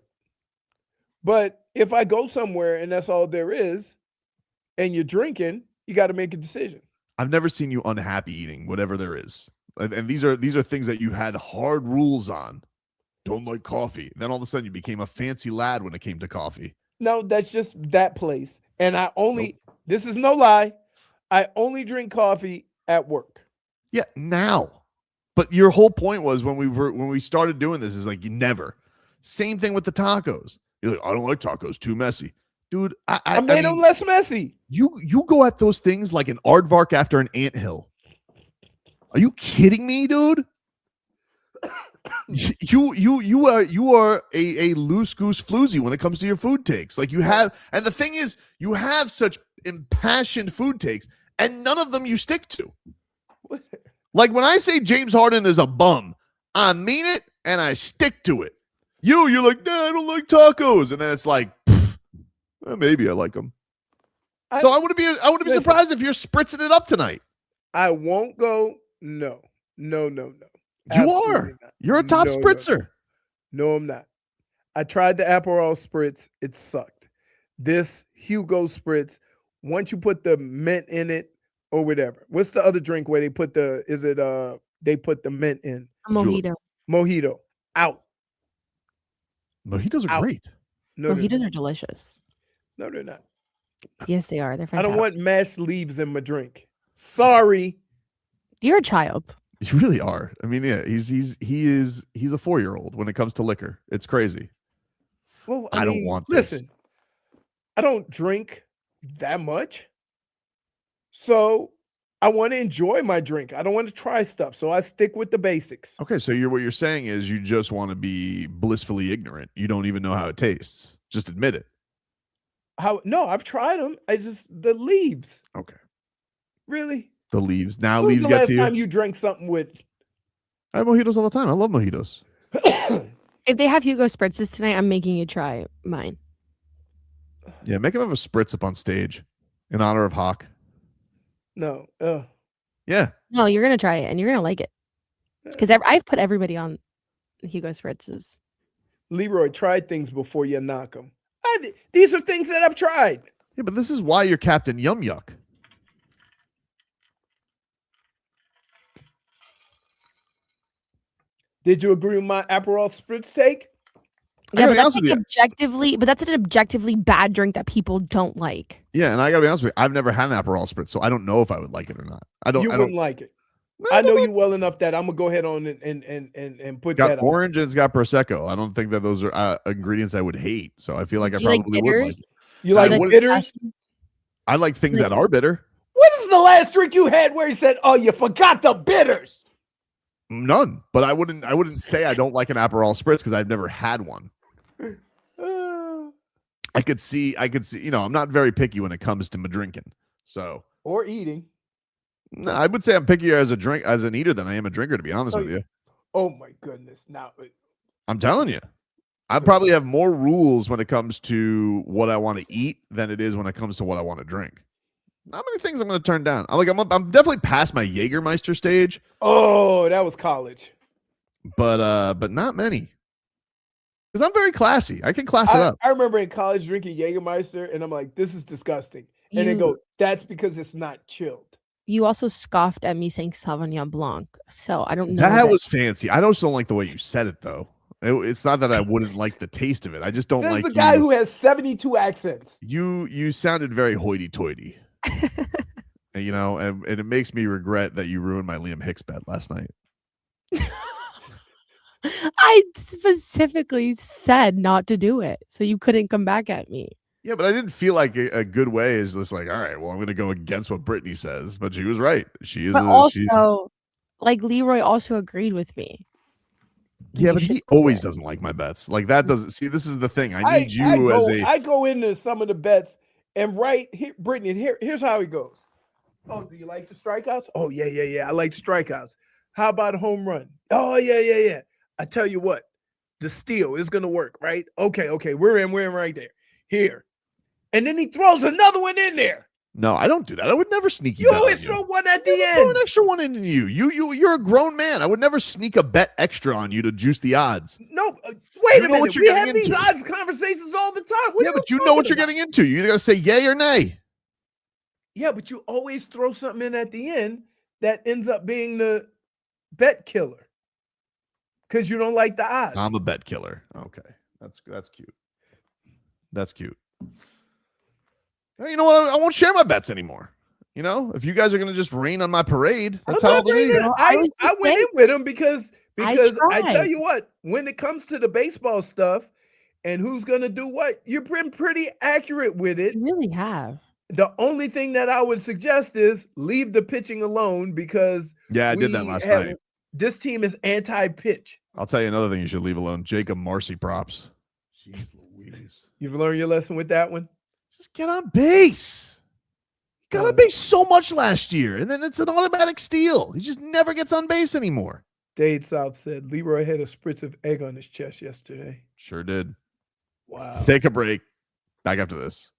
C: but if I go somewhere and that's all there is, and you're drinking, you got to make a decision.
A: I've never seen you unhappy eating whatever there is. And these are things that you had hard rules on. Don't like coffee. Then all of a sudden you became a fancy lad when it came to coffee.
C: No, that's just that place. And this is no lie, I only drink coffee at work.
A: Yeah, now. But your whole point was when we started doing this is like you never. Same thing with the tacos. You're like, I don't like tacos, too messy. Dude, I
C: made them less messy.
A: You go at those things like an aardvark after an anthill. Are you kidding me, dude? You are a loose goose floozy when it comes to your food takes. Like you have, and the thing is, you have such impassioned food takes, and none of them you stick to. Like when I say James Harden is a bum, I mean it, and I stick to it. You're like, nah, I don't like tacos, and then it's like, maybe I like them. So I wouldn't be surprised if you're spritzing it up tonight.
C: I won't go. No.
A: You are. You're a top spritzer.
C: No, I'm not. I tried the Aperol spritz. It sucked. This Hugo spritz, once you put the mint in it or whatever. What's the other drink where they put they put the mint in?
D: A mojito.
C: Mojito. Out.
A: Mojitos are great.
D: Mojitos are delicious.
C: No, they're not.
D: Yes, they are. They're fantastic.
C: I don't want mashed leaves in my drink. Sorry.
D: You're a child.
A: You really are. I mean, yeah, he's a 4-year-old when it comes to liquor. It's crazy.
C: Well,
A: I don't want this.
C: Listen, I don't drink that much. So I want to enjoy my drink. I don't want to try stuff. So I stick with the basics.
A: Okay, so what you're saying is you just want to be blissfully ignorant. You don't even know how it tastes. Just admit it.
C: No, I've tried them. The leaves.
A: Okay.
C: Really?
A: The leaves. Now
C: When was
A: leaves
C: the
A: get
C: last
A: to you.
C: time you drank something with?
A: I have mojitos all the time. I love mojitos.
D: If they have Hugo Spritzes tonight, I'm making you try mine.
A: Yeah, make him have a spritz up on stage in honor of Hawk.
C: No.
A: Yeah.
D: No, you're gonna try it and you're gonna like it because I've put everybody on Hugo Spritzes.
C: Leroy, try things before you knock them. These are things that I've tried.
A: Yeah, but this is why you're Captain Yum Yuck.
C: Did you agree with my Aperol Spritz take?
D: Yeah, but that's like objectively, but that's an objectively bad drink that people don't like.
A: Yeah, and I gotta be honest with you, I've never had an Aperol Spritz, so I don't know if I would like it or not.
C: You wouldn't like it. I know you well enough that I'm gonna go ahead on and put
A: got
C: that
A: orange and it's got Prosecco. I don't think that those are ingredients I would hate. So I feel like I probably would like it.
C: You like bitters?
A: I like things that are bitter.
C: What is the last drink you had where he said, "Oh, you forgot the bitters"?
A: None, but I wouldn't say I don't like an Aperol Spritz because I've never had one. I could see, you know, I'm not very picky when it comes to my drinking. So
C: or eating.
A: No, I would say I'm pickier as an eater than I am a drinker, to be honest with you.
C: Oh my goodness! Now
A: I'm telling you, I probably have more rules when it comes to what I want to eat than it is when it comes to what I want to drink. How many things I'm going to turn down? I'm definitely past my Jägermeister stage.
C: Oh, that was college.
A: But not many. Because I'm very classy. I can class it up.
C: I remember in college drinking Jägermeister, and I'm like, this is disgusting. And they go, that's because it's not chilled.
D: You also scoffed at me saying Sauvignon Blanc, so I don't know.
A: That was fancy. I just don't like the way you said it, though. It's not that I wouldn't like the taste of it. I just don't like
C: the guy who has 72 accents.
A: You sounded very hoity-toity. You know, and it makes me regret that you ruined my Liam Hicks bet last night.
D: I specifically said not to do it, so you couldn't come back at me.
A: Yeah, but I didn't feel like a good way is just like, all right, well, I'm going to go against what Brittany says. But she was right. She is.
D: But also, like Leroy also agreed with me.
A: Yeah, but he always doesn't like my bets. Like that doesn't. See, this is the thing. I need you as a.
C: I go into some of the bets and right here, Brittany. Here's how he goes. Oh, do you like the strikeouts? Oh yeah. I like the strikeouts. How about a home run? Oh yeah. I tell you what, the steal is gonna work, right? Okay. We're in right there. Here. And then he throws another one in there.
A: No, I don't do that. I would never sneak
C: you. You always throw one at the end.
A: Throw an extra one in you. You're a grown man. I would never sneak a bet extra on you to juice the odds.
C: No, wait a minute. We have these odds conversations all the time.
A: But you know what you're getting into. You either gotta say yay or nay.
C: Yeah, but you always throw something in at the end that ends up being the bet killer because you don't like the odds.
A: I'm a bet killer. Okay, that's cute. That's cute. You know what? I won't share my bets anymore. You know, if you guys are going to just rain on my parade, that's how it'll be.
C: I went in with him because I tell you what, when it comes to the baseball stuff and who's going to do what, you've been pretty accurate with it.
D: You really have.
C: The only thing that I would suggest is leave the pitching alone because
A: I did that last night.
C: This team is anti-pitch.
A: I'll tell you another thing you should leave alone. Jacob Marcy props. Jeez Louise.
C: You've learned your lesson with that one?
A: Just get on base. He got on base so much last year, and then it's an automatic steal. He just never gets on base anymore.
C: Dade South said Leroy had a spritz of egg on his chest yesterday.
A: Sure did.
C: Wow.
A: Take a break. Back after this.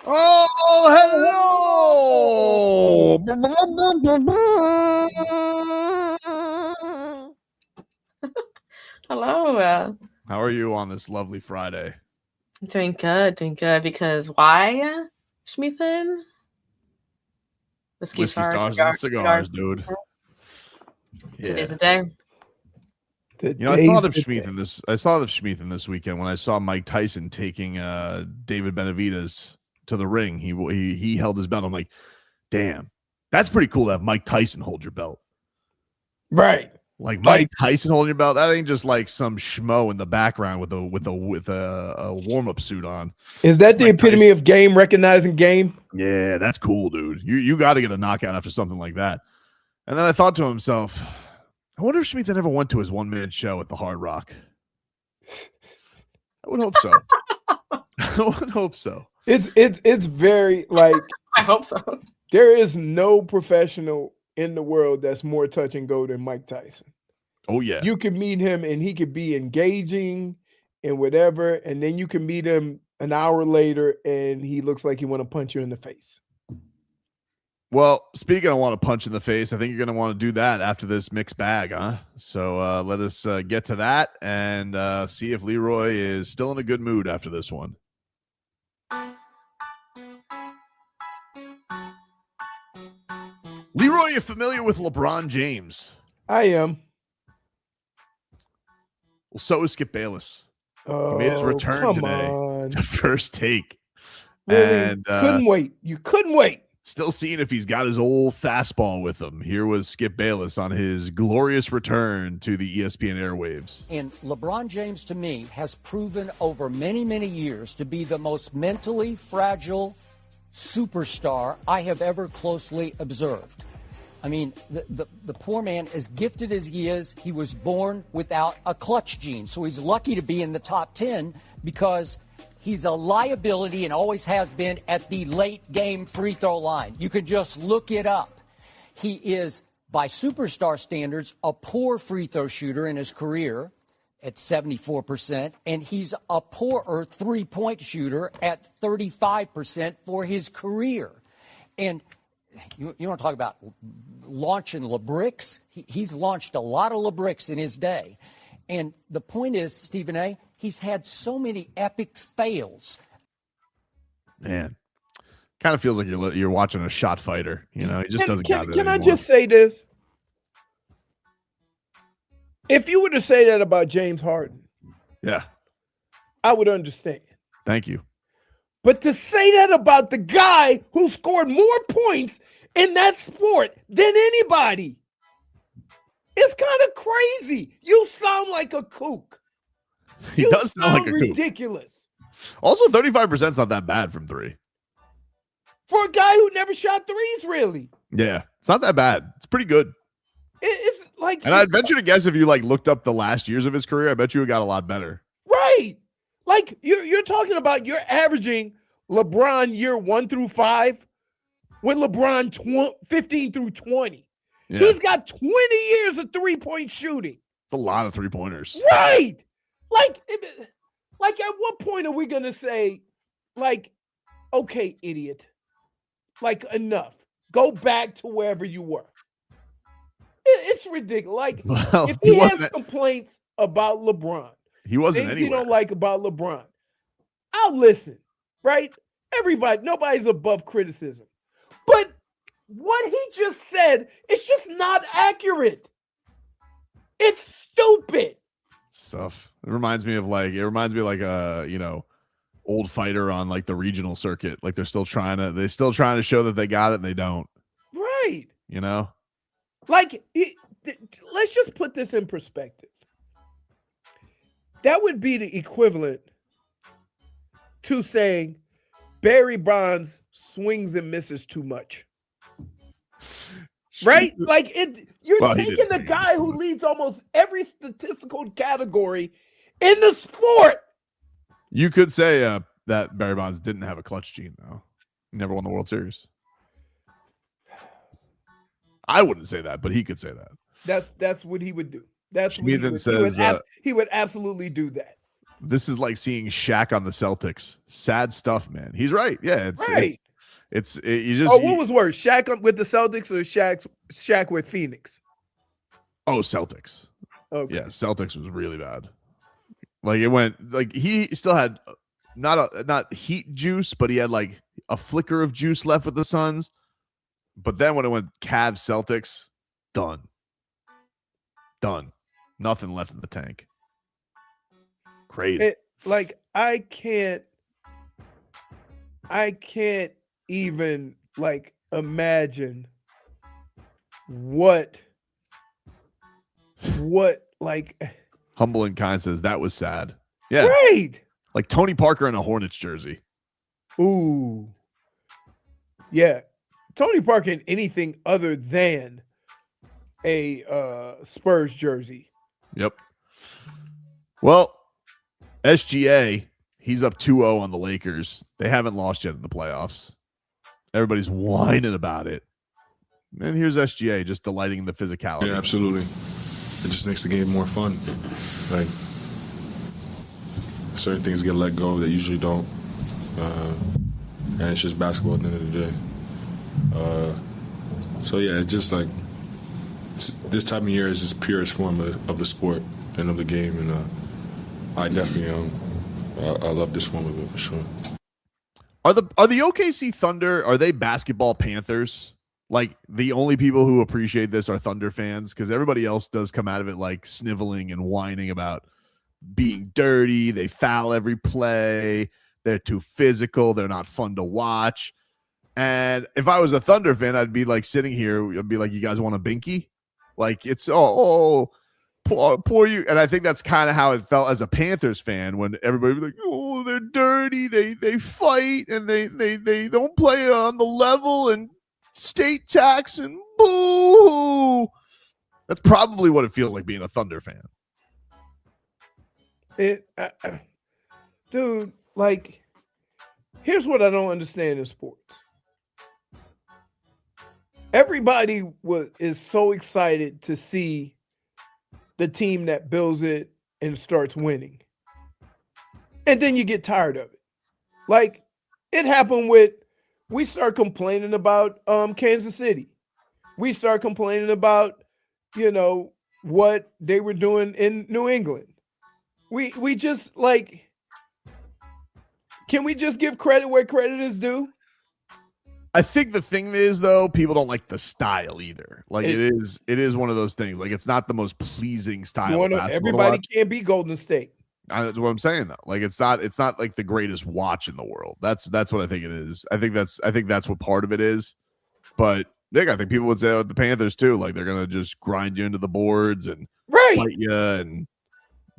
A: Oh, hello.
J: Hello.
A: How are you on this lovely Friday?
J: Doing good. Because why, Schmeathan?
A: Whiskey stars and cigars, dude.
J: Today's
A: Yeah.
J: the day.
A: I thought of Schmeathan this weekend when I saw Mike Tyson taking David Benavidez to the ring. He held his belt. I'm like, damn, that's pretty cool to have Mike Tyson hold your belt.
C: Right.
A: Like Mike Tyson holding your belt. That ain't just like some schmo in the background with a warm-up suit on.
C: Is that the epitome of game recognizing game?
A: Yeah, that's cool, dude. You got to get a knockout after something like that. And then I thought to myself, I wonder if Schmeathan ever went to his one-man show at the Hard Rock. I would hope so. I would hope so.
C: It's very like
J: I hope so.
C: There is no professional in the world that's more touch and go than Mike Tyson.
A: Oh yeah.
C: You can meet him and he could be engaging and whatever, and then you can meet him an hour later and he looks like he want to punch you in the face.
A: Well, speaking of want to punch in the face, I think you're going to want to do that after this mixed bag, huh? So let us get to that and see if Leroy is still in a good mood after this one. Leroy, you familiar with LeBron James?
C: I am.
A: Well, so is Skip Bayless.
C: Oh,
A: he made his return today to First Take.
C: Really?
A: And
C: couldn't wait. You couldn't wait.
A: Still seeing if he's got his old fastball with him. Here was Skip Bayless on his glorious return to the ESPN airwaves.
K: And LeBron James, to me, has proven over many, many years to be the most mentally fragile superstar I have ever closely observed. I mean, the poor man, as gifted as he is, he was born without a clutch gene. So he's lucky to be in the top 10 because he's a liability and always has been at the late game free throw line. You can just look it up. He is, by superstar standards, a poor free throw shooter in his career at 74%, and he's a poorer three-point shooter at 35% for his career. And you want to talk about launching LeBricks? He's launched a lot of LeBricks in his day. And the point is, Stephen A., he's had so many epic fails.
A: Man, kind of feels like you're watching a shot fighter. You know, he just doesn't got it
C: Can I
A: anymore.
C: just say this? If you were to say that about James Harden,
A: yeah,
C: I would understand.
A: Thank you.
C: But to say that about the guy who scored more points in that sport than anybody, it's kind of crazy. You sound like a kook.
A: He does sound like a kook.
C: Ridiculous.
A: Also, 35% is not that bad from three.
C: For a guy who never shot threes, really.
A: Yeah, it's not that bad. It's pretty good.
C: It's like,
A: and I'd venture to guess if you like looked up the last years of his career, I bet you it got a lot better.
C: Right. Like you're talking about, you're averaging LeBron year 1 through 5 when LeBron 15 through 20. Yeah. He's got 20 years of three-point shooting.
A: It's a lot of three-pointers.
C: Right. Like at what point are we going to say, like, okay, idiot, like enough. Go back to wherever you were. It's ridiculous. Like, well, if he has complaints about LeBron,
A: he wasn't
C: things
A: anywhere.
C: He don't like about LeBron, I'll listen, right? Everybody, nobody's above criticism. But what he just said is just not accurate. It's stupid.
A: Stuff. It reminds me of like a, you know, old fighter on like the regional circuit. Like they're still trying to show that they got it and they don't.
C: Right.
A: You know?
C: Like, let's just put this in perspective. That would be the equivalent to saying Barry Bonds swings and misses too much. Right? Like you're taking the guy who leads almost every statistical category in the sport.
A: You could say that Barry Bonds didn't have a clutch gene, though. He never won the World Series. I wouldn't say that, but he could say that.
C: That's what he would do. That's what
A: he would absolutely This is like seeing Shaq on the Celtics. Sad stuff, man. He's right. Yeah, you just.
C: Oh, what was worse, Shaq with the Celtics or Shaq with Phoenix?
A: Oh, Celtics.
C: Okay.
A: Yeah, Celtics was really bad. Like it went like he still had not heat juice, but he had like a flicker of juice left with the Suns. But then when it went Cavs Celtics, done. Nothing left in the tank. Crazy.
C: I can't even like imagine what like
A: Humble and Kind says that was sad. Yeah.
C: Right.
A: Like Tony Parker in a Hornets jersey.
C: Ooh. Yeah. Tony Parker in anything other than a Spurs jersey.
A: Yep. Well, SGA, he's up 2-0 on the Lakers. They haven't lost yet in the playoffs. Everybody's whining about it. And here's SGA just delighting in the physicality.
L: Yeah, absolutely. It just makes the game more fun. Like, certain things get let go that usually don't. And it's just basketball at the end of the day. So, yeah, it's just like this time of year is just purest form of the sport and of the game. And I definitely I love this form of it for sure.
A: Are the OKC Thunder, are they basketball Panthers? Like the only people who appreciate this are Thunder fans, because everybody else does come out of it like sniveling and whining about being dirty. They foul every play. They're too physical. They're not fun to watch. And if I was a Thunder fan, I'd be like sitting here. I'd be like, you guys want a binky? Like it's poor you. And I think that's kind of how it felt as a Panthers fan when everybody was like, oh, they're dirty. They fight and they don't play on the level and state tax and boo. That's probably what it feels like being a Thunder fan.
C: Dude, like, here's what I don't understand in sports. Everybody is so excited to see the team that builds it and starts winning. And then you get tired of it. Like, it happened we start complaining about Kansas City. We start complaining about, what they were doing in New England. We just like, can we just give credit where credit is due?
A: I think the thing is, though, people don't like the style either. Like it is one of those things. Like it's not the most pleasing style.
C: Everybody can't be Golden State.
A: That's what I'm saying, though. Like it's not like the greatest watch in the world. That's what I think it is. I think that's what part of it is. But Nick, I think people would say that with the Panthers too. Like they're gonna just grind you into the boards and fight you,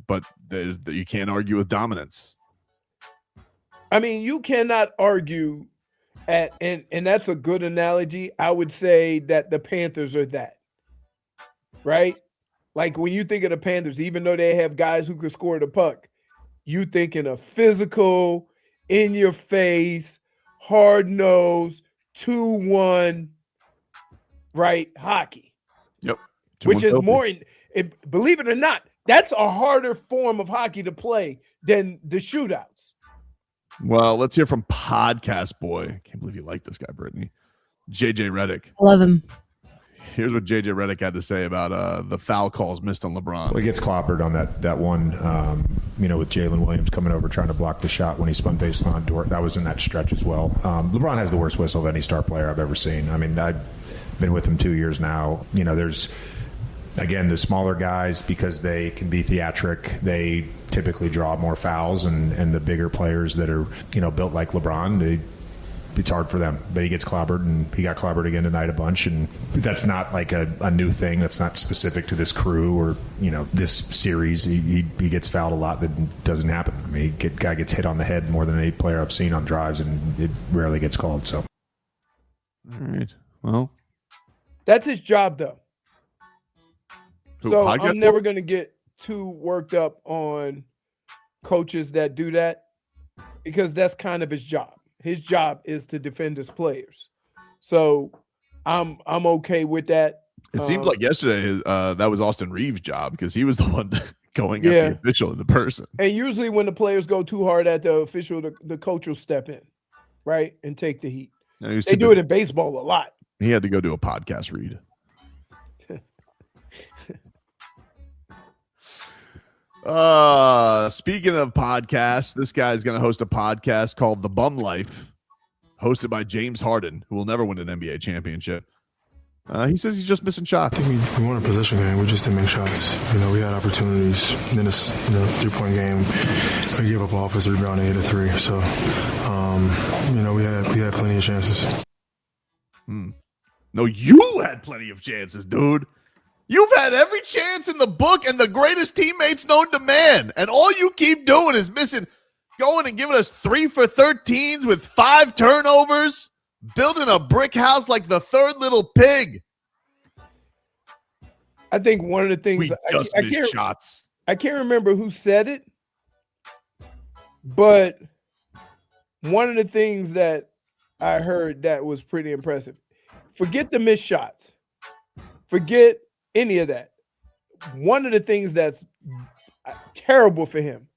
A: but you can't argue with dominance.
C: I mean, you cannot argue and that's a good analogy. I would say that the Panthers are that, right? Like when you think of the Panthers, even though they have guys who can score the puck, you thinking of physical, in your face, hard nose, 2-1, right? Hockey.
A: Yep.
C: Which is more, believe it or not, that's a harder form of hockey to play than the shootouts.
A: Well, let's hear from Podcast Boy. I can't believe you like this guy, Brittany. JJ Redick.
D: Love him.
A: Here's what JJ Redick had to say about the foul calls missed on LeBron.
M: Well, he gets clobbered on that one, with Jalen Williams coming over trying to block the shot when he spun baseline on Dort. That was in that stretch as well. LeBron has the worst whistle of any star player I've ever seen. I mean, I've been with him 2 years now. There's, again, the smaller guys, because they can be theatric, they typically draw more fouls, and the bigger players that are, built like LeBron, it's hard for them. But he gets clobbered, and he got clobbered again tonight a bunch, and that's not like a new thing. That's not specific to this crew or, this series. He gets fouled a lot. That doesn't happen. I mean, guy gets hit on the head more than any player I've seen on drives, and it rarely gets called. So,
A: all right. Well,
C: that's his job, though. So I'm never
A: going
C: going to get too worked up on coaches that do that, because that's kind of his job. His job is to defend his players. So I'm okay with that.
A: It seemed like yesterday that was Austin Reeves' job, because he was the one going at the official and the person.
C: And usually when the players go too hard at the official, the coach will step in, right, and take the heat.
A: No,
C: they do it in baseball a lot.
A: He had to go do a podcast read. Speaking of podcasts, this guy's going to host a podcast called The Bum Life, hosted by James Harden, who will never win an NBA championship. He says he's just missing shots.
N: I think we won a possession game. We just didn't make shots. We had opportunities. Then it's 3-point game. We gave up offensive rebound and hit a three. So, we had plenty of chances.
A: No, you had plenty of chances, dude. You've had every chance in the book and the greatest teammates known to man. And all you keep doing is going and giving us 3 for 13s with 5 turnovers, building a brick house like the third little pig.
C: I think one of the things I can't remember who said it, but one of the things that I heard that was pretty impressive. Forget the missed shots. Forget any of that. One of the things that's terrible for him.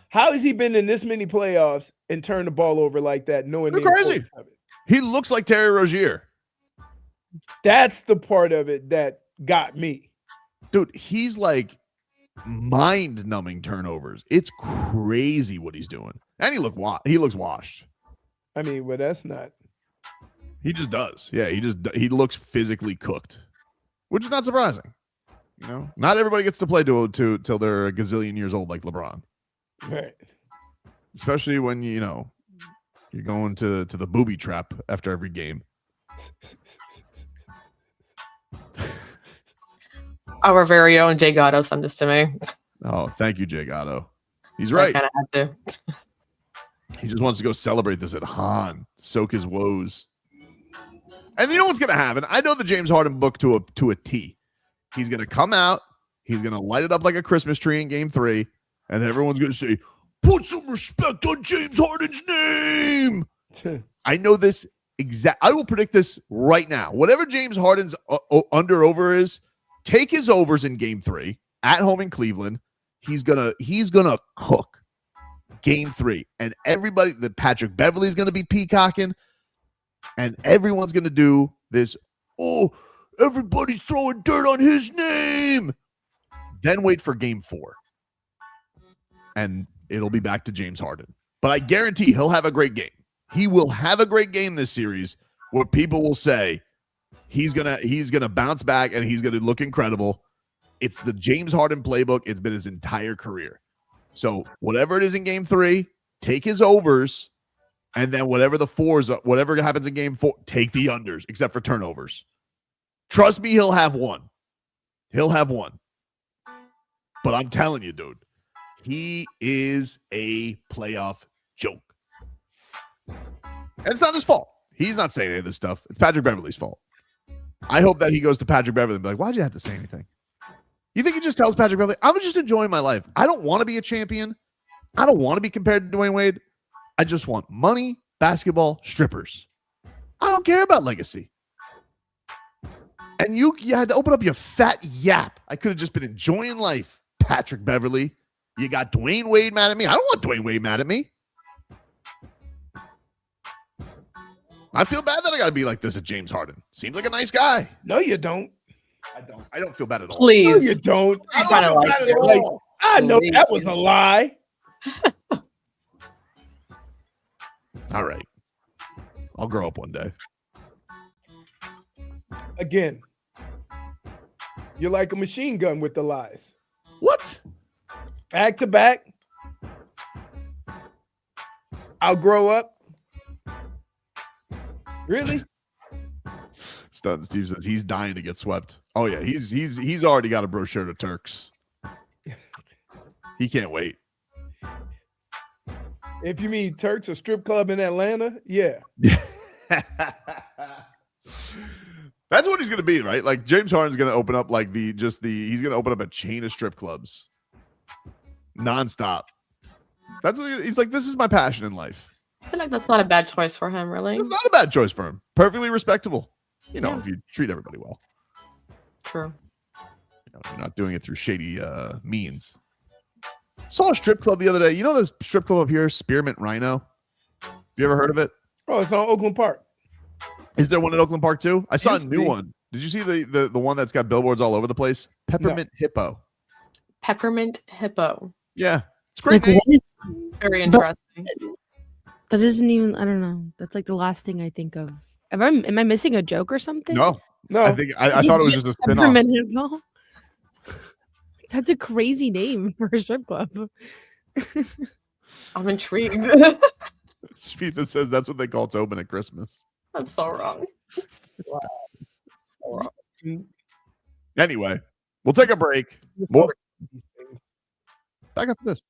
C: How has he been in this many playoffs and turned the ball over like that, knowing the importance of it?
A: He looks like Terry Rozier.
C: That's the part of it that got me.
A: Dude, he's like mind-numbing turnovers. It's crazy what he's doing. And he looks washed.
C: I mean, well, that's not.
A: He just does. Yeah, he looks physically cooked, which is not surprising. Not everybody gets to play till they're a gazillion years old like LeBron.
C: Right.
A: Especially when you're going to the booby trap after every game.
J: Our very own Jay Gatto sent this to me.
A: Oh, thank you, Jay Gatto. He's
J: So
A: right.
J: I kind of had to.
A: He just wants to go celebrate this at Han, soak his woes. And you know what's going to happen? I know the James Harden book to a T. He's going to come out. He's going to light it up like a Christmas tree in Game 3. And everyone's going to say, put some respect on James Harden's name. I know this I will predict this right now. Whatever James Harden's under-over is, take his overs in Game 3 at home in Cleveland. He's gonna cook Game 3. And everybody, that Patrick Beverley's going to be peacocking. And everyone's going to do this, everybody's throwing dirt on his name. Then wait for Game 4. And it'll be back to James Harden. But I guarantee he'll have a great game. He will have a great game this series where people will say he's gonna bounce back and he's gonna look incredible. It's the James Harden playbook. It's been his entire career. So whatever it is in Game 3, take his overs. And then whatever happens in Game 4, take the unders, except for turnovers. Trust me, he'll have one. But I'm telling you, dude, he is a playoff joke. And it's not his fault. He's not saying any of this stuff. It's Patrick Beverley's fault. I hope that he goes to Patrick Beverley and be like, why'd you have to say anything? You think he just tells Patrick Beverley, I'm just enjoying my life. I don't want to be a champion. I don't want to be compared to Dwayne Wade. I just want money, basketball, strippers. I don't care about legacy. And you had to open up your fat yap. I could have just been enjoying life, Patrick Beverley. You got Dwayne Wade mad at me. I don't want Dwayne Wade mad at me. I feel bad that I got to be like this at James Harden. Seems like a nice guy.
C: No, you don't.
A: I don't feel bad at all.
J: Please.
C: No, you don't.
A: I don't feel bad at all.
C: I know that was a lie.
A: All right. I'll grow up one day.
C: Again, you're like a machine gun with the lies.
A: What?
C: Back to back. I'll grow up. Really?
A: Stunt Steve says he's dying to get swept. Oh yeah, he's already got a brochure to Turks. He can't wait.
C: If you mean Turks, a strip club in Atlanta, yeah.
A: That's what he's gonna be, right? Like James Harden's gonna open up like he's gonna open up a chain of strip clubs nonstop. That's what he's like. This is my passion in life.
J: I feel like that's not a bad choice for him, really.
A: It's not a bad choice for him. Perfectly respectable. If you treat everybody well.
J: True.
A: You're not doing it through shady means. Saw a strip club the other day. You know this strip club up here, Spearmint Rhino? You ever heard of it?
C: Oh, it's on Oakland Park.
A: Is there one in Oakland Park too? I saw a
C: Used to
A: new
C: be.
A: one. Did you see the one that's got billboards all over the place? Peppermint Hippo.
J: Peppermint Hippo.
A: Yeah, it's great.
D: Like, what is,
J: Very interesting.
D: that isn't even. I don't know. That's like the last thing I think of. Am I missing a joke or something?
A: No,
C: No.
A: I think I thought it was just a spin-off.
D: Peppermint Hippo. That's a crazy name for a strip club.
J: I'm intrigued.
A: Shmita says that's what they call Tobin at Christmas.
J: That's so wrong. So wrong.
A: Anyway, we'll take a break. More back up to this.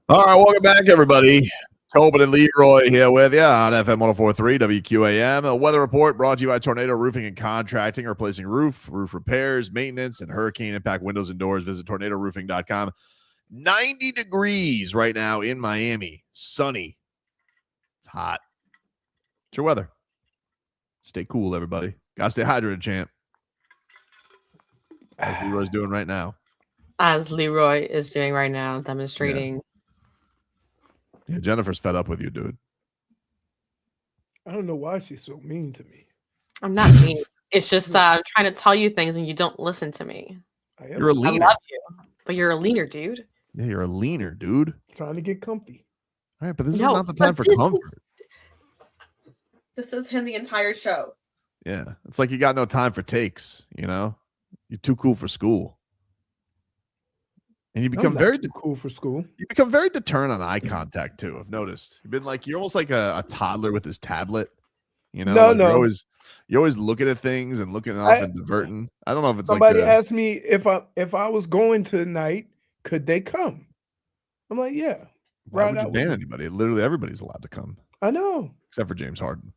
A: All right, welcome back, everybody. Tobin and Leroy here with you on FM 104.3 WQAM. A weather report brought to you by Tornado Roofing and Contracting, replacing roof repairs, maintenance, and hurricane impact windows and doors. Visit tornadoroofing.com. 90 degrees right now in Miami. Sunny. It's hot. It's your weather. Stay cool, everybody. Gotta stay hydrated, champ. As Leroy's doing right now.
J: As Leroy is doing right now, demonstrating.
A: Yeah, Jennifer's fed up with you, dude.
C: I don't know why she's so mean to me.
J: I'm not mean. It's just I'm trying to tell you things and you don't listen to me.
A: You're a leaner.
J: I love you, but you're a leaner, dude.
A: Yeah, you're a leaner, dude.
C: Trying to get comfy.
A: All right, but this is not the time for comfort.
J: This is him the entire show.
A: Yeah, it's like you got no time for takes, you know? You're too cool for school. And you become very
C: cool for school.
A: You become very deterrent on eye contact too. I've noticed. You've been like you're almost like a toddler with his tablet. You know,
C: No,
A: like
C: no.
A: You're always looking at things and looking off and diverting. I don't know if it's
C: somebody
A: like
C: asked me if I was going tonight, could they come? I'm like, yeah.
A: why would you ban anybody? Literally everybody's allowed to come.
C: I know.
A: Except for James Harden.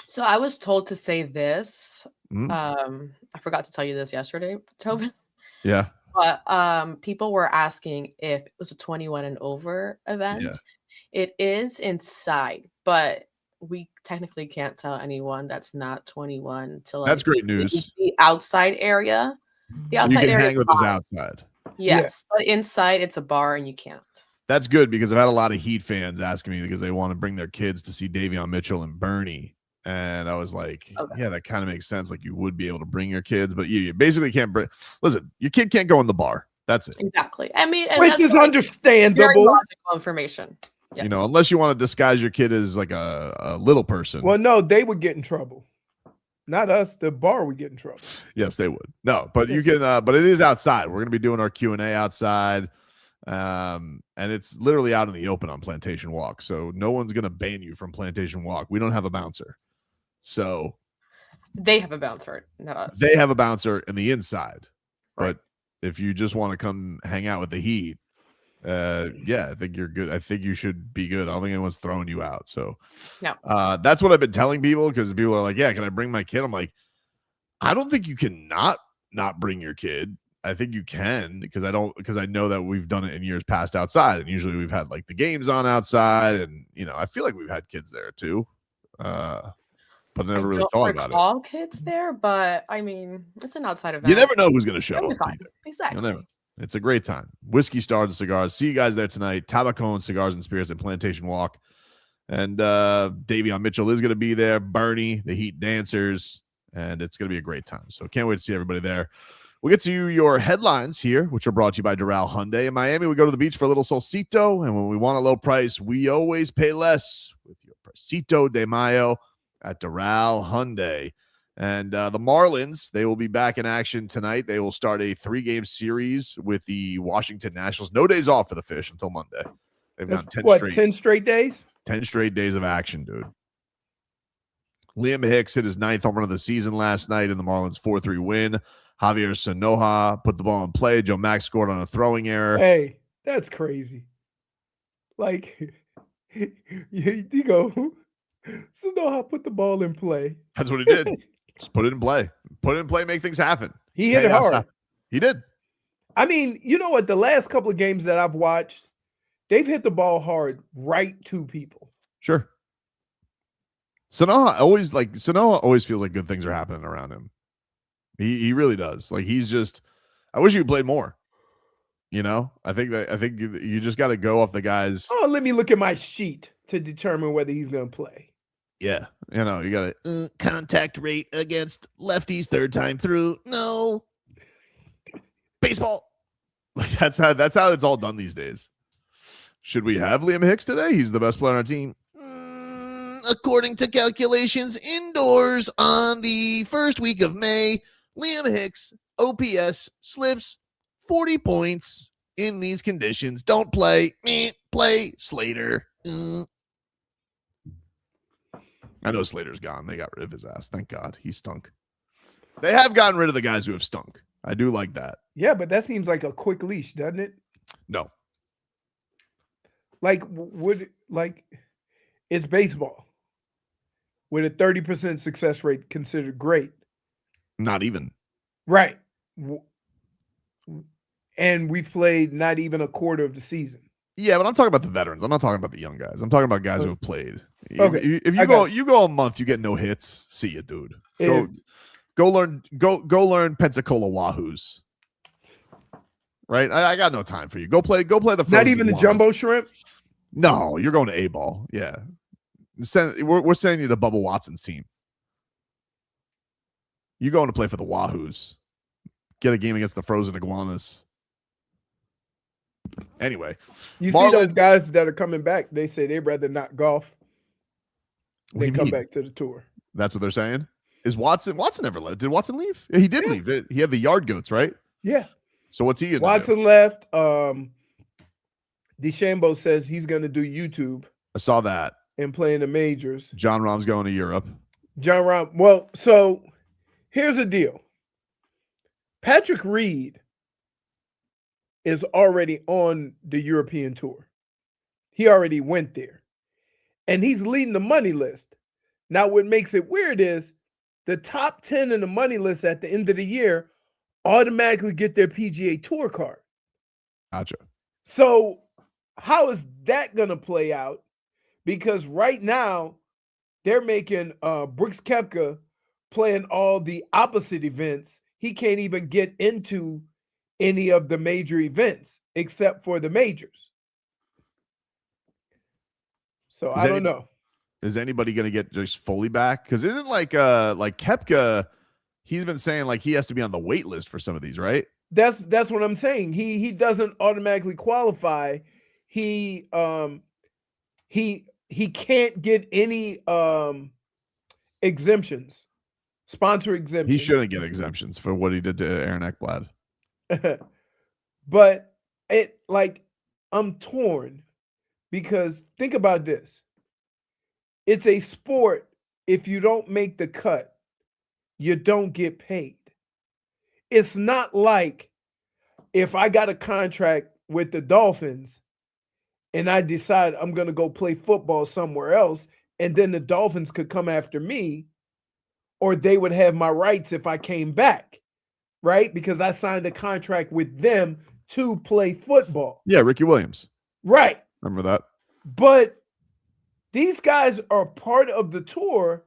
J: So I was told to say this.
A: Mm.
J: I forgot to tell you this yesterday, Tobin.
A: Yeah.
J: But people were asking if it was a 21 and over event.
A: Yeah.
J: It is inside, but we technically can't tell anyone that's not 21 to like
A: That's great news.
J: the outside area. The
A: So
J: outside
A: you can
J: area.
A: hang with us outside.
J: Yes, but inside it's a bar and you can't.
A: That's good because I've had a lot of Heat fans asking me because they want to bring their kids to see Davion Mitchell and Bernie. And I was like, yeah, that kind of makes sense. Like you would be able to bring your kids, but you basically can't bring. Listen, your kid can't go in the bar. That's it.
J: Exactly. I mean, and
C: which
J: that's
C: is
J: like
C: understandable.
J: very logical information. Yes.
A: You know, unless you want to disguise your kid as like a little person.
C: Well, no, they would get in trouble. Not us. The bar would get in trouble.
A: Yes, they would. No, but you can. But it is outside. We're gonna be doing our Q&A outside, and it's literally out in the open on Plantation Walk. So no one's gonna ban you from Plantation Walk. We don't have a bouncer. So
J: They have a bouncer, not us.
A: they have a bouncer in the inside. Right. But if you just want to come hang out with the Heat, yeah, I think you're good. I think you should be good. I don't think anyone's throwing you out. So
J: no,
A: that's what I've been telling people because people are like, yeah, can I bring my kid? I'm like, I don't think you can not bring your kid. I think you can because I know that we've done it in years past outside, and usually we've had like the games on outside, and you know, I feel like we've had kids there too. But I never really thought about it.
J: All kids there, but I mean, it's an outside event.
A: You never know who's going to show up.
J: Exactly.
A: It's a great time. Whiskey, Stars, and Cigars. See you guys there tonight. Tabacone, Cigars, and Spirits at Plantation Walk. And Davion Mitchell is going to be there. Bernie, the Heat Dancers. And it's going to be a great time. So can't wait to see everybody there. We'll get to your headlines here, which are brought to you by Doral Hyundai. In Miami, we go to the beach for a little solcito. And when we want a low price, we always pay less with your Pricito de Mayo at Doral Hyundai. And the Marlins, they will be back in action tonight. They will start a 3-game series with the Washington Nationals. No days off for the Fish until Monday. They've got
C: 10 straight days?
A: 10 straight days of action, dude. Liam Hicks hit his 9th home run of the season last night in the Marlins 4-3 win. Javier Sanoja put the ball in play. Joe Max scored on a throwing error.
C: Hey, that's crazy. Like, you go, Sanoja put the ball in play.
A: That's what he did. Just put it in play. Put it in play, make things happen.
C: He hit it hard.
A: He did.
C: I mean, you know what? The last couple of games that I've watched, they've hit the ball hard right to people.
A: Sure. Sanoja always feels like good things are happening around him. He really does. Like he's just. I wish he played more. You know, I think you just got to go off the guys.
C: Oh, let me look at my sheet to determine whether he's going to play.
A: Yeah, you know, you got to contact rate against lefties 3rd time through. No, baseball. Like that's how it's all done these days. Should we have Liam Hicks today? He's the best player on our team. According to calculations, indoors on the first week of May, Liam Hicks OPS slips 40 points in these conditions. Don't play. Play Slater. I know Slater's gone. They got rid of his ass. Thank God. He stunk. They have gotten rid of the guys who have stunk. I do like that.
C: Yeah, but that seems like a quick leash, doesn't it?
A: No.
C: Like, it's baseball. With a 30% success rate considered great.
A: Not even.
C: Right. And we've played not even a quarter of the season.
A: Yeah, but I'm talking about the veterans. I'm not talking about the young guys. I'm talking about guys who have played.
C: Okay.
A: If you go a month, you get no hits. See you, dude. Go learn Pensacola Wahoos. Right? I got no time for you. Go play the
C: Not even the jumbo shrimp?
A: No, you're going to A-ball. Yeah. We're sending you to Bubba Watson's team. You're going to play for the Wahoos. Get a game against the Frozen Iguanas. Anyway,
C: you see those guys that are coming back, they say they'd rather not golf than come back to the tour.
A: That's what they're saying? Is Watson never left? Did Watson leave? Yeah, he did leave. He had the yard goats, right?
C: Yeah.
A: So what's he gonna
C: Watson
A: do?
C: left. DeChambeau says he's gonna do YouTube.
A: I saw that.
C: And play in the majors.
A: John Rahm's going to Europe.
C: John Rahm. Well, so here's the deal. Patrick Reed is already on the European tour. He already went there. And he's leading the money list. Now, what makes it weird is the top 10 in the money list at the end of the year automatically get their PGA Tour card.
A: Gotcha.
C: So how is that going to play out? Because right now, they're making Brooks Koepka playing all the opposite events. He can't even get into any of the major events except for the majors. So I don't know.
A: Is anybody going to get just fully back? Because isn't like Koepka, he's been saying like he has to be on the wait list for some of these, right?
C: That's what I'm saying. He doesn't automatically qualify. He can't get any exemptions, sponsor exemptions.
A: He shouldn't get exemptions for what he did to Aaron Ekblad.
C: But I'm torn because think about this. It's a sport. If you don't make the cut, you don't get paid. It's not like if I got a contract with the Dolphins and I decide I'm going to go play football somewhere else, and then the Dolphins could come after me, or they would have my rights if I came back, right? Because I signed a contract with them to play football.
A: Yeah, Ricky Williams.
C: Right.
A: Remember that?
C: But these guys are part of the tour,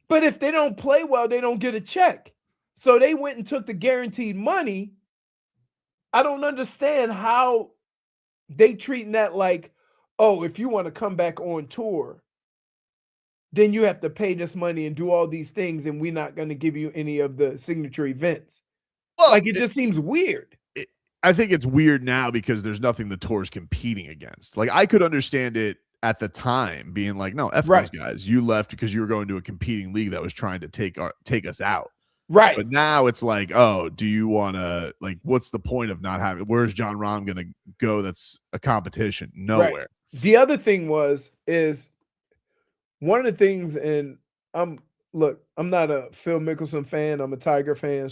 C: but if they don't play well, they don't get a check. So they went and took the guaranteed money. I don't understand how they treating that like, oh, if you want to come back on tour, then you have to pay this money and do all these things, and we're not going to give you any of the signature events. Well, it just seems weird.
A: I think it's weird now because there's nothing the tour is competing against. Like, I could understand it at the time being like, no, F those guys. You left because you were going to a competing league that was trying to take us out.
C: Right.
A: But now it's like, oh, do you want to, like, what's the point of not having, where's John Rahm going to go that's a competition? Nowhere.
C: Right. The other thing is one of the things, and I'm not a Phil Mickelson fan. I'm a Tiger fan.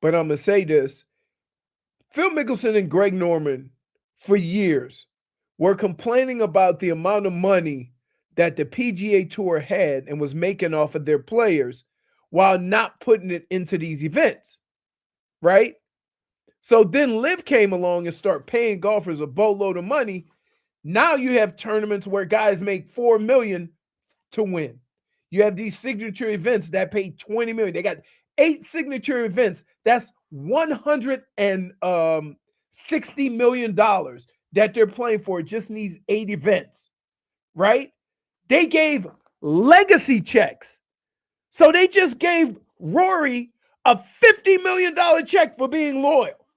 C: But I'm going to say this. Phil Mickelson and Greg Norman for years were complaining about the amount of money that the PGA Tour had and was making off of their players while not putting it into these events, right? So then Liv came along and started paying golfers a boatload of money. Now you have tournaments where guys make $4 million to win. You have these signature events that pay $20 million. They got 8 signature events. That's $160 million that they're playing for just in these 8 events, right? They gave legacy checks. So they just gave Rory a $50 million check for being loyal.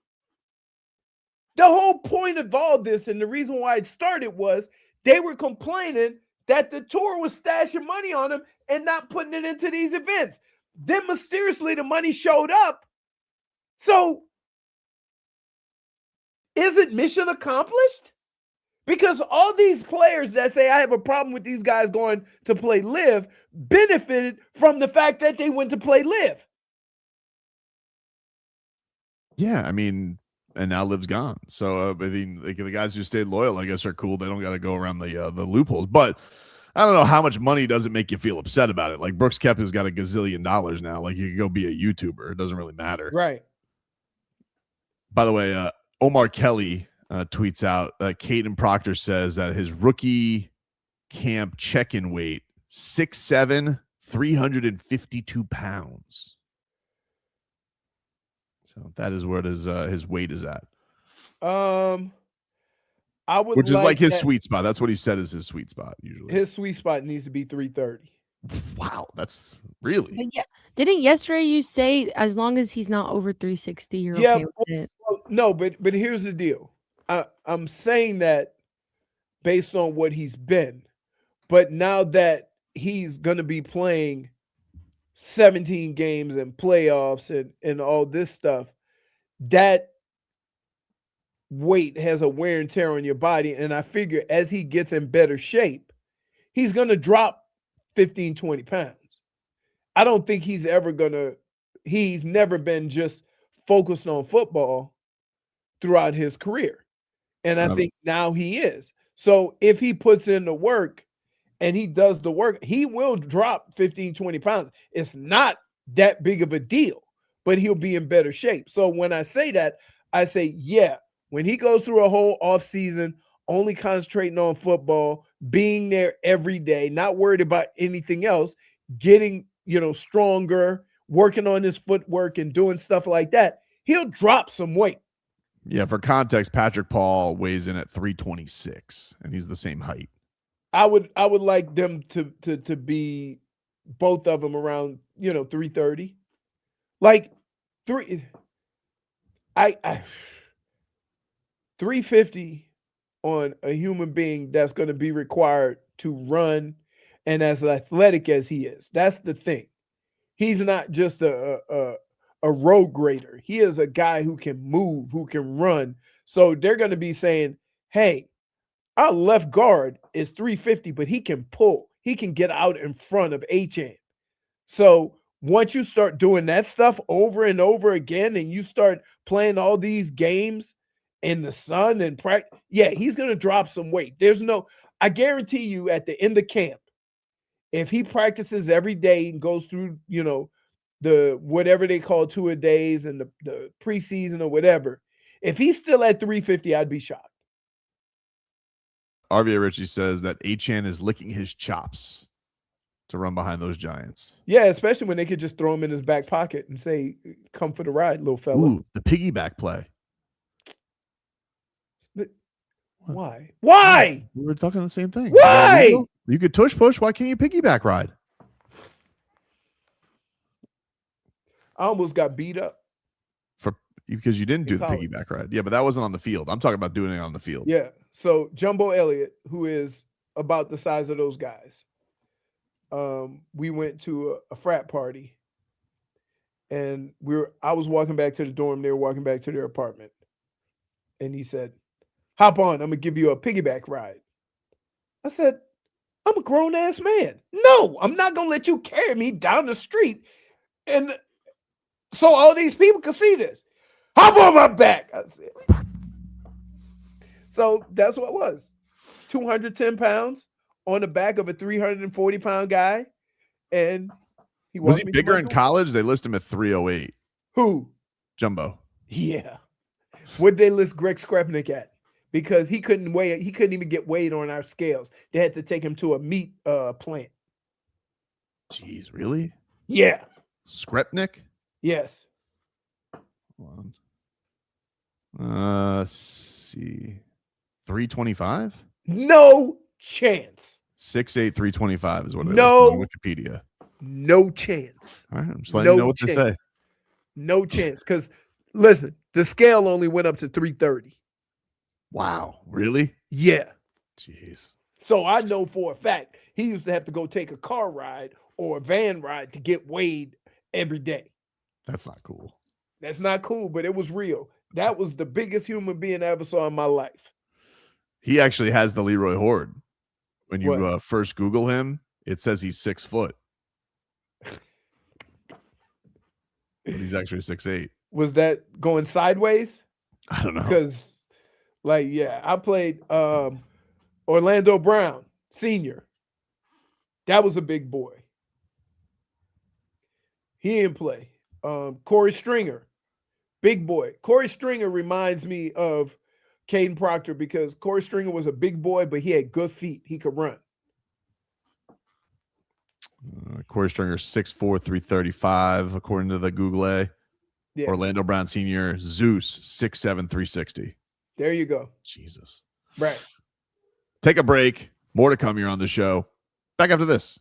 C: The whole point of all this, and the reason why it started, was they were complaining that the tour was stashing money on them and not putting it into these events. Then mysteriously the money showed up. So is it mission accomplished? Because all these players that say, I have a problem with these guys going to play live, benefited from the fact that they went to play live.
A: Yeah, I mean, and now Liv's gone. So I mean, like, the guys who stayed loyal, I guess, are cool. They don't got to go around the loopholes. But I don't know how much money doesn't make you feel upset about it. Like Brooks Koepka's got $1 gazillion now. Like you could go be a YouTuber. It doesn't really matter.
C: Right.
A: By the way, Omar Kelly tweets out Caden Proctor says that his rookie camp check-in weight 6'7", 352 pounds. So that is where his weight is at.
C: I would,
A: which is like his
C: that,
A: sweet spot. That's what he said is his sweet spot usually.
C: His sweet spot needs to be 330.
A: Wow, that's really.
D: But yeah, didn't yesterday you say as long as he's not over 360, you're okay with it?
C: Well, no, but here's the deal. I'm saying that based on what he's been, but now that he's going to be playing 17 games and playoffs and all this stuff, that weight has a wear and tear on your body. And I figure as he gets in better shape, he's going to drop 15, 20 pounds. I don't think he's never been just focused on football throughout his career. And I think now he is. So if he puts in the work and he does the work, he will drop 15, 20 pounds. It's not that big of a deal, but he'll be in better shape. So when I say that, I say, yeah, when he goes through a whole offseason, only concentrating on football, being there every day, not worried about anything else, getting, stronger, working on his footwork and doing stuff like that, he'll drop some weight.
A: Yeah, for context, Patrick Paul weighs in at 326, and he's the same height.
C: I would like them to be both of them around 330. Like 350 on a human being that's going to be required to run and as athletic as he is. That's the thing. He's not just a road grader. He is a guy who can move, who can run. So they're going to be saying, hey, our left guard is 350, but he can pull. He can get out in front of Achane. So once you start doing that stuff over and over again and you start playing all these games in the sun and practice, yeah, he's going to drop some weight. I guarantee you at the end of camp, if he practices every day and goes through, the whatever they call 2-a-days and the preseason or whatever, if he's still at 350, I'd be shocked.
A: RVA Richie says that Achane is licking his chops to run behind those Giants.
C: Yeah, especially when they could just throw him in his back pocket and say, come for the ride, little fella.
A: Ooh, the piggyback play.
C: Why? Why?
A: We were talking the same thing.
C: Why?
A: You could tush push. Why can't you piggyback ride?
C: I almost got beat up.
A: Because you didn't do the piggyback ride. Yeah, but that wasn't on the field. I'm talking about doing it on the field.
C: Yeah. So Jumbo Elliott, who is about the size of those guys, we went to a frat party, and I was walking back to the dorm. They were walking back to their apartment, and he said, "Hop on. I'm gonna give you a piggyback ride." I said, "I'm a grown ass man. No, I'm not gonna let you carry me down the street, and so all these people can see this. Hop on my back." I said. So that's what it was. 210 pounds on the back of a 340-pound guy. And
A: was he bigger in college? They list him at 308.
C: Who?
A: Jumbo.
C: Yeah. What'd they list Greg Skrepnik at? Because he couldn't even get weighed on our scales. They had to take him to a meat plant.
A: Jeez, really?
C: Yeah.
A: Skrepnik?
C: Yes.
A: Hold on. See. 325?
C: No chance.
A: 6'8", 325 is what it is
C: on
A: Wikipedia.
C: No chance.
A: All right, I'm just letting you know what to say.
C: No chance. Because listen, the scale only went up to 330.
A: Wow, really?
C: Yeah.
A: Jeez.
C: So I know for a fact he used to have to go take a car ride or a van ride to get weighed every day.
A: That's not cool.
C: That's not cool, but it was real. That was the biggest human being I ever saw in my life.
A: He actually has the Leroy Horde. When you first Google him, it says he's 6 foot. But he's actually 6'8".
C: Was that going sideways?
A: I don't know.
C: Because, like, yeah, I played Orlando Brown Sr. That was a big boy. He didn't play. Corey Stringer, big boy. Corey Stringer reminds me of Caden Proctor because Corey Stringer was a big boy, but he had good feet. He could run.
A: Corey Stringer, 6'4", 335, according to the Google A.
C: Yeah.
A: Orlando Brown Sr., Zeus, 6'7", 360.
C: There you go.
A: Jesus.
C: Right.
A: Take a break. More to come here on the show. Back after this.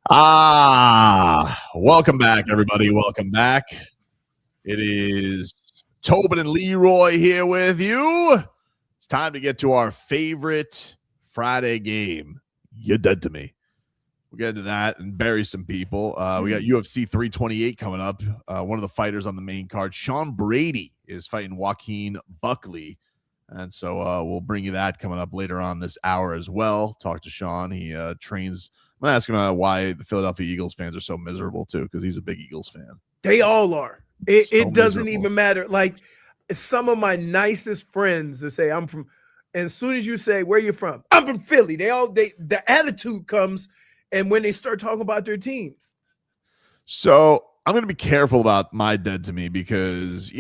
A: Welcome back, everybody. Welcome back. It is Tobin and Leroy here with you. It's time to get to our favorite Friday game. You're dead to me. We'll get into that and bury some people. We got UFC 328 coming up. One of the fighters on the main card, Shawn Brady, is fighting Joaquin Buckley. And so we'll bring you that coming up later on this hour as well. Talk to Shawn. He trains. I'm going to ask him why the Philadelphia Eagles fans are so miserable, too, because he's a big Eagles fan.
C: They all are. It doesn't
A: miserable.
C: even matter. Like, some of my nicest friends that say I'm from, and as soon as you say, where you from? I'm from Philly. The attitude comes, and when they start talking about their teams.
A: So I'm going to be careful about my dead to me because,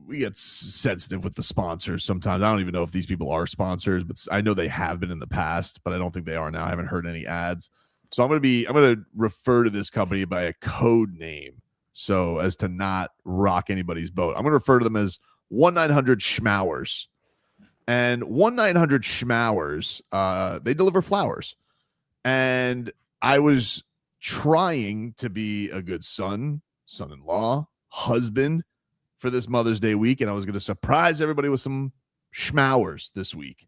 A: we get sensitive with the sponsors sometimes. I don't even know if these people are sponsors, but I know they have been in the past, but I don't think they are now. I haven't heard any ads. So I'm going to refer to this company by a code name so as to not rock anybody's boat. I'm going to refer to them as 1-900-SCHMOWERS. And 1-900-SCHMOWERS, they deliver flowers. And I was trying to be a good son-in-law, husband for this Mother's Day week, and I was going to surprise everybody with some schmowers this week.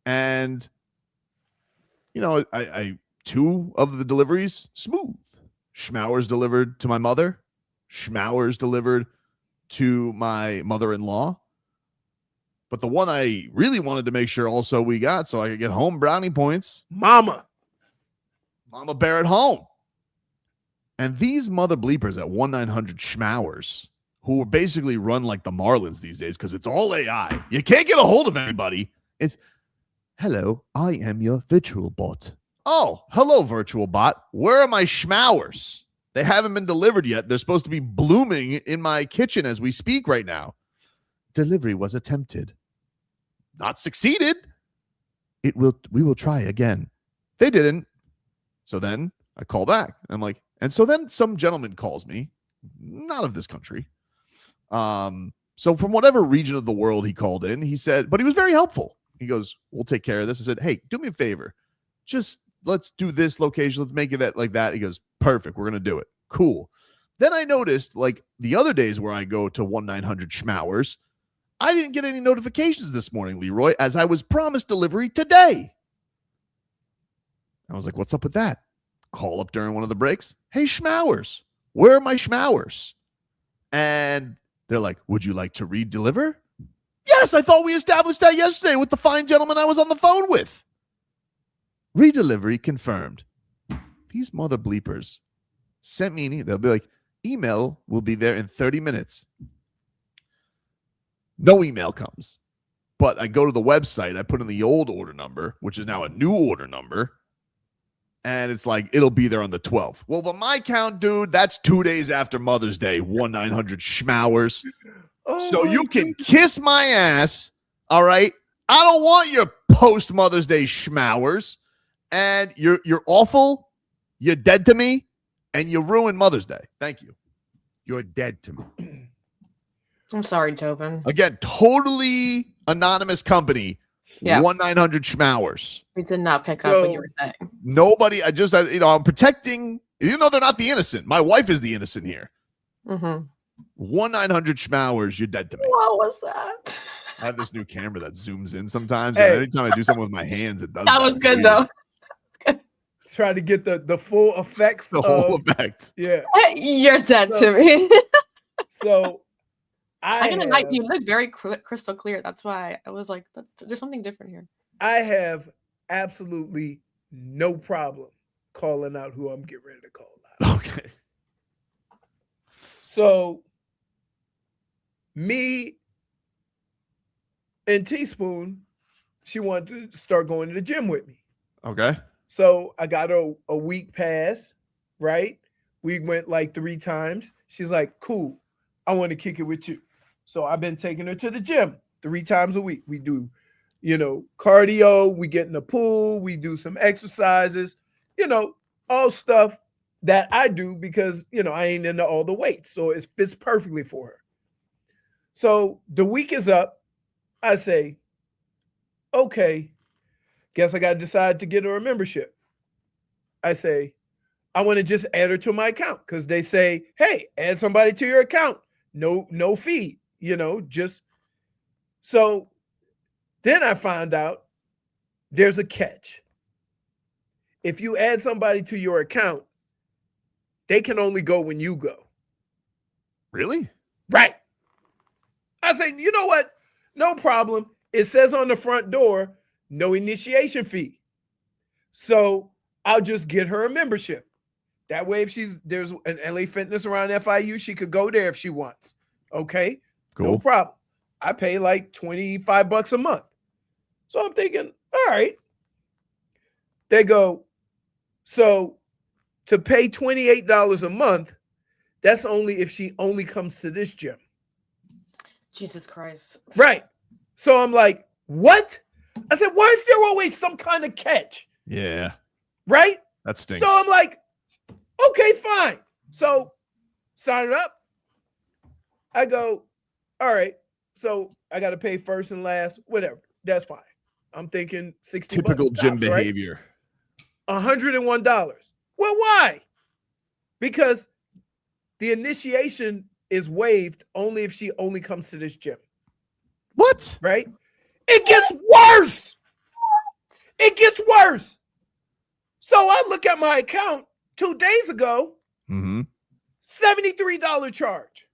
A: And, I two of the deliveries, smooth. Schmowers delivered to my mother. Schmowers delivered to my mother-in-law. But the one I really wanted to make sure also we got so I could get home brownie points. Mama Bear at home. And these mother bleepers at 1-900-SCHMOWERS, who basically run like the Marlins these days because it's all AI. You can't get a hold of anybody. It's, hello, I am your virtual bot. Oh, hello, virtual bot. Where are my schmowers? They haven't been delivered yet. They're supposed to be blooming in my kitchen as we speak right now. Delivery was attempted. Not succeeded. We will try again. They didn't. So then I call back. I'm like, and so then some gentleman calls me, not of this country. So from whatever region of the world he called in, he said, but he was very helpful. He goes, we'll take care of this. I said, hey, do me a favor. Just let's do this location. Let's make it that like that. He goes, perfect. We're going to do it. Cool. Then I noticed like the other days where I go to 1-900-SCHMOWERS, I didn't get any notifications this morning, Leroy, as I was promised delivery today. I was like, what's up with that? Call up during one of the breaks. Hey, schmowers, where are my schmowers? And they're like, would you like to re-deliver? Yes, I thought we established that yesterday with the fine gentleman I was on the phone with. Redelivery confirmed. These mother bleepers sent me an email. They'll be like, email will be there in 30 minutes. No email comes. But I go to the website. I put in the old order number, which is now a new order number. And it's like, it'll be there on the 12th. Well, by my count, dude, that's 2 days after Mother's Day, 1-900-SCHMOWERS. So you can kiss my ass, all right? I don't want your post-Mother's Day schmowers. And you're awful, you're dead to me, and you ruined Mother's Day. Thank you. You're dead to me.
J: I'm sorry, Tobin.
A: Again, totally anonymous company.
J: Yeah.
A: 1-900-SCHMOWERS.
J: We did not pick up what you were saying.
A: Nobody, I'm protecting, even though they're not the innocent. My wife is the innocent here.
J: Mm-hmm.
A: 1-900-SCHMOWERS, you're dead to me.
J: What was that?
A: I have this new camera that zooms in sometimes.
C: Hey.
A: And anytime I do something with my hands, it does
J: That was good, though.
C: Try to get the full effects.
A: The whole effect.
C: Yeah.
J: You're dead to me.
C: So
J: you look very crystal clear. That's why I was like, there's something different here.
C: I have absolutely no problem calling out who I'm getting ready to call out.
A: Okay.
C: So me and Teaspoon, she wanted to start going to the gym with me.
A: Okay.
C: So I got a week pass, right? We went like 3 times. She's like, cool, I want to kick it with you. So I've been taking her to the gym 3 times a week. We do, cardio, we get in the pool, we do some exercises, all stuff that I do because, I ain't into all the weights. So it fits perfectly for her. So the week is up. I say, okay, guess I got to decide to get her a membership. I say, I want to just add her to my account because they say, hey, add somebody to your account. No fee, just so then I found out there's a catch. If you add somebody to your account, they can only go when you go.
A: Really?
C: Right. I say, you know what? No problem. It says on the front door, no initiation fee. So I'll just get her a membership. That way, if there's an LA Fitness around FIU, she could go there if she wants. Okay?
A: Cool.
C: No problem. I pay like $25 a month. So I'm thinking, all right. They go, so to pay $28 a month, that's only if she only comes to this gym.
J: Jesus Christ.
C: Right. So I'm like, what? I said, why is there always some kind of catch?
A: Yeah.
C: Right?
A: That stinks.
C: So I'm like, okay, fine. So sign it up. I go, all right. So I got to pay first and last, whatever. That's fine. I'm thinking 60
A: Typical
C: bucks
A: gym
C: tops, right?
A: behavior.
C: $101. Well, why? Because the initiation is waived only if she only comes to this gym.
A: What?
C: Right? It gets worse. It gets worse. So I look at my account 2 days ago,
A: Mm-hmm.
C: $73 charge.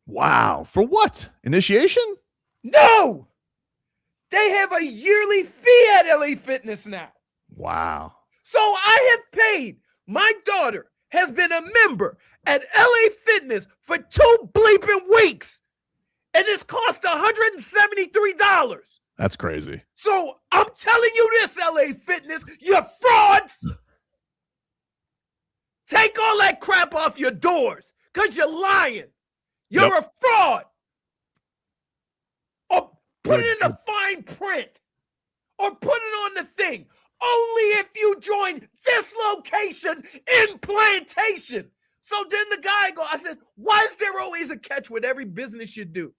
A: Wow. For what? Initiation?
C: No. They have a yearly fee at LA Fitness now.
A: Wow.
C: So I have paid. My daughter has been a member at LA Fitness for 2 bleeping weeks. And it's cost $173.
A: That's crazy.
C: So I'm telling you this, LA Fitness, you frauds. Take all that crap off your doors because you're lying. You're a fraud. Or put it in the fine print. Or put it on the thing. Only if you join this location in Plantation. So then the guy I said, why is there always a catch with every business you do?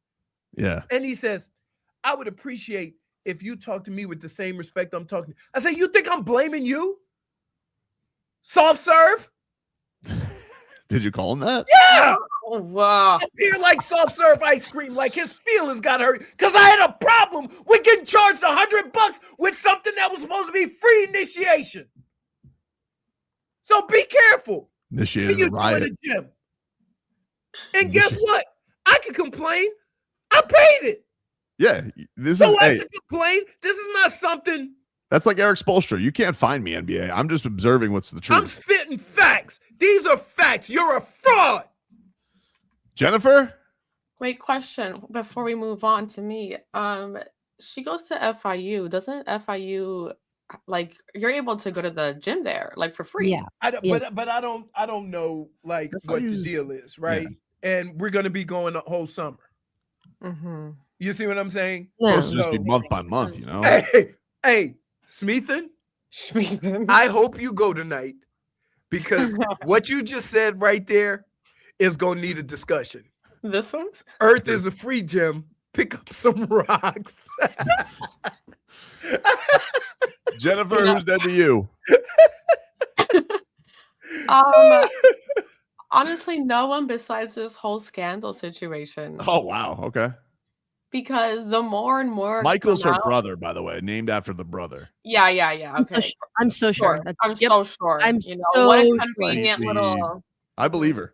A: Yeah.
C: And he says, I would appreciate if you talk to me with the same respect I'm talking to. I said, you think I'm blaming you? Soft serve?
A: Did you call him that?
C: Yeah.
J: Oh, wow.
C: Up here like soft serve ice cream, like his feelings got hurt because I had a problem with getting charged $100 with something that was supposed to be free initiation. So be careful.
A: Initiated
C: when you
A: a riot.
C: join a gym. And guess what? I can complain. I paid it.
A: Yeah. This
C: So
A: is
C: I
A: hey,
C: can complain. This is not something.
A: that's like Eric Spoelstra. You can't find me, NBA. I'm just observing what's the truth.
C: I'm spitting facts. These are facts. You're a fraud.
A: Jennifer?
J: Wait, question before we move on to me. She goes to FIU. Doesn't FIU like you're able to go to the gym there like for free?
D: Yeah.
C: I don't, but I don't know like what the deal is, right? And we're gonna be going the whole summer.
J: Mm-hmm.
C: You see what I'm saying?
A: Supposed to just be month by month, you know?
C: Hey, Smeathan, I hope you go tonight because what you just said right there is gonna need a discussion.
J: This one?
C: Earth is a free gym. Pick up some rocks.
A: Jennifer, who's dead to you?
J: Honestly, no one besides this whole scandal situation.
A: Oh, wow. Okay.
J: Because the more and more
A: Michael's
J: come
A: her
J: out-
A: brother, by the way, named after the brother.
J: Yeah. Okay.
D: I'm so sure.
J: I'm so sure.
D: I'm
J: you know,
D: so
J: what a
D: sure.
J: convenient little.
A: I believe her.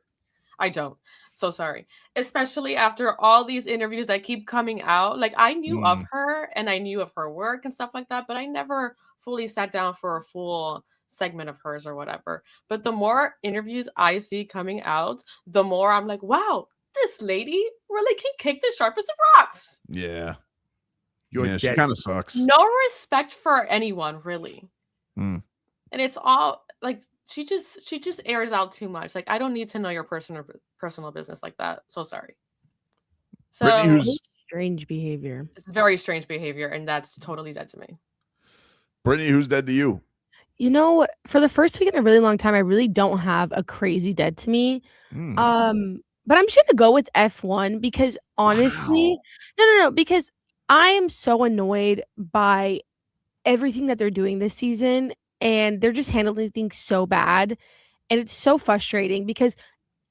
J: I don't. So sorry. Especially after all these interviews that keep coming out. Like I knew of her and I knew of her work and stuff like that, but I never fully sat down for a full segment of hers or whatever. But the more interviews I see coming out, the more I'm like, wow, this lady really can kick the sharpest of rocks.
A: Yeah.
C: You're
A: Yeah, she
C: dead.
A: kind of sucks.
J: No respect for anyone, really.
A: Mm.
J: And it's all like she just airs out too much. Like I don't need to know your personal business like that. So sorry. So
A: Brittany, who's
D: strange behavior.
J: it's very strange behavior, and that's totally dead to me.
A: Brittany, who's dead to you?
D: You know, for the first week in a really long time, I really don't have a crazy dead to me. But I'm just gonna go with F1 because honestly, no, because I am so annoyed by everything that they're doing this season, and they're just handling things so bad. And it's so frustrating because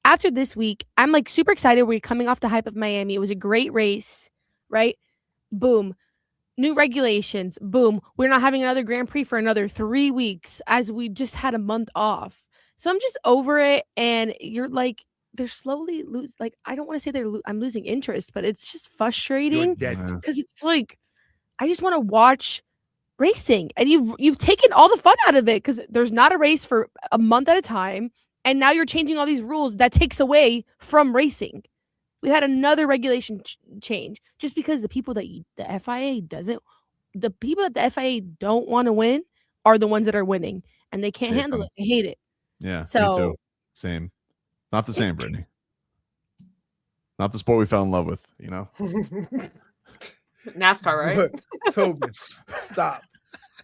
D: after this week, I'm like super excited. We're coming off the hype of Miami. It was a great race, right? Boom. New regulations. Boom. We're not having another Grand Prix for another 3 weeks as we just had a month off. So I'm just over it. And you're like, they're slowly like, I don't want to say I'm losing interest, but it's just frustrating because it's like, I just want to watch racing, and you've taken all the fun out of it because there's not a race for a month at a time, and now you're changing all these rules that takes away from racing. We had another regulation change just because the people that the FIA doesn't, the people that the FIA don't want to win are the ones that are winning, and they can't handle it. They hate it.
A: Yeah,
D: so
A: me too. Same. Not the same, Brittany. Not the sport we fell in love with, you know?
J: NASCAR, right?
C: Tobin, stop.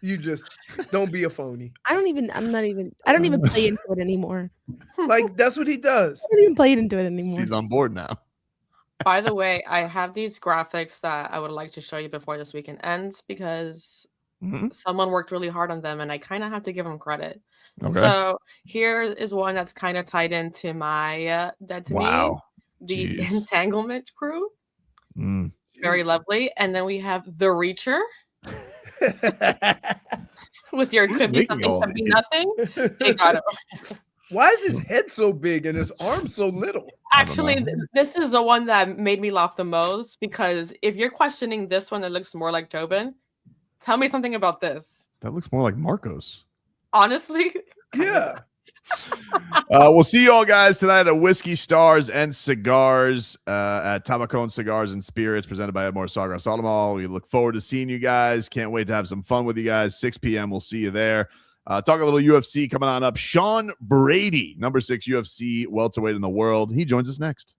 C: You just don't be a phony.
D: I don't even play into it anymore.
C: Like, that's what he does.
D: I don't even play into it anymore.
A: She's on board now.
J: By the way, I have these graphics that I would like to show you before this weekend ends because someone worked really hard on them and I kind of have to give them credit.
A: Okay.
J: So here is one that's kind of tied into my Dead to Me, the Entanglement crew. Very lovely. And then we have The Reacher. With your could be something, could be nothing. Take Otto.
C: Why is his head so big and his arm so little?
J: Actually, this is the one that made me laugh the most because if you're questioning this one that looks more like Tobin, tell me something about this.
A: That looks more like Marcos.
J: Honestly,
C: yeah.
A: We'll see you all guys tonight at Whiskey Stars and Cigars at Tamacone Cigars and Spirits presented by Edmore Sawgrass Automall. We look forward to seeing you guys. Can't wait to have some fun with you guys. 6 p.m. We'll see you there. Talk a little UFC coming on up. Shawn Brady, number 6 UFC welterweight in the world. He joins us next.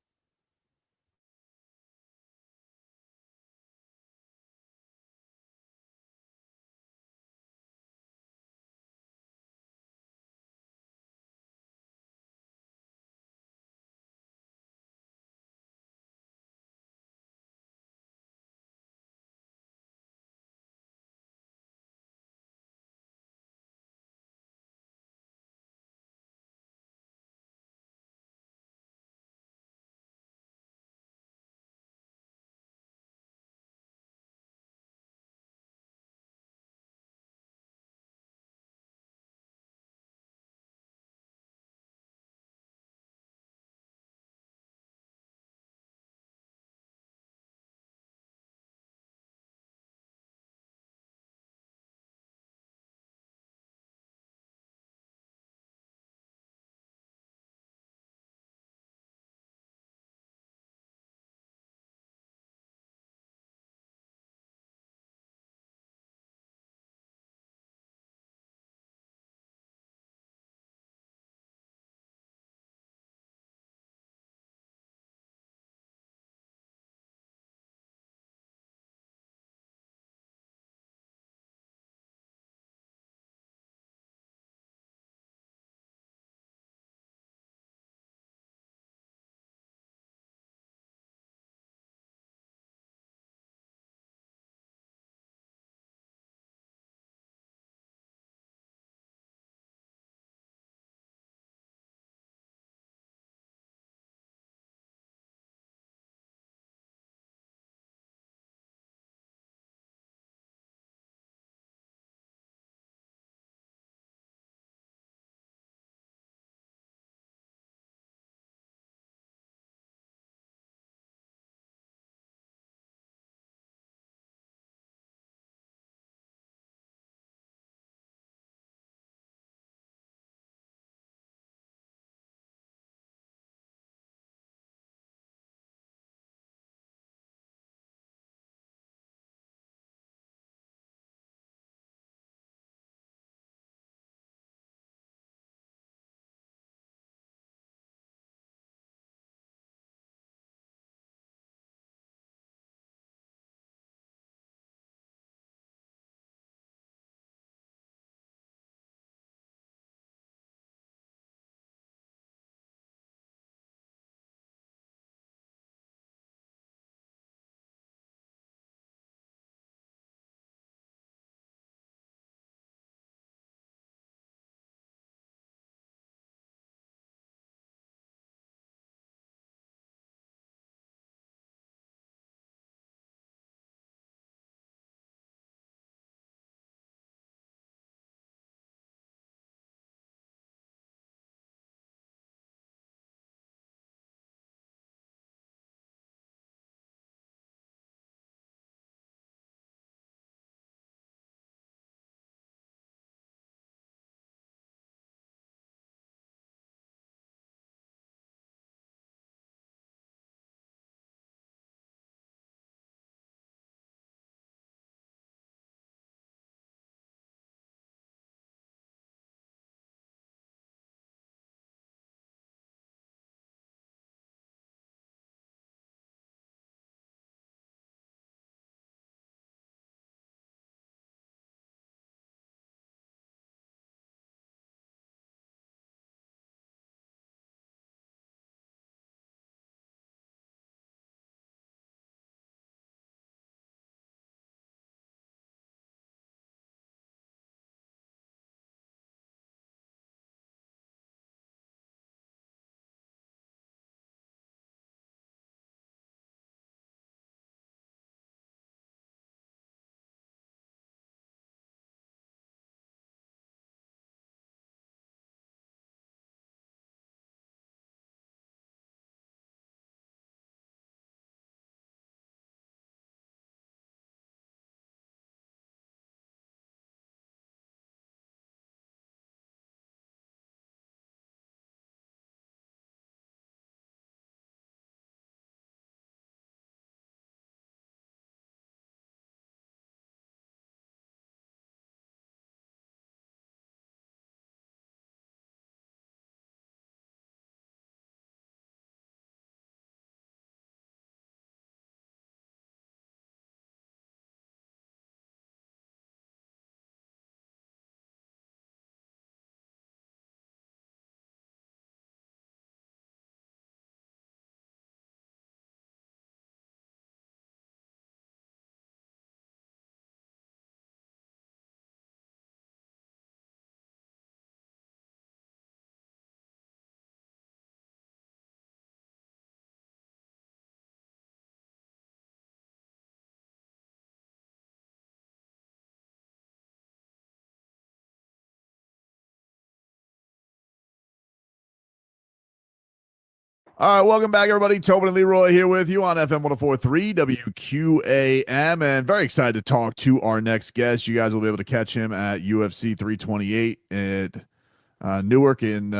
A: All right, welcome back, everybody. Tobin and Leroy here with you on FM 104.3 WQAM, and very excited to talk to our next guest. You guys will be able to catch him at UFC 328 at Newark in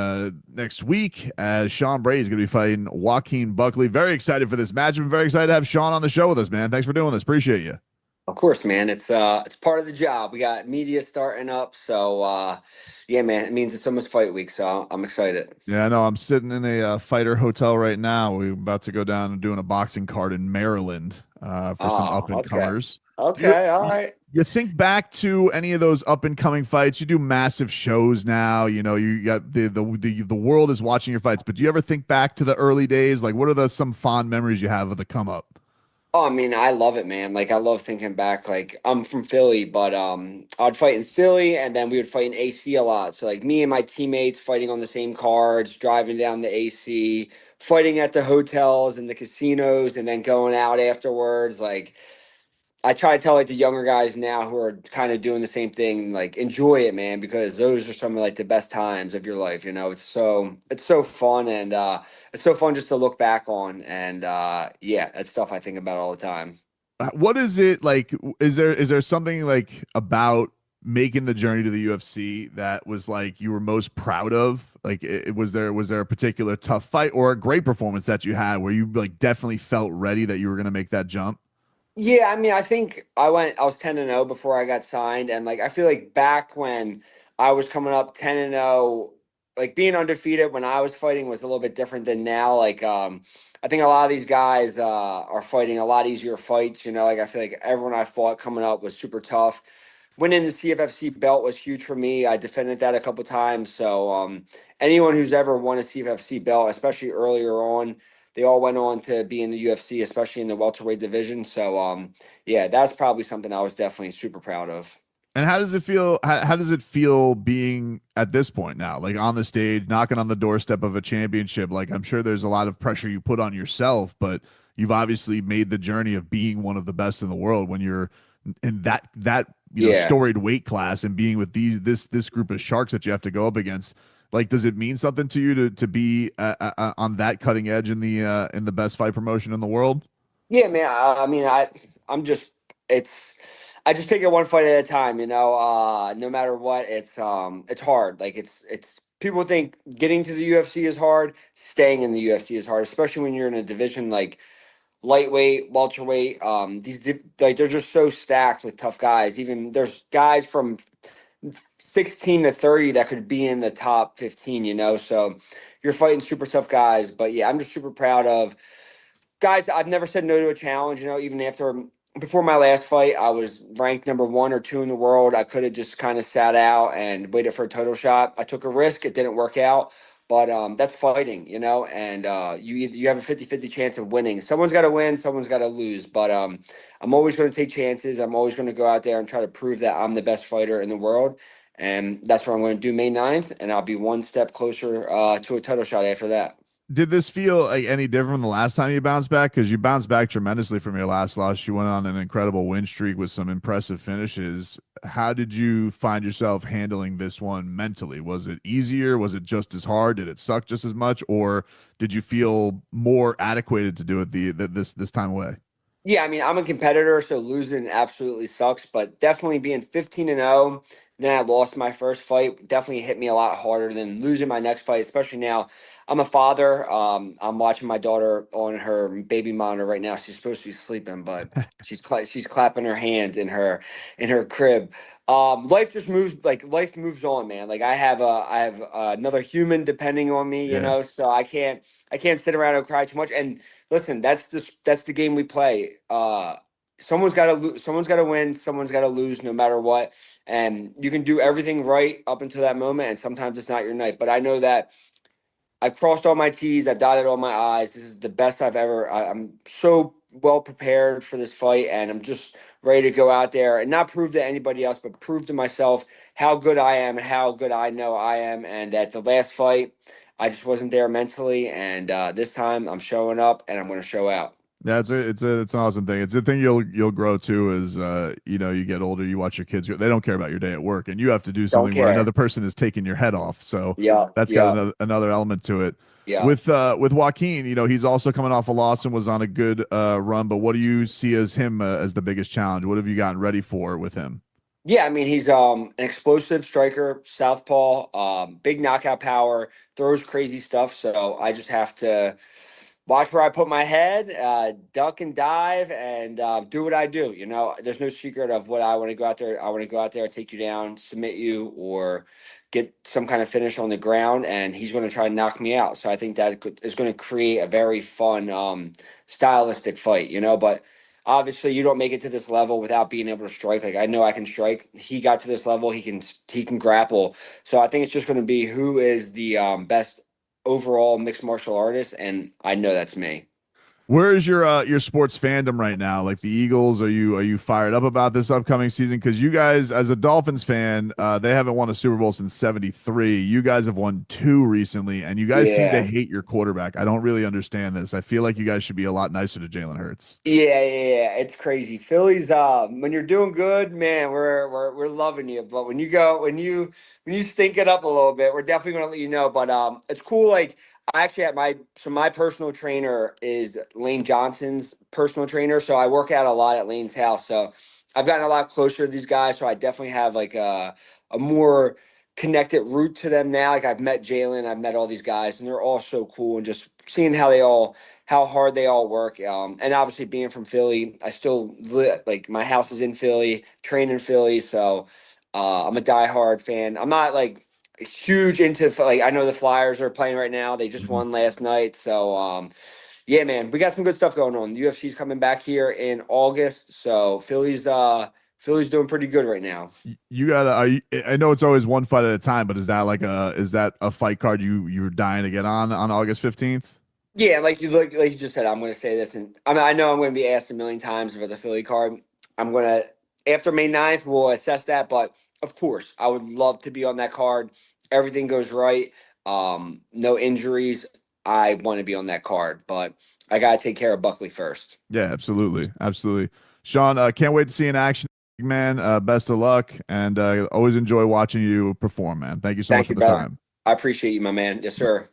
A: next week, as Shawn Brady is going to be fighting Joaquin Buckley. Very excited for this match. I'm very excited to have Shawn on the show with us, man. Thanks for doing this. Appreciate you.
O: Of course, man. It's part of the job. We got media starting up, so yeah, man. It means it's almost fight week, so I'm excited.
A: Yeah, I know. I'm sitting in a fighter hotel right now. We're about to go down and doing a boxing card in Maryland for some up and comers.
O: Okay, all right.
A: You think back to any of those up and coming fights? You do massive shows now. You know, you got the world is watching your fights. But do you ever think back to the early days? Like, what are some fond memories you have of the come up?
O: Oh, I mean, I love it, man. Like, I love thinking back. Like, I'm from Philly, but I'd fight in Philly, and then we would fight in AC a lot. So, like, me and my teammates fighting on the same cards, driving down the AC, fighting at the hotels and the casinos, and then going out afterwards. Like, I try to tell like the younger guys now who are kind of doing the same thing, like enjoy it, man, because those are some of like the best times of your life. You know, it's so fun, and it's so fun just to look back on, and yeah, that's stuff I think about all the time.
A: What is it like? Is there something like about making the journey to the UFC that was like you were most proud of? Like, was there a particular tough fight or a great performance that you had where you like definitely felt ready that you were going to make that jump?
O: Yeah, I mean, I think I was 10-0 before I got signed, and like I feel like back when I was coming up 10-0, like being undefeated when I was fighting was a little bit different than now. Like I think a lot of these guys are fighting a lot easier fights, you know, like I feel like everyone I fought coming up was super tough. Winning the CFFC belt was huge for me. I defended that a couple times. So anyone who's ever won a CFFC belt, especially earlier on, they all went on to be in the UFC, especially in the welterweight division. So yeah, that's probably something I was definitely super proud of.
A: And how does it feel? How does it feel being at this point now, like on the stage, knocking on the doorstep of a championship? Like, I'm sure there's a lot of pressure you put on yourself, but you've obviously made the journey of being one of the best in the world when you're in that
O: Yeah.
A: storied weight class and being with this group of sharks that you have to go up against. Like, does it mean something to you to be on that cutting edge in the best fight promotion in the world?
O: Yeah, man. I mean, I'm just I just take it one fight at a time. You know, no matter what, it's hard. Like it's people think getting to the UFC is hard, staying in the UFC is hard, especially when you're in a division like lightweight, welterweight. Like they're just so stacked with tough guys. Even there's guys from 16 to 30 that could be in the top 15. You know, so you're fighting super tough guys. But yeah, I'm just super proud of guys. I've never said no to a challenge. You know, even before my last fight, I was ranked number 1 or 2 in the world. I could have just kind of sat out and waited for a total shot. I took a risk. It didn't work out. But that's fighting, you know, and you have a 50-50 chance of winning. Someone's got to win, someone's got to lose. But I'm always going to take chances. I'm always going to go out there and try to prove that I'm the best fighter in the world. And that's what I'm going to do May 9th. And I'll be one step closer to a title shot after that.
A: Did this feel like any different from the last time you bounced back? Because you bounced back tremendously from your last loss. You went on an incredible win streak with some impressive finishes. How did you find yourself handling this one mentally? Was it easier? Was it just as hard? Did it suck just as much? Or did you feel more adequate to do it this time away?
O: Yeah, I mean, I'm a competitor, so losing absolutely sucks, but definitely being 15-0, then I lost my first fight, definitely hit me a lot harder than losing my next fight, especially now. I'm a father. I'm watching my daughter on her baby monitor right now. She's supposed to be sleeping, but she's clapping her hands in her crib. Life just moves, like life moves on, man. Like I have another human depending on me, you know, so I can't sit around and cry too much. And listen, that's the game we play. Someone's got to lose, someone's got to win, someone's got to lose, no matter what. And you can do everything right up until that moment, and sometimes it's not your night. But I know that I've crossed all my T's, I've dotted all my I's. This is the best I've ever. I'm so well prepared for this fight, and I'm just ready to go out there and not prove to anybody else, but prove to myself how good I am, how good I know I am. And at the last fight, I just wasn't there mentally, and this time I'm showing up and I'm going to show out.
A: Yeah, it's an awesome thing. It's a thing you'll grow too as you get older, you watch your kids they don't care about your day at work, and you have to do
O: Don't
A: something where
O: care.
A: another person is taking your head off. So
O: Yeah,
A: that's got
O: yeah,
A: another element to it.
O: yeah.
A: With Joaquin, he's also coming off a loss and was on a good run, but what do you see as him as the biggest challenge? What have you gotten ready for with him?
O: Yeah, I mean he's an explosive striker, southpaw, big knockout power, throws crazy stuff. So I just have to watch where I put my head, duck and dive, and do what I do. There's no secret of what I want to go out there. I want to go out there, take you down, submit you, or get some kind of finish on the ground, and he's going to try to knock me out. So I think that is going to create a very fun, stylistic fight. But obviously you don't make it to this level without being able to strike. Like I know I can strike. He got to this level. He can grapple. So I think it's just going to be who is the best overall mixed martial artist, and I know that's me.
A: Where is your sports fandom right now? Like the Eagles, are you fired up about this upcoming season? Because you guys, as a Dolphins fan, they haven't won a Super Bowl since '73. You guys have won 2 recently, and you guys seem to
O: Yeah.
A: hate your quarterback. I don't really understand this. I feel like you guys should be a lot nicer to Jalen Hurts.
O: Yeah, it's crazy. Phillies, when you're doing good, man, we're loving you. But when you stink it up a little bit, we're definitely gonna let you know. But it's cool. Like I actually had my personal trainer is Lane Johnson's personal trainer, so I work out a lot at Lane's house. So I've gotten a lot closer to these guys. So I definitely have like a more connected route to them now. Like I've met Jalen, I've met all these guys, and they're all so cool. And just seeing how hard they all work. And obviously being from Philly, I still like my house is in Philly, train in Philly. So I'm a diehard fan. I'm not like huge into like I know the Flyers are playing right now. They just won last night. So yeah, man, we got some good stuff going on. The UFC's coming back here in August. So Philly's doing pretty good right now.
A: You gotta. I know it's always one fight at a time, but is that a fight card you're dying to get on August 15th?
O: Yeah, like you just said, I'm going to say this, and I know I'm going to be asked a million times about the Philly card. I'm going to after May 9th, we'll assess that. But of course, I would love to be on that card. Everything goes right. No injuries. I want to be on that card, but I got to take care of Buckley first.
A: Yeah, absolutely, absolutely. Shawn, can't wait to see in action, man. Best of luck, and always enjoy watching you perform, man. Thank you so much
O: Thank
A: for
O: you,
A: the
O: brother.
A: time.
O: I appreciate you, my man. Yes, sir.